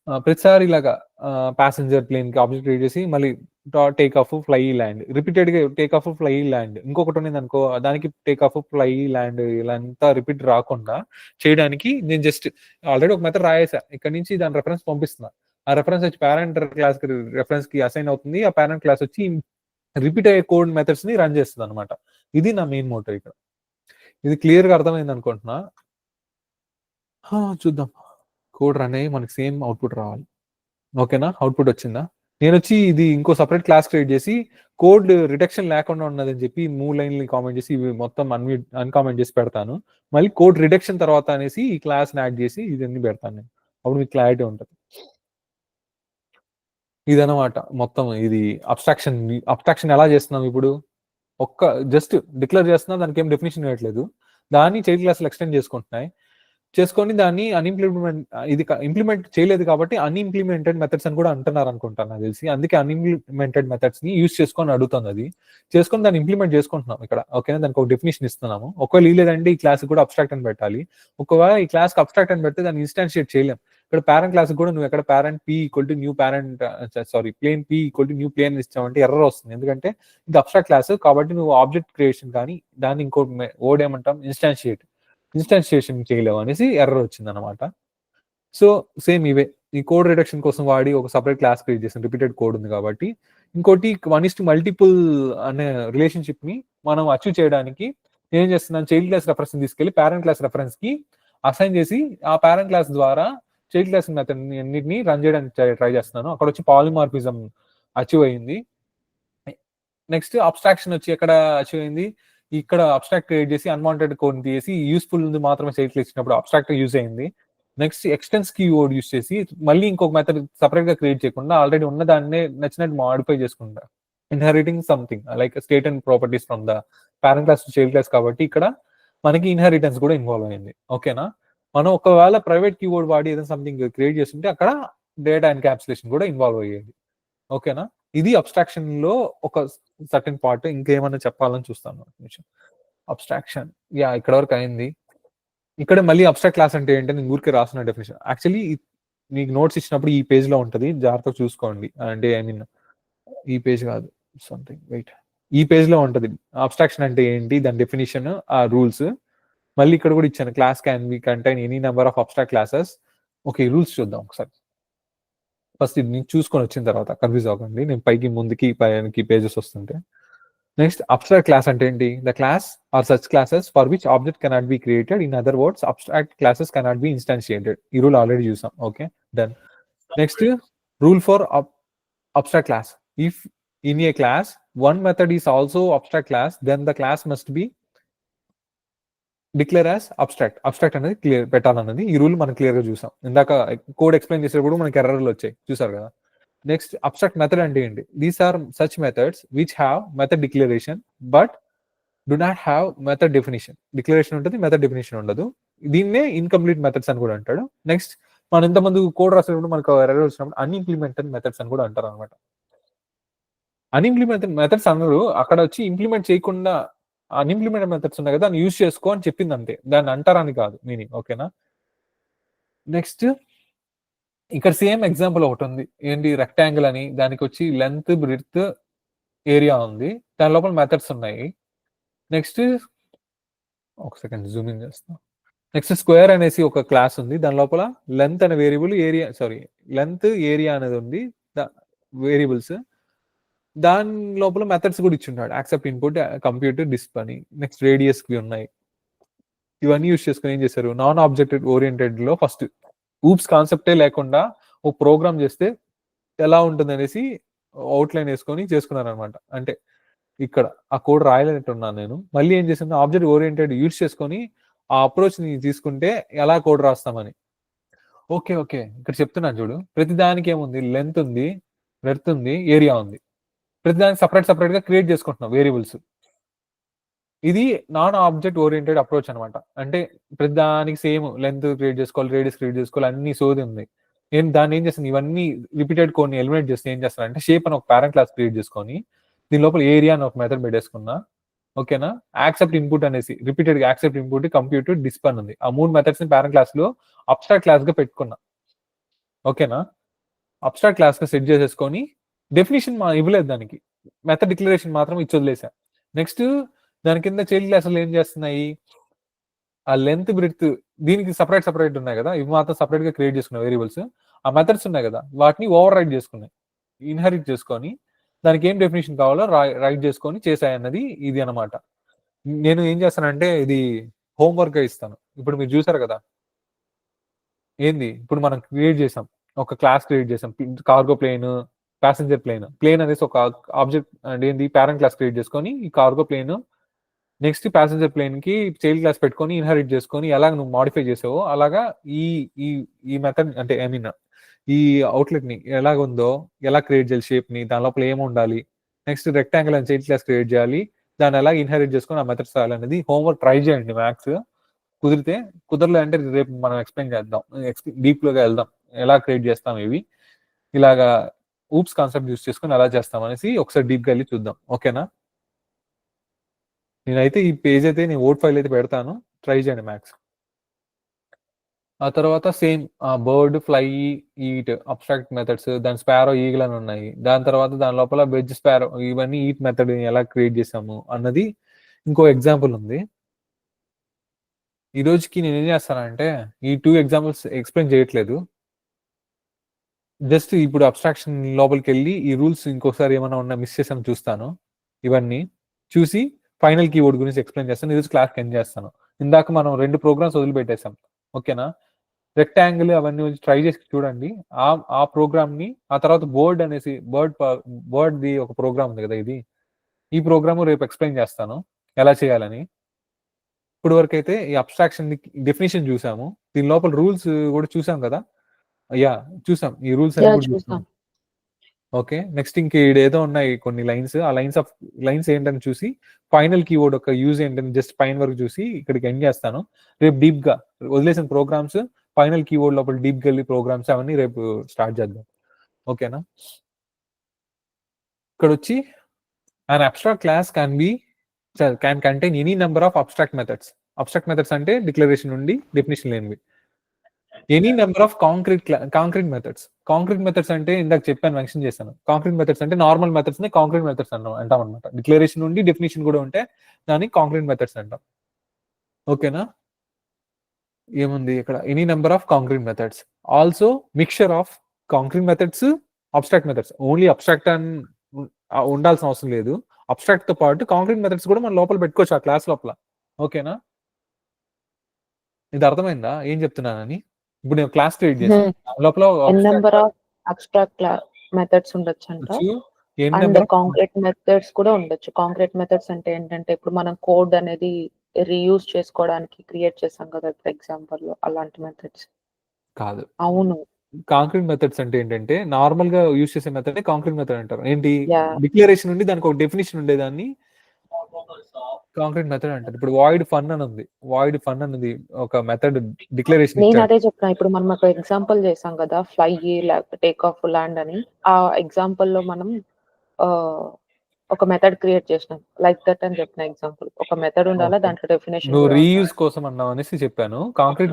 ప్రతిసారి ఇలాగా ప్యాసింజర్ ప్లేన్కి ఆబ్జెక్ట్ క్రియేట్ చేసి మళ్ళీ టేక్ ఆఫ్ ఫ్లై ల్యాండ్ రిపీటెడ్గా టేక్ ఆఫ్ ఫ్లై ల్యాండ్ ఇంకొకటి ఉన్నది అనుకో దానికి టేక్ ఆఫ్ ఫ్లై ల్యాండ్ ఇలా అంతా రిపీట్ రాకుండా చేయడానికి నేను జస్ట్ ఆల్రెడీ ఒక మెథడ్ రాయేసా ఇక్కడ నుంచి దాని రెఫరెన్స్ పంపిస్తున్నా ఆ రెఫరెన్స్ వచ్చి పేరెంట్ క్లాస్ రెఫరెన్స్ కి అసైన్ అవుతుంది ఆ పేరెంట్ క్లాస్ వచ్చి రిపీట్ అయ్యే కోడ్ మెథడ్స్ ని రన్ చేస్తుంది అనమాట ఇది నా మెయిన్ మోటో ఇక్కడ ఇది క్లియర్ గా అర్థమైంది అనుకుంటున్నా చూద్దాం కోడ్ రన్ అయ్యి మనకి సేమ్ అవుట్పుట్ రావాలి ఓకేనా అవుట్పుట్ వచ్చిందా నేను వచ్చి ఇది ఇంకో సపరేట్ క్లాస్ క్రియేట్ చేసి కోడ్ రిడక్షన్ లేకుండా ఉన్నదని చెప్పి 3 లైన్లు కామెంట్ చేసి ఇవి మొత్తం అన్కామెంట్ చేసి పెడతాను మళ్ళీ కోడ్ రిడక్షన్ తర్వాత అనేసి ఈ క్లాస్ యాడ్ చేసి ఇదన్నీ పెడతాను నేను అప్పుడు మీకు క్లారిటీ ఉంటుంది ఇదనమాట మొత్తం ఇది అబ్స్ట్రాక్షన్ ఎలా చేస్తున్నాం ఇప్పుడు ఒక్క జస్ట్ డిక్లేర్ చేస్తున్నా దానికి ఏం డెఫినేషన్ ఇవ్వట్లేదు దాన్ని చైల్డ్ క్లాసులు ఎక్స్టెండ్ చేసుకొని దాన్ని ఇంప్లిమెంట్ చేయలేదు కాబట్టి అన్ఇంప్లిమెంటెడ్ మెథడ్స్ అని కూడా అంటున్నారు అనుకుంటాను నాకు తెలిసి అందుకే అన్ఇంప్లిమెంటెడ్ మెథడ్స్ ని యూజ్ చేసుకొని అడుగుతుంది అది చేసుకొని దాన్ని ఇంప్లిమెంట్ చేసుకుంటున్నాం ఇక్కడ ఓకేనా దానికి ఒక డెఫినేషన్ ఇస్తున్నాము ఒకవేళ లేదంటే ఈ క్లాస్ కూడా అబ్స్ట్రాక్ట్ అని పెట్టాలి ఒకవేళ ఈ క్లాస్ అబ్స్ట్రాక్ట్ అని పెడితే దాన్ని ఇన్స్టాన్షియేట్ చేయలేం ఇక్కడ పేరెంట్ క్లాస్ కూడా నువ్వు ఎక్కడ parent P equal to new parent plane P equal to new plane ఇచ్చామంటే ఎర్రర్ వస్తుంది ఎందుకంటే ఇది అబ్స్ట్రాక్ట్ క్లాస్ కాబట్టి నువ్వు ఆబ్జెక్ట్ క్రియేషన్ కానీ దాన్ని ఇంకో వర్డ్ ఏమంటాం ఇన్స్టాన్షియేషన్ చేయలేవు అనేసి ఎర్రర్ వచ్చింది అనమాట సో సేమ్ ఇవే ఈ కోడ్ రిడక్షన్ కోసం వాడి ఒక సపరేట్ క్లాస్ క్రియేట్ చేసిన రిపీటెడ్ కోడ్ ఉంది కాబట్టి ఇంకోటి 1:multiple అనే రిలేషన్షిప్ ని మనం అచీవ్ చేయడానికి నేను ఏం చేస్తున్నాను చైల్డ్ క్లాస్ రెఫరెన్స్ తీసుకెళ్లి పేరెంట్ క్లాస్ రెఫరెన్స్ కి అసైన్ చేసి ఆ పేరెంట్ క్లాస్ ద్వారా చైల్డ్ క్లాస్ మెథడ్ అన్నిటిని రన్ చేయడానికి ట్రై చేస్తున్నాను అక్కడ వచ్చి పాలిమార్ఫిజం అచీవ్ అయింది నెక్స్ట్ అబ్స్ట్రాక్షన్ వచ్చి ఎక్కడ అచీవ్ అయింది ఇక్కడ అబ్స్ట్రాక్ట్ క్రియేట్ చేసి అన్వాంటెడ్ కోడ్ తీసి యూస్ఫుల్ మాత్రమే చైల్డ్ క్లాస్ ఇచ్చినప్పుడు అబ్స్ట్రాక్ట్ యూజ్ అయింది నెక్స్ట్ ఎక్స్టెన్స్ కీవర్డ్ యూస్ చేసి మళ్ళీ ఇంకొక మెథడ్ సపరేట్ గా క్రియేట్ చేయకుండా ఆల్రెడీ ఉన్న దాన్నే నచ్చినట్టు మాడిఫై చేసుకుంటా inheriting something like state and properties from the parent class to child class కాబట్టి ఇక్కడ మనకి ఇన్హెరిటెన్స్ కూడా ఇన్వాల్వ్ అయింది ఓకేనా మనం ఒకవేళ ప్రైవేట్ కీవర్డ్ వాడి ఏదైనా సంథింగ్ క్రియేట్ చేస్తుంటే అక్కడ డేటా ఎన్కాప్సులేషన్ కూడా ఇన్వాల్వ్ అయ్యేది ఓకేనా ఇది అబ్స్ట్రాక్షన్ లో ఒక సర్టెన్ పార్ట్ ఇంకేమైనా చెప్పాలని చూస్తాను అబ్స్ట్రాక్షన్ ఇక్కడ వరకు అయింది ఇక్కడ మళ్ళీ అబ్స్ట్రాక్ట్ క్లాస్ అంటే ఏంటంటే నేను ఊరికే రాసిన డెఫినేషన్ యాక్చువల్లీ మీకు నోట్స్ ఇచ్చినప్పుడు ఈ పేజ్ లో ఉంటుంది జాగ్రత్తగా చూసుకోండి అంటే ఐ మీన్ ఈ పేజ్ కాదు సంథింగ్ వెయిట్ ఈ పేజ్ లో ఉంటుంది అబ్స్ట్రాక్షన్ అంటే ఏంటి దాని డెఫినేషన్ ఆ రూల్స్ మళ్ళీ ఇక్కడ కూడా ఇచ్చాను class can be contain any number of abstract classes okay rules చూద్దాం ఒకసారి ఫస్ట్ ఇది నేను చూసుకొని వచ్చిన తర్వాత కన్ఫ్యూజ్ అవ్వకండి నేను పైకి ముందుకి పైకి పేజెస్ వస్తుంటే నెక్స్ట్ అబ్స్ట్రాక్ట్ క్లాస్ అంటే ఏంటి the class are such classes for which object cannot be created in other words abstract classes cannot be instantiated ఈ రూల్ ఆల్రెడీ చూసాం okay done next rule for abstract class if in a class one method is also abstract class then the class must be declare as abstract అనేది clear పెట్టాలన్నది ఈ rule మనం clear గా చూసాం ఇందాక code explain చేసేటప్పుడు మనకి ఎర్రర్లు వచ్చాయి చూసారు కదా నెక్స్ట్ అబ్స్ట్రాక్ట్ మెథడ్ అంటే ఏంటి these are such methods which have method declaration but do not have method definition declaration ఉంటుంది మెథడ్ డెఫినేషన్ ఉండదు దీన్నే ఇన్కంప్లీట్ మెథడ్స్ అని కూడా అంటాడు నెక్స్ట్ మనం ఇంతమంది కోడ్ రాసేటప్పుడు మనకు ఎర్రర్ వచ్చినప్పుడు అన్ఇంప్లిమెంటెడ్ మెథడ్స్ అని కూడా అంటారు అనమాట అన్ఇంప్లిమెంటెడ్ మెథడ్స్ అన్నారు అక్కడ వచ్చి ఇంప్లిమెంట్ చేయకుండా అన్ఇంప్లిమెంటెడ్ మెథడ్స్ ఉన్నాయి కదా దాన్ని యూజ్ చేసుకో అని చెప్పింది అంతే దాన్ని అంటారని కాదు మీనింగ్ ఓకేనా నెక్స్ట్ ఇక్కడ సేమ్ ఎగ్జాంపుల్ ఒకటి ఉంది ఏంటి రెక్టాంగిల్ అని దానికి వచ్చి లెంత్ బ్రెడ్త్ ఏరియా ఉంది దాని లోపల మెథడ్స్ ఉన్నాయి నెక్స్ట్ ఒక సెకండ్ జూమింగ్ చేస్తాం నెక్స్ట్ స్క్వేర్ అనేసి ఒక క్లాస్ ఉంది దాని లోపల లెంత్ అనే వేరియబుల్ లెంత్ ఏరియా అనేది ఉంది వేరియబుల్స్ దాని లోపల మెథడ్స్ కూడా ఇచ్చింటాడు యాక్సెప్ట్ ఇన్పుట్ కంప్యూటర్ డిస్ప్ అని నెక్స్ట్ రేడియస్ కి ఉన్నాయి ఇవన్నీ యూజ్ చేసుకుని ఏం చేశారు నాన్ ఆబ్జెక్ట్ ఓరియంటెడ్ లో ఫస్ట్ ఊప్స్ కాన్సెప్టే లేకుండా ఒక ప్రోగ్రామ్ చేస్తే ఎలా ఉంటుంది అనేసి అవుట్లైన్ వేసుకొని చేసుకున్నారు అనమాట అంటే ఇక్కడ ఆ కోడ్ రాయలేనట్టున్నాను నేను మళ్ళీ ఏం చేశాను ఆబ్జెక్ట్ ఓరియంటెడ్ యూజ్ చేసుకొని ఆ అప్రోచ్ ని తీసుకుంటే ఎలా కోడ్ రాస్తామని ఓకే ఇక్కడ చెప్తున్నాను చూడు ప్రతి దానికి ఏముంది లెంత్ ఉంది బ్రెడ్త్ ఉంది ఏరియా ఉంది ప్రతిదానికి సపరేట్ గా క్రియేట్ చేసుకుంటున్నాం వేరియబుల్స్ ఇది నాన్ ఆబ్జెక్ట్ ఓరియంటెడ్ అప్రోచ్ అనమాట అంటే ప్రతిదానికి సేమ్ లెంత్ క్రియేట్ చేసుకోవాలి రేడియస్ క్రియేట్ చేసుకోవాలి అన్ని సోది ఉంది నేను దాన్ని ఏం చేస్తాను ఇవన్నీ రిపీటెడ్ కోడ్ని ఎలిమినేట్ చేస్తే ఏం చేస్తాను అంటే షేప్ అని ఒక పేరెంట్ క్లాస్ క్రియేట్ చేసుకొని దీని లోపల ఏరియా అని ఒక మెథడ్ పెట్టేసుకున్నా ఓకేనా యాక్సెప్ట్ ఇన్పుట్ అనేసి రిపీటెడ్ గా యాక్సెప్ట్ ఇన్పుట్ కంప్యూటర్ డిస్ప్ అని ఉంది ఆ 3 మెథడ్స్ ని పేరెంట్ క్లాస్ లో అబ్స్ట్రాక్ట్ క్లాస్ గా పెట్టుకున్నా ఓకేనా? అబ్స్ట్రాక్ట్ క్లాస్‌గా సెట్ చేసేసుకొని డెఫినిషన్ ఇవ్వలేదు దానికి. మెథడ్ డిక్లరేషన్ మాత్రం ఇచ్చి వదిలేసా. నెక్స్ట్ దాని కింద చైల్డ్ క్లాసులు ఏం చేస్తున్నాయి? ఆ లెంత్, బ్రెడ్త్ దీనికి సెపరేట్ ఉన్నాయి కదా! ఇవి మాత్రం సెపరేట్‌గా క్రియేట్ చేసుకున్న వేరియబుల్స్. ఆ మెథడ్స్ ఉన్నాయి కదా! వాటిని ఓవర్ రైట్ చేసుకున్నాయి. ఇన్‌హెరిట్ చేసుకొని దానికి ఏం డెఫినిషన్ కావాలో రైట్ చేసుకొని చేశాయన్నది ఇది అన్నమాట. నేను ఏం చేస్తానంటే ఇది హోంవర్క్‌గా ఇస్తాను. ఇప్పుడు మీరు చూసారు కదా! ఏంది ఇప్పుడు మనం క్రియేట్ చేసాం. ఒక క్లాస్ క్రియేట్ చేసాం. Cargo plane, passenger plane. Plane అనేసి ఒక ఆబ్జెక్ట్ అంటే ఏంది పేరెంట్ క్లాస్ క్రియేట్ చేసుకొని ఈ cargo plane next passenger plane కి చైల్డ్ క్లాస్ పెట్టుకొని ఇన్హెరిట్ చేసుకొని ఎలా నువ్వు మాడిఫై చేసావో అలాగా ఈ ఈ ఈ మెథడ్ అంటే ఐ మీన్ ఈ అవుట్లెట్ ని ఎలాగ ఉందో ఎలా క్రియేట్ చేయాలి షేప్ ని దాని లోపల ఏమి ఉండాలి నెక్స్ట్ రెక్టాంగిల్ అని చైల్డ్ క్లాస్ క్రియేట్ చేయాలి దాన్ని ఎలా ఇన్హెరిట్ చేసుకొని ఆ మెథడ్స్ రాయాలనేది హోంవర్క్ ట్రై చేయండి మ్యాథ్స్ కుదిరితే కుదరలే అంటే రేపు మనం ఎక్స్ప్లెయిన్ చేద్దాం డీప్ లోగా వెళ్దాం ఎలా క్రియేట్ చేస్తాం ఇవి ఇలాగా ఊప్స్ కాన్సెప్ట్ యూస్ చేసుకొని ఎలా చేస్తాం అనేసి ఒకసారి డీప్ గా వెళ్ళి చూద్దాం ఓకేనా నేనైతే ఈ పేజ్ అయితే నేను ఓట్ ఫైల్ అయితే పెడతాను ట్రై చేయండి మ్యాథ్స్ ఆ తర్వాత same bird fly eat abstract methods దాని స్పారో ఈగల్ అని ఉన్నాయి దాని తర్వాత దాని లోపల వెజ్ స్పారో ఇవన్నీ ఈట్ మెథడ్ ఎలా క్రియేట్ చేసాము అన్నది ఇంకో ఎగ్జాంపుల్ ఉంది ఈ రోజుకి నేను ఏం చేస్తానంటే ఈ 2 ఎగ్జాంపుల్స్ ఎక్స్ప్లెయిన్ చేయట్లేదు జస్ట్ ఇప్పుడు అబ్స్ట్రాక్షన్ లోపలికి వెళ్ళి ఈ రూల్స్ ఇంకోసారి ఏమైనా ఉన్నా మిస్ చేసాను చూస్తాను ఇవన్నీ చూసి ఫైనల్ కీవర్డ్ గురించి ఎక్స్ప్లెయిన్ చేస్తాను ఈరోజు క్లాస్ ఎండ్ చేస్తాను ఇందాక మనం 2 ప్రోగ్రామ్స్ వదిలిపెట్టేసాం ఓకేనా రెక్టాంగిల్ అవన్నీ ట్రై చేసి చూడండి ఆ ప్రోగ్రామ్ ని ఆ తర్వాత బోర్డ్ అనేసి బర్డ్ ది ఒక ప్రోగ్రామ్ ఉంది కదా ఇది ఈ ప్రోగ్రామ్ రేపు ఎక్స్ప్లెయిన్ చేస్తాను ఎలా చేయాలని ఇప్పుడు వరకు అయితే ఈ అబ్స్ట్రాక్షన్ డెఫినేషన్ చూసాము దీని లోపల రూల్స్ కూడా చూసాం కదా యా చూసాం ఈ రూల్స్ అన్ని కూడా చూసాం ఓకే నెక్స్ట్ ఇంక ఏదో ఉన్నాయి కొన్ని లైన్స్ ఆ లైన్స్ ఏంటని చూసి ఫైనల్ కీవర్డ్ ఒక యూజ్ ఏంటని జస్ట్ పైన వరకు చూసి ఇక్కడికి ఎండ్ చేస్తాను రేపు డీప్ గా వదిలేసిన ప్రోగ్రామ్స్ ఫైనల్ కీవర్డ్ లోపల డీప్ గా వెళ్ళి ప్రోగ్రామ్స్ అవన్నీ రేపు స్టార్ట్ చేద్దాం ఓకేనా ఇక్కడ వచ్చి an abstract class can contain any number of abstract methods అంటే డిక్లరేషన్ నుండి డెఫినేషన్ లేనివి any number of concrete methods అంటే ఇందాక చెప్పాను మెన్షన్ చేశాను కాంక్రీట్ మెథడ్స్ అంటే నార్మల్ మెథడ్స్ ని కాంక్రీట్ మెథడ్స్ అంటాం అనమాట డిక్లరేషన్ నుండి డెఫినేషన్ కూడా ఉంటే దాన్ని కాంక్రీట్ మెథడ్స్ అంటాం ఓకేనా ఏముంది ఇక్కడ any number of concrete methods also mixture of concrete methods abstract methods only abstract అని ఉండాల్సిన అవసరం లేదు అబ్స్ట్రాక్ట్ తో పాటు కాంక్రీట్ మెథడ్స్ కూడా మనం లోపల పెట్టుకోవచ్చు ఆ క్లాస్ లోపల ఓకేనా ఇది అర్థమైందా ఏం చెప్తున్నానని ఇప్పుడు నేను క్లాస్ క్రియేట్ చేస్తాను లోపల నెంబర్ ఆఫ్ అబ్స్ట్రాక్ట్ మెథడ్స్ ఉండొచ్చు అంట అండ్ కాంక్రీట్ మెథడ్స్ కూడా ఉండొచ్చు కాంక్రీట్ మెథడ్స్ అంటే ఏంటంటే ఇప్పుడు మనం కోడ్ అనేది రీయూజ్ చేసుకోవడానికి క్రియేట్ చేసాం కదా ఫర్ ఎగ్జాంపుల్ లో అలాంటి మెథడ్స్ కాదు అవును కాంక్రీట్ మెథడ్స్ అంటే ఏంటంటే నార్మల్ గా యూజ్ చేసే మెథడ్ కాంక్రీట్ మెథడ్ అంటారు ఏంటి డిక్లరేషన్ నుండి దానికి ఒక డెఫినేషన్ ఉండేదాన్ని కాంక్రీట్ మెథడ్ అంటారు ఇప్పుడు వాయిడ్ ఫన్ అని ఉంది వాయిడ్ ఫన్ అనేది ఒక మెథడ్ డిక్లరేషన్ నేను అదే చెప్తున్నా ఇప్పుడు మనం ఒక ఎగ్జాంపుల్ చేసాం కదా ఫ్లై లేకపోతే టేక్ ఆఫ్ ల్యాండ్ అని ఆ ఎగ్జాంపుల్ లో మనం ఒక మెథడ్ క్రియేట్ చేసినాం లైక్ దట్ అని చెప్పిన ఎగ్జాంపుల్ ఒక మెథడ్ ఉండాలా దాంట్లో డెఫినేషన్ నువ్వు రీయూజ్ కోసం అన్నావు అనేసి చెప్పాను కాంక్రీట్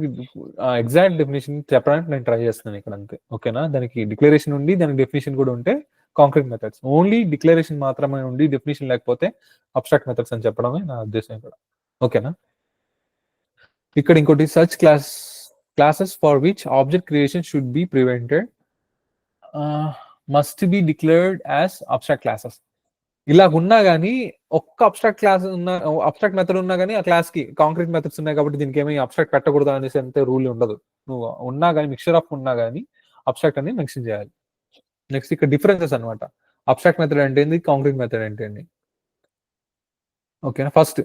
ఎగ్జాక్ట్ డెఫినేషన్ చెప్పడానికి నేను ట్రై చేస్తున్నాను ఇక్కడ అంతే ఓకేనా దానికి డిక్లరేషన్ ఉండి దానికి డెఫినేషన్ కూడా ఉంటే కాంక్రీట్ మెథడ్స్ ఓన్లీ డిక్లరేషన్ మాత్రమే ఉండి డెఫినేషన్ లేకపోతే అబ్స్ట్రాక్ట్ మెథడ్స్ అని చెప్పడమే నా ఉద్దేశం ఇక్కడ ఓకేనా ఇక్కడ ఇంకోటి search classes for which object creation should be prevented must be declared as abstract classes ఇలా ఉన్నా కానీ ఒక్క అబ్స్ట్రాక్ట్ క్లాస్ ఉన్న అబ్స్ట్రాక్ట్ మెథడ్ ఉన్నా కానీ ఆ క్లాస్ కి కాంక్రీట్ మెథడ్స్ ఉన్నాయి కాబట్టి దీనికి ఏమీ అబ్స్ట్రాక్ట్ పెట్టకూడదు అనేసి అంతే రూల్ ఉండదు నువ్వు ఉన్నా కానీ మిక్చర్ ఆఫ్ ఉన్నా కానీ అబ్స్ట్రాక్ట్ అనేది మెన్షన్ చేయాలి నెక్స్ట్ ఇక్కడ డిఫరెన్సెస్ అనమాట అబ్స్ట్రాక్ట్ మెథడ్ అంటే ఏంది కాంక్రీట్ మెథడ్ అంటే ఏంటి ఓకేనా first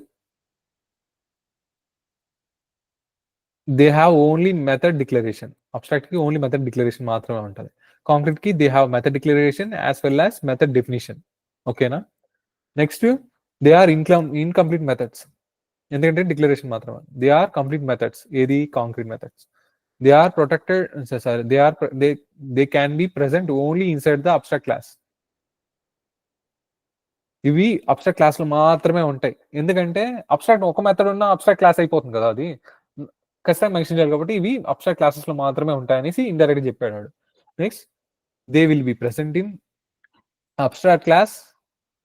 they have only method declaration abstract కి ఓన్లీ మెథడ్ డిక్లరేషన్ మాత్రమే ఉంటుంది కాంక్రీట్ కి they have method declaration as well as method definition ఓకేనా next they are incomplete methods ఎందుకంటే డిక్లరేషన్ మాత్రమే దే ఆర్ కంప్లీట్ మెథడ్స్ ఏది concrete methods they are protected sorry they can be present only inside the abstract class ఇవి abstract class లో మాత్రమే ఉంటాయి ఎందుకంటే abstract ఒక మెథడ్ ఉన్న అబ్స్ట్రాక్ట్ క్లాస్ అయిపోతుంది కదా అది ఖచ్చితంగా మెన్షన్ చేయాలి కాబట్టి ఇవి అబ్స్ట్రాక్ట్ క్లాసెస్ లో మాత్రమే ఉంటాయనేసి ఇండైరెక్ట్ చెప్పాడు next they will be present in abstract class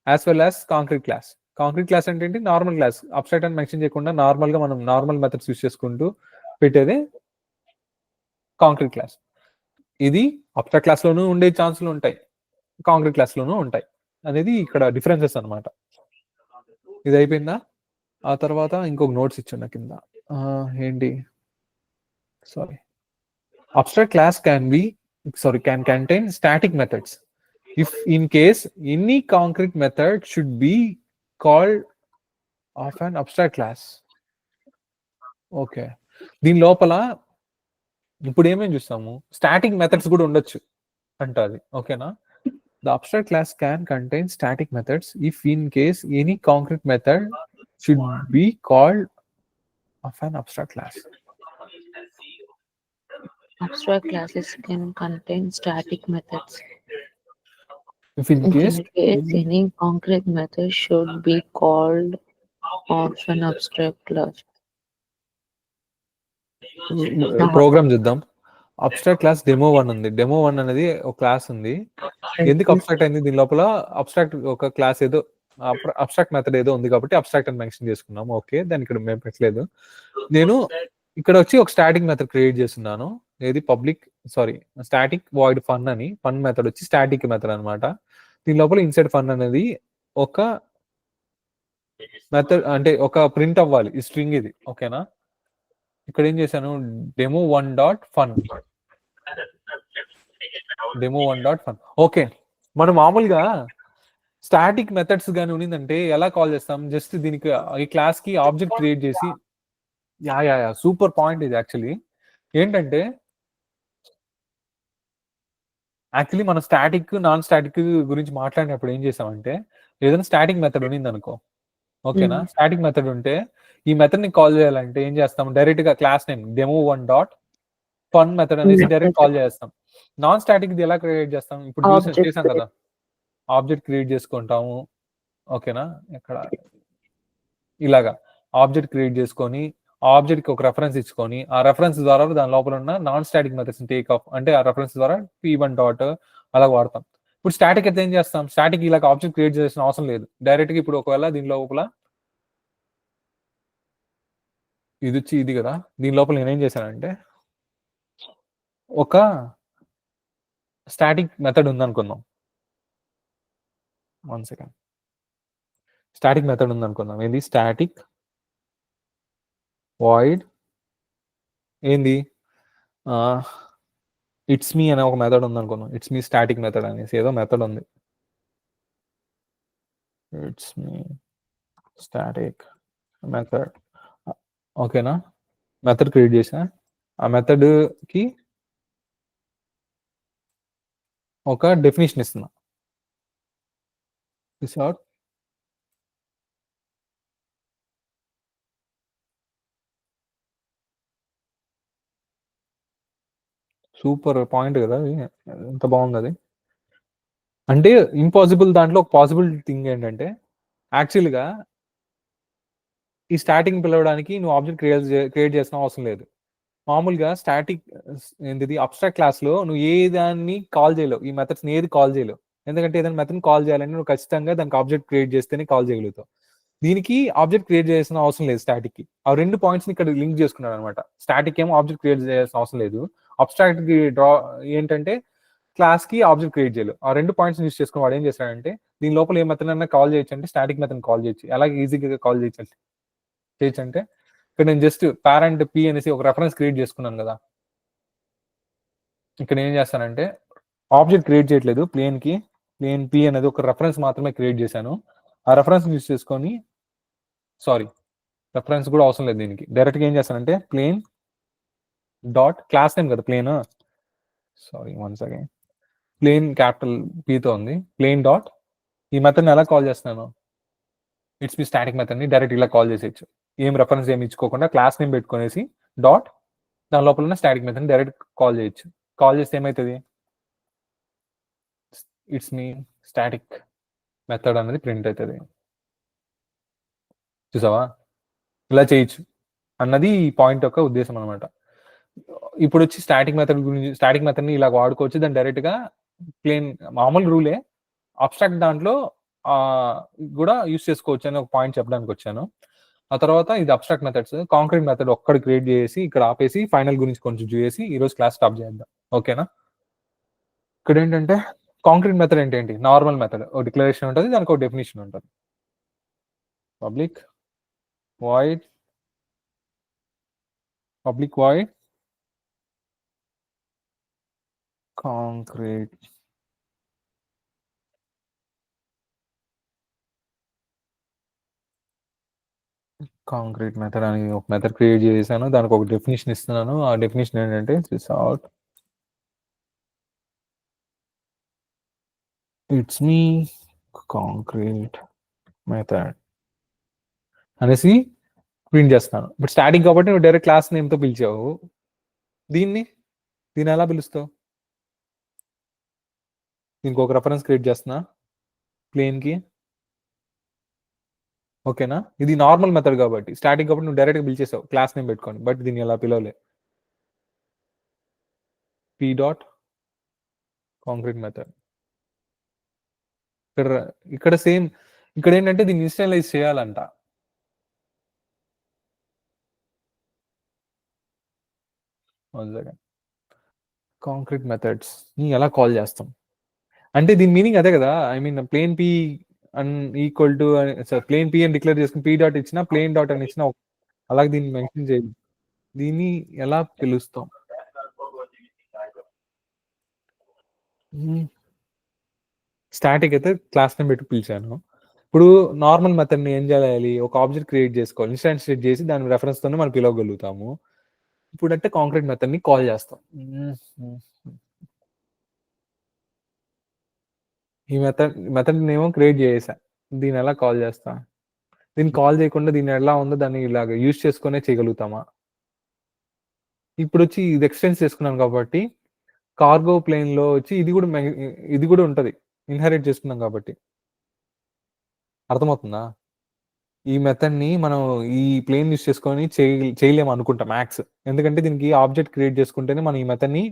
as well as concrete class. Concrete class అంటే ఏంటి? Normal class. అబ్స్ట్రాక్ట్ అని మెన్షన్ చేయకుండా నార్మల్ గా మనం నార్మల్ మెథడ్స్ యూస్ చేసుకుంటూ పెట్టేదే కాంక్రీట్ క్లాస్. ఇది అబ్స్ట్రాక్ట్ క్లాస్ లోనూ ఉండే ఛాన్సులు ఉంటాయి, కాంక్రీట్ క్లాస్ లోనూ ఉంటాయి అనేది ఇక్కడ డిఫరెన్సెస్ అన్నమాట. ఇది అయిపోయిందా? ఆ తర్వాత ఇంకొక నోట్స్ ఇచ్చిన కింద ఏంటి, sorry, abstract class can contain static methods if in case any concrete method should be called of an abstract class. Okay, దీని లోపల ఇప్పుడు ఏమేమి చూస్తాము, స్టాటిక్ మెథడ్స్ కూడా ఉండొచ్చు అంటది. ఓకేనా? The abstract class can contain static methods if in case any concrete method should be called of an abstract class. Abstract classes can contain static methods. If in case any concrete method should be called of an abstract class. Program చూద్దాం. Abstract class demo 1 ఉంది. Demo 1 అనేది ఒక class ఉంది. ఎందుకు abstract అయింది? దీని లోపల abstract ఒక క్లాస్ ఏదో అబ్స్ట్రాక్ట్ మెథడ్ ఏదో ఉంది కాబట్టి అబ్స్ట్రాక్ట్ అని మెన్షన్ చేసుకున్నాము. ఓకే, దాన్ని ఇక్కడ మేము పెట్టలేదు. నేను ఇక్కడ వచ్చి ఒక స్టాటిక్ మెథడ్ క్రియేట్ చేస్తున్నాను. ఏది స్టాటిక్ వాయిడ్ ఫన్ అని. ఫన్ మెథడ్ వచ్చి స్టాటిక్ మెథడ్ అనమాట. దీని లోపల ఇన్సైడ్ ఫన్ అనేది ఒక మెథడ్ అంటే ఒక ప్రింట్ అవ్వాలి ఈ స్ట్రింగ్ ఇది. ఓకేనా? ఇక్కడ ఏం చేశాను, demo 1 dot fun. Demo 1 dot fun. Okay, మనం మామూలుగా స్టాటిక్ మెథడ్స్ గానీ ఉన్నిందంటే ఎలా కాల్ చేస్తాం? జస్ట్ దీనికి ఈ క్లాస్ కి ఆబ్జెక్ట్ క్రియేట్ చేసి సూపర్ పాయింట్ ఇది. ఏంటంటే యాక్చువల్లీ మనం స్టాటిక్ నాన్ స్టాటిక్ గురించి మాట్లాడినప్పుడు ఏం చేసామంటే, ఏదైనా స్టాటిక్ మెథడ్ ఉన్నింది అనుకో, ఓకేనా? స్టాటిక్ మెథడ్ ఉంటే ఈ మెథడ్ ని కాల్ చేయాలంటే ఏం చేస్తాం, డైరెక్ట్ గా class name demo 1 dot fun method అనేసి డైరెక్ట్ కాల్ చేస్తాం. నాన్ స్టాటిక్ ఇది ఎలా క్రియేట్ చేస్తాం? ఇప్పుడు చేసాం కదా, ఆబ్జెక్ట్ క్రియేట్ చేసుకుంటాము. ఓకేనా? ఇక్కడ ఇలాగా ఆబ్జెక్ట్ క్రియేట్ చేసుకొని ఆబ్జెక్ట్ కి ఒక రెఫరెన్స్ ఇచ్చుకొని ఆ రెఫరెన్స్ ద్వారా దాని లోపల ఉన్న non static methods take off అంటే ఆ రెఫరెన్స్ ద్వారా p1 డాట్ అలా వాడతాం. ఇప్పుడు స్టాటిక్ అయితే ఏం చేస్తాం, స్టాటిక్ ఇలాగ ఆబ్జెక్ట్ క్రియేట్ చేసిన అవసరం లేదు. డైరెక్ట్ గా ఇప్పుడు ఒకవేళ దీని లోపల ఇది వచ్చి ఇది కదా, దీని లోపల నేనేం చేశానంటే ఒక స్టాటిక్ మెథడ్ ఉందనుకుందాం. 1 సెకండ్. స్టాటిక్ మెథడ్ ఉందనుకుందాం. ఏంది? స్టాటిక్ వాయిడ్ ఏంది, ఇట్స్ మీ అనే ఒక మెథడ్ ఉందనుకుందాం. ఇట్స్ మీ స్టాటిక్ మెథడ్ అనేసి ఏదో మెథడ్ ఉంది. It's me static method. ఓకేనా? మెథడ్ క్రియేట్ చేసా. ఆ మెథడ్ కి ఒక డెఫినేషన్ ఇస్తున్నా. సూపర్ పాయింట్ కదా, ఎంత బాగుంది అది. అంటే ఇంపాసిబుల్ దాంట్లో ఒక పాసిబుల్ థింగ్ ఏంటంటే, యాక్చువల్గా ఈ స్టాటిక్ పిలవడానికి నువ్వు ఆబ్జెక్ట్ క్రియేట్ చేసిన అవసరం లేదు. మామూలుగా స్టాటిక్ ఏంటిది అబ్స్ట్రాక్ట్ క్లాస్ లో నువ్వు ఏ దాన్ని కాల్ చేయలేవు, ఈ మెథడ్స్ ఏది కాల్ చేయలేవు. ఎందుకంటే ఏదైనా మెథడ్ కాల్ చేయాలని నువ్వు ఖచ్చితంగా దానికి ఆబ్జెక్ట్ క్రియేట్ చేస్తేనే కాల్ చేయగలుగుతావు. దీనికి ఆబ్జెక్ట్ క్రియేట్ చేయాల్సిన అవసరం లేదు. స్టాటిక్ కి ఆ రెండు పాయింట్స్ ని ఇక్కడ లింక్ చేసుకున్నాడు అనమాట. స్టాటిక్ ఏమో ఆబ్జెక్ట్ క్రియేట్ చేయాల్సిన అవసరం లేదు, అబ్స్ట్రాక్ట్ కి డ్రా ఏంటంటే క్లాస్ కి ఆబ్జెక్ట్ క్రియేట్ చేయలేదు. ఆ రెండు పాయింట్స్ యూస్ చేసుకుని వాడు ఏం చేశాడంటే, దీని లోపల ఏ మెథడ్ అయినా కాల్ చేయొచ్చు అంటే స్టాటిక్ మెథడ్ కాల్ చేయొచ్చు. అలాగే ఈజీగా కాల్ చేయొచ్చు అంటే ఇక్కడ నేను జస్ట్ పేరెంట్ పి అనేసి ఒక రెఫరెన్స్ క్రియేట్ చేసుకున్నాను కదా. ఇక్కడ ఏం చేస్తానంటే ఆబ్జెక్ట్ క్రియేట్ చేయట్లేదు, ప్లేన్ పి అనేది ఒక రెఫరెన్స్ మాత్రమే క్రియేట్ చేశాను. ఆ రెఫరెన్స్ యూస్ చేసుకొని రెఫరెన్స్ కూడా అవసరం లేదు దీనికి. డైరెక్ట్గా ఏం చేస్తానంటే ప్లేన్ డాట్ క్లాస్ నేమ్ కదా plane, once again plane capital పితో ఉంది. ప్లేన్ డాట్ ఈ మెథడ్ని ఎలా కాల్ చేస్తున్నాను, ఇట్స్ మీ స్టాటిక్ మెథడ్ని డైరెక్ట్ ఇలా కాల్ చేసేయచ్చు. ఏం రెఫరెన్స్ ఏమి ఇచ్చుకోకుండా క్లాస్ నేమ్ పెట్టుకునేసి డాట్ దాని లోపల ఉన్న స్టాటిక్ మెథడ్ని డైరెక్ట్ కాల్ చేయొచ్చు. కాల్ చేస్తే ఏమవుతుంది, ఇట్స్ మీ స్టాటిక్ మెథడ్ అనేది ప్రింట్ అవుతుంది. చూసావా, ఇలా చేయొచ్చు అన్నది ఈ పాయింట్ యొక్క ఉద్దేశం అనమాట. ఇప్పుడు వచ్చి స్టాటిక్ మెథడ్ గురించి, స్టాటిక్ మెథడ్ ని ఇలా వాడుకోవచ్చు. దాన్ని డైరెక్ట్ గా ప్లేన్ మామూలు రూలే అబ్స్ట్రాక్ట్ దాంట్లో కూడా యూస్ చేసుకోవచ్చు అని ఒక పాయింట్ చెప్పడానికి వచ్చాను. ఆ తర్వాత ఇది అబ్స్ట్రాక్ట్ మెథడ్స్. కాంక్రీట్ మెథడ్ ఒక్కటి క్రియేట్ చేసి ఇక్కడ ఆపేసి ఫైనల్ గురించి కొంచెం చేసి ఈ రోజు క్లాస్ స్టాప్ చేద్దాం. ఓకేనా? ఇక్కడ ఏంటంటే కాంక్రీట్ మెథడ్ అంటే ఏంటి? Normal method. ఒక డిక్లరేషన్ ఉంటుంది, దానికి ఒక డెఫినేషన్ ఉంటుంది. పబ్లిక్ వాయిడ్ కాంక్రీట్ మెథడ్ అని ఒక మెథడ్ క్రియేట్ చేశాను. దానికి ఒక డెఫినేషన్ ఇస్తున్నాను. ఆ డెఫినేషన్ ఏంటంటే ఇట్స్ మీ కాంక్రీట్ మెథడ్ అనేసి ప్రింట్ చేస్తాను. బట్ స్టాటిక్ కాబట్టి నువ్వు డైరెక్ట్ క్లాస్ నేమ్తో పిలిచావు. దీన్ని ఎలా పిలుస్తావు? దీనికి ఒక రెఫరెన్స్ క్రియేట్ చేస్తున్నా ప్లేన్కి. ఓకేనా? ఇది నార్మల్ మెథడ్ కాబట్టి, స్టాటిక్ కాబట్టి నువ్వు డైరెక్ట్గా పిలిచేసావు క్లాస్ నేమ్ పెట్టుకొని. బట్ దీన్ని ఎలా పిలవలే. P dot concrete method. ఇక్కడ సేమ్, ఇక్కడ ఏంటంటే దీన్ని ఇన్స్టాలైజ్ చేయాలంట. కాంక్రీట్ మెథడ్స్ ని ఎలా కాల్ చేస్తాం అంటే దీని మీనింగ్ అదే కదా. ఐ మీన్ ప్లేన్ పీ అన్ ఈక్వల్ టు ప్లేన్ పీ అని డిక్లేర్ చేసుకుని పీ డాట్ ఇచ్చినా ప్లేన్ డాట్ అని ఇచ్చినా అలాగే దీన్ని మెన్షన్ చేయాలి. దీన్ని ఎలా పిలుస్తాం? స్టాటిక్ అయితే క్లాస్ నేమ్ పెట్టి పిలిచాను. ఇప్పుడు నార్మల్ మెథడ్ ని ఏం చేయాలి? ఒక ఆబ్జెక్ట్ క్రియేట్ చేసుకోవాలి, ఇన్స్టాన్షియేట్ చేసి దాని రెఫరెన్స్ తోనే మనం పిలవగలుగుతాము. ఇప్పుడు అంటే కాంక్రీట్ మెథడ్ ని కాల్ చేస్తాం. ఈ మెథడ్ ఏమో క్రియేట్ చేసా. దీన్ని ఎలా కాల్ చేస్తా? దీన్ని కాల్ చేయకుండా దీన్ని ఎలా ఉందో దాన్ని ఇలాగ యూజ్ చేసుకునే చేయగలుగుతామా? ఇప్పుడు వచ్చి ఇది ఎక్స్టెన్స్ చేసుకున్నాను కాబట్టి కార్గో ప్లేన్ లో వచ్చి ఇది కూడా ఉంటది, ఇన్హెరిట్ చేసుకున్నాం కాబట్టి. అర్థమవుతుందా? ఈ మెథడ్ ని మనం ఈ ప్లేన్ యూస్ చేసుకొని చేయలేము అనుకుంటా మ్యాక్స్. ఎందుకంటే దీనికి ఆబ్జెక్ట్ క్రియేట్ చేసుకుంటేనే మనం ఈ మెథడ్ ని,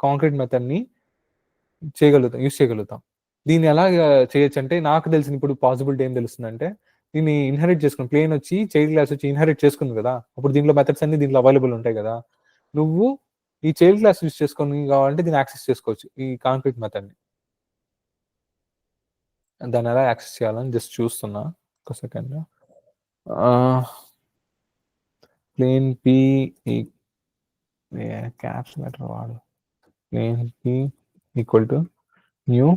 కాంక్రీట్ మెథడ్ ని యూస్ చేయగలుగుతాం. దీన్ని ఎలా చేయొచ్చు అంటే నాకు తెలిసిన ఇప్పుడు పాసిబిలిటీ ఏం తెలుస్తుందంటే, దీన్ని ఇన్హెరిట్ చేసుకుని ప్లేన్ వచ్చి చైల్డ్ క్లాస్ వచ్చి ఇన్హెరిట్ చేసుకుంది కదా, అప్పుడు దీంట్లో మెథడ్స్ అన్ని దీంట్లో అవైలబుల్ ఉంటాయి కదా. నువ్వు ఈ చైల్డ్ క్లాస్ యూస్ చేసుకొని కావాలంటే దీన్ని యాక్సెస్ చేసుకోవచ్చు ఈ కాంక్రీట్ మెథడ్ ని. దాన్ని ఎలా యాక్సెస్ చేయాలని జస్ట్ చూస్తున్నా ఒక second. Plane P caps letter వాడు. Plane P equal to new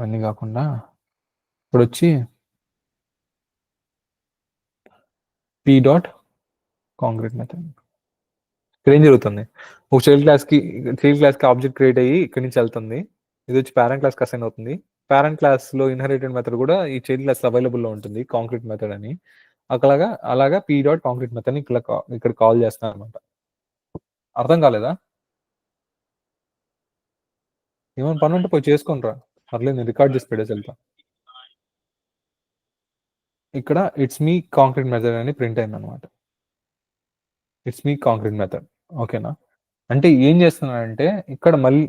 అన్నీ కాకుండా ఇప్పుడు వచ్చి పి డాట్ కాంక్రీట్ మెథడ్. ఇక్కడ ఏం జరుగుతుంది? ఒక చైల్డ్ క్లాస్ కి ఆబ్జెక్ట్ క్రియేట్ అయ్యి ఇక్కడి నుంచి వెళ్తుంది. ఇది వచ్చి పేరెంట్ క్లాస్ కి అసైన్ అవుతుంది. పేరెంట్ క్లాస్ లో ఇన్హెరిటెడ్ మెథడ్ కూడా ఈ చైల్డ్ క్లాస్ అవైలబుల్ లో ఉంటుంది, కాంక్రీట్ మెథడ్ అని. అలాగా పీ డాట్ కాంక్రీట్ మెథడ్ ని ఇక్కడ కాల్ చేస్తాను అనమాట. అర్థం కాలేదా? ఏమైనా పని ఉంటే పోయి చేసుకొని రా, పర్లేదు, నేను రికార్డ్ చేసి పెట్టేసి వెళ్తా. ఇక్కడ ఇట్స్ మీ కాంక్రీట్ మెథడ్ అని ప్రింట్ అయింది అనమాట. It's me concrete method. ఓకేనా? అంటే ఏం చేస్తున్నానంటే ఇక్కడ మళ్ళీ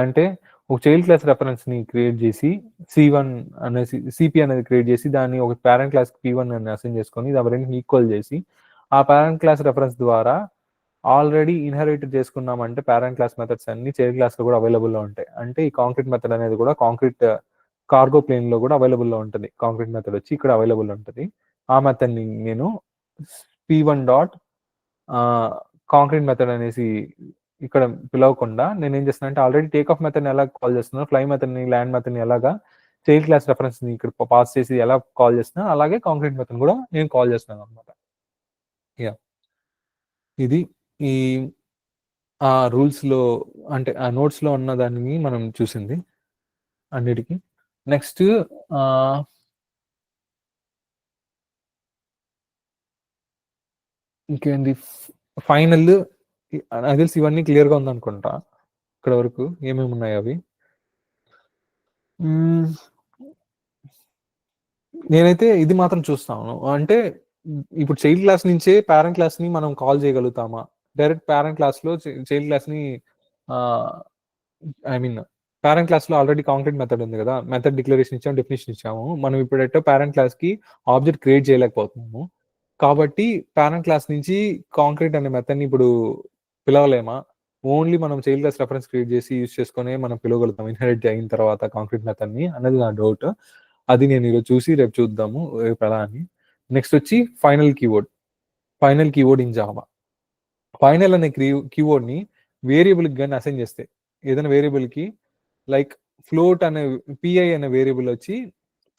అంటే ఒక చైల్డ్ క్లాస్ రెఫరెన్స్ ని క్రియేట్ చేసి C1 అనేసి సిపి అనేది క్రియేట్ చేసి దాన్ని ఒక పేరెంట్ క్లాస్ P1 అని అసైన్ చేసుకొని దాన్ని ఈక్వల్ చేసి ఆ పేరెంట్ క్లాస్ రెఫరెన్స్ ద్వారా ఆల్రెడీ ఇన్హెరిట్ చేసుకున్నామంటే పేరెంట్ క్లాస్ మెథడ్స్ అన్ని చైల్డ్ క్లాస్ లో కూడా అవైలబుల్ లో ఉంటాయి. అంటే ఈ కాంక్రీట్ మెథడ్ అనేది కూడా కాంక్రీట్ కార్గో ప్లేన్ లో కూడా అవైలబుల్ లో ఉంటుంది. కాంక్రీట్ మెథడ్ వచ్చి ఇక్కడ అవైలబుల్ ఉంటుంది. ఆ మెథడ్ ని నేను P1 డాట్ కాంక్రీట్ మెథడ్ అనేసి ఇక్కడ పిలవకుండా నేను ఏం చేస్తున్నా అంటే ఆల్రెడీ టేక్ ఆఫ్ మెథడ్ ని ఎలా కాల్ చేస్తున్నాను, ఫ్లై మెథడ్ ని, ల్యాండ్ మెథడ్ ని ఎలాగా చైల్డ్ క్లాస్ రెఫరెన్స్ ని ఇక్కడ పాస్ చేసి ఎలా కాల్ చేస్తున్నా, అలాగే కాంక్రీట్ మెథడ్ కూడా నేను కాల్ చేస్తున్నాను అనమాట. ఇది ఈ ఆ రూల్స్ లో అంటే ఆ నోట్స్ లో ఉన్న దాన్ని మనం చూసింది అన్నిటికీ. నెక్స్ట్ ఇంకేంది ఫైనల్. నాకు తెలిసి ఇవన్నీ క్లియర్ గా ఉందనుకుంటా ఇక్కడ వరకు. ఏమేమి ఉన్నాయి అవి నేనైతే ఇది మాత్రం చూస్తాను. అంటే ఇప్పుడు చైల్డ్ క్లాస్ నుంచే పేరెంట్ క్లాస్ ని మనం కాల్ చేయగలుగుతామా? డైరెక్ట్ పేరెంట్ క్లాస్ లో చైల్డ్ క్లాస్ ని ఐ మీన్ పేరెంట్ క్లాస్ లో ఆల్రెడీ కాంక్రీట్ మెథడ్ ఉంది కదా, మెథడ్ డిక్లరేషన్ ఇచ్చాము, డెఫినేషన్ ఇచ్చాము. మనం ఇప్పుడు పేరెంట్ క్లాస్ కి ఆబ్జెక్ట్ క్రియేట్ చేయలేకపోతున్నాము. కాబట్టి పేరెంట్ క్లాస్ నుంచి కాంక్రీట్ అనే మెథడ్ ని ఇప్పుడు పిలవలేమా? ఓన్లీ మనం చైల్డ్ క్లాస్ రెఫరెన్స్ క్రియేట్ చేసి యూజ్ చేసుకునే మనం పిలవగలుగుతాం ఇన్హెరిట్ అయిన తర్వాత కాంక్రీట్ మెథడ్ ని అన్నది నా డౌట్. అది నేను ఈరోజు చూసి రేపు చూద్దాము రేపు ఎలా అని. నెక్స్ట్ వచ్చి final keyword in Java. Final అనే కీవర్డ్ ని వేరియబుల్ కి కానీ అసైన్ చేస్తే, ఏదైనా వేరియబుల్ కి లైక్ ఫ్లోట్ అనే పిఐ అనే వేరియబుల్ వచ్చి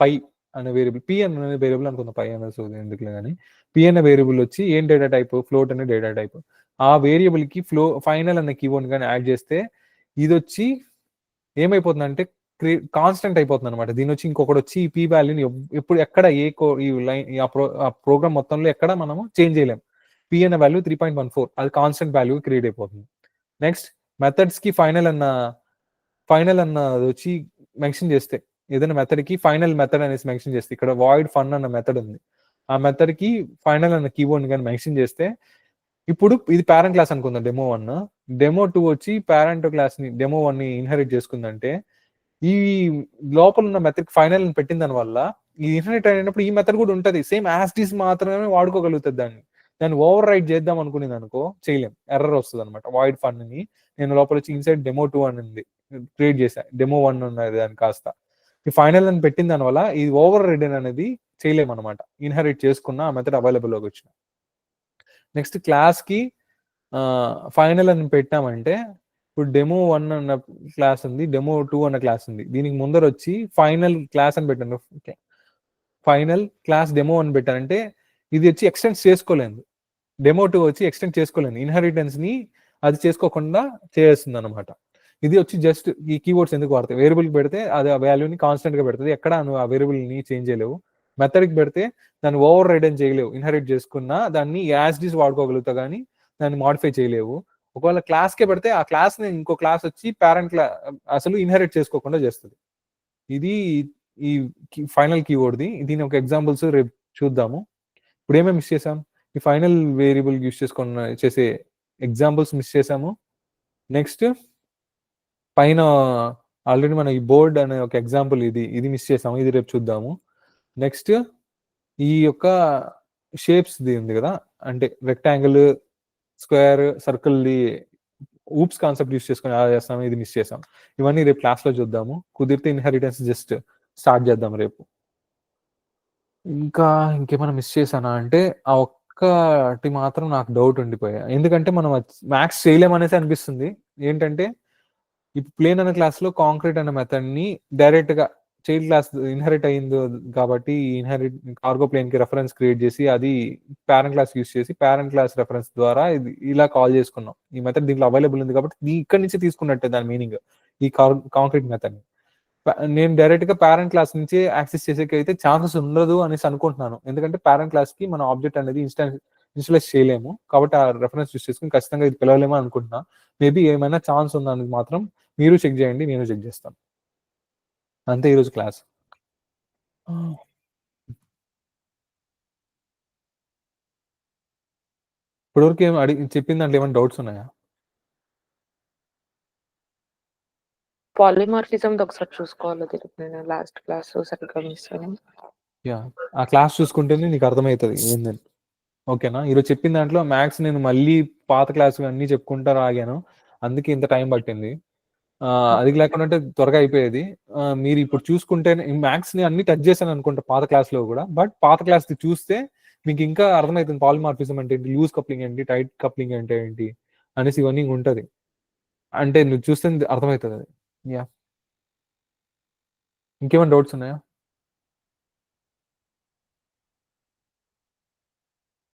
పై అనే వేరియబుల్, పి అనే వేరియబుల్ అనుకుందాం, పై అనే ఎందుకులే కానీ, పి అనే వేరియబుల్ వచ్చి ఏం డేటా టైప్, ఫ్లోట్ అనే డేటా టైప్. ఆ వేరియబుల్ కి ఫైనల్ అనే కీవర్డ్ కానీ యాడ్ చేస్తే ఇది వచ్చి ఏమైపోతుందంటే కాన్స్టెంట్ అయిపోతుంది అనమాట. దీని వచ్చి ఇంకొకటి వచ్చి ఈ పీ వాల్యూని ఎప్పుడు ఎక్కడ ఈ లైన్ ఆ ప్రోగ్రామ్ మొత్తంలో ఎక్కడ మనము చేంజ్ చేయలేము. పి అనే వాల్యూ 3.14 అది కాన్స్టెంట్ వాల్యూ క్రియేట్ అయిపోతుంది. నెక్స్ట్ మెథడ్స్ కి ఫైనల్ అన్న వచ్చి మెన్షన్ చేస్తే, ఏదైనా మెథడ్ కి ఫైనల్ మెథడ్ అనేసి మెన్షన్ చేస్తే, ఇక్కడ వాయిడ్ ఫన్ అన్న మెథడ్ ఉంది, ఆ మెథడ్ కి ఫైనల్ అన్న కీవర్డ్ కానీ మెన్షన్ చేస్తే, ఇప్పుడు ఇది పేరెంట్ క్లాస్ అనుకుందాం డెమో 1, డెమో 2 వచ్చి పేరెంట్ క్లాస్ ని డెమో 1 ని ఇన్హెరిట్ చేసుకుందంటే, ఈ లోపల ఉన్న మెథడ్ ఫైనల్ పెట్టిన దాని వల్ల ఈ ఇన్హెరిట్ అయినప్పుడు ఈ మెథడ్ కూడా ఉంటుంది, సేమ్ యాజ్ ఇట్ ఈస్ మాత్రమే వాడుకోగలుగుతుంది. దాన్ని ఓవర్ రైట్ చేద్దాం అనుకునేది అనుకో చేయలేం, ఎర్రర్ వస్తుంది అనమాట. వాయిడ్ ఫన్ ని నేను లోపల వచ్చి ఇన్సైడ్ డెమో 2 అని క్రియేట్ చేశా, డెమో 1 ఉన్నది దాన్ని కాస్త ఈ ఫైనల్ అని పెట్టిన దాని వల్ల ఇది ఓవర్ రైడెన్ అనేది చేయలేము అనమాట, ఇన్హెరిట్ చేసుకున్న ఆ మెథడ్ అవైలబుల్ లోకి వచ్చిన. నెక్స్ట్ క్లాస్ కి ఫైనల్ అని పెట్టామంటే, ఇప్పుడు డెమో 1 అన్న క్లాస్ ఉంది, డెమో 2 అన్న క్లాస్ ఉంది, దీనికి ముందర వచ్చి ఫైనల్ క్లాస్ అని పెట్టాను, ఫైనల్ క్లాస్ డెమో అని పెట్టానంటే ఇది వచ్చి ఎక్స్టెండ్ చేసుకోలేదు, డెమో 2 వచ్చి ఎక్స్టెండ్ చేసుకోలేదు, ఇన్హెరిటెన్స్ ని అది చేసుకోకుండా చేస్తుంది అనమాట. ఇది వచ్చి జస్ట్ ఈ కీవర్డ్స్ ఎందుకు వాడతాయి, వేరియబుల్ పెడితే అది ఆ వాల్యూని కాన్స్టెంట్ గా పెడుతుంది, ఎక్కడ నువ్వు ఆ వేరియబుల్ ని చేంజ్ చేయలేవు. మెథడ్ కి పెడితే దాన్ని ఓవర్ రైడ్ అని చేయలేవు, ఇన్హెరిట్ చేసుకున్నా దాన్ని యాజ్ డిస్ వాడుకోగలుగుతా కానీ దాన్ని మాడిఫై చేయలేవు. ఒకవేళ క్లాస్ కే పెడితే ఆ క్లాస్ ని ఇంకో క్లాస్ వచ్చి పేరెంట్ అసలు ఇన్హెరిట్ చేసుకోకుండా చేస్తుంది. ఇది ఈ ఫైనల్ కీవర్డ్ది. దీని ఒక ఎగ్జాంపుల్స్ రేపు చూద్దాము. ఇప్పుడు ఏమేమి మిస్ చేసాం, ఈ ఫైనల్ వేరియబుల్ యూస్ చేసుకున్న చేసే ఎగ్జాంపుల్స్ మిస్ చేసాము. నెక్స్ట్ పైన ఆల్రెడీ మన ఈ బోర్డ్ అనే ఒక ఎగ్జాంపుల్ ఇది మిస్ చేసాము, ఇది రేపు చూద్దాము. నెక్స్ట్ ఈ యొక్క షేప్స్ ఉంది కదా, అంటే rectangle, square, circle oops concept use చేసుకొని ఎలా చేస్తాము, ఇది మిస్ చేసాం. ఇవన్నీ రేపు క్లాస్ లో చూద్దాము. కుదిరితే ఇన్హెరిటెన్స్ జస్ట్ స్టార్ట్ చేద్దాం రేపు. ఇంకేమైనా మిస్ చేశానా అంటే ఆ ఒక్కటి మాత్రం నాకు డౌట్ ఉండిపోయా, ఎందుకంటే మనం మ్యాథ్స్ చేయలేమనేసి అనిపిస్తుంది. ఏంటంటే ఇప్పుడు ప్లేన్ అనే క్లాస్ లో కాంక్రీట్ అనే మెథడ్ ని డైరెక్ట్ గా చైల్డ్ క్లాస్ ఇన్హెరిట్ అయింది కాబట్టి కార్గో ప్లేన్ కి రెఫరెన్స్ క్రియేట్ చేసి అది పేరెంట్ క్లాస్ యూస్ చేసి పేరెంట్ క్లాస్ రెఫరెన్స్ ద్వారా ఇది ఇలా కాల్ చేసుకున్నాం. ఈ మెథడ్ దీంట్లో అవైలబుల్ ఉంది కాబట్టి ఇక్కడి నుంచి తీసుకున్నట్టే దాని మీనింగ్, ఈ కాంక్రీట్ మెథడ్ ని నేను డైరెక్ట్ గా పేరెంట్ క్లాస్ నుంచి యాక్సెస్ చేసేకైతే ఛాన్సెస్ ఉండదు అనేసి అనుకుంటున్నాను. ఎందుకంటే పేరెంట్ క్లాస్ కి మనం ఆబ్జెక్ట్ అనేది ఇన్స్టలైజ్ చేయలేము కాబట్టి ఆ రెఫరెన్స్ యూస్ చేసుకుని ఖచ్చితంగా ఇది పిలవలేమో అనుకుంటున్నా. మేబీ ఏమైనా ఛాన్స్ ఉందనేది మాత్రం మీరు చెక్ చేయండి, నేను చెక్ చేస్తాను. అంతే ఈరోజు క్లాస్. ఇప్పటివరకు ఏం చెప్పిన దాంట్లో ఏమైనా డౌట్స్ ఉన్నాయా? పాలిమార్ఫిజం ఒకసారి చూసుకోవాలి, నేను లాస్ట్ క్లాస్ సరిగ్గా మిస్ అయ్యాను. ఆ క్లాస్ చూసుకుంటేనే నీకు అర్థమవుతుంది ఏంటంటే. ఓకేనా, ఈరోజు చెప్పిన దాంట్లో మ్యాథ్స్ నేను మళ్ళీ పాత క్లాస్ అన్ని చెప్పుకుంటా రాగాను, అందుకే ఇంత టైం పట్టింది. అది లేకుండా త్వరగా అయిపోయేది. మీరు ఇప్పుడు చూసుకుంటే మ్యాథ్స్ ని అన్ని టచ్ చేశాను అనుకుంటా పాత క్లాస్ లో కూడా, బట్ పాత క్లాస్ చూస్తే మీకు ఇంకా అర్థమవుతుంది పాలిమార్ఫిజం అంటే ఏంటి, లూజ్ కప్లింగ్ ఏంటి, టైట్ కప్లింగ్ అంటే ఏంటి అనేసి ఇవన్నీ ఉంటది. అంటే నువ్వు చూస్తే అర్థమవుతుంది అది. ఇంకేమైనా డౌట్స్ ఉన్నాయా?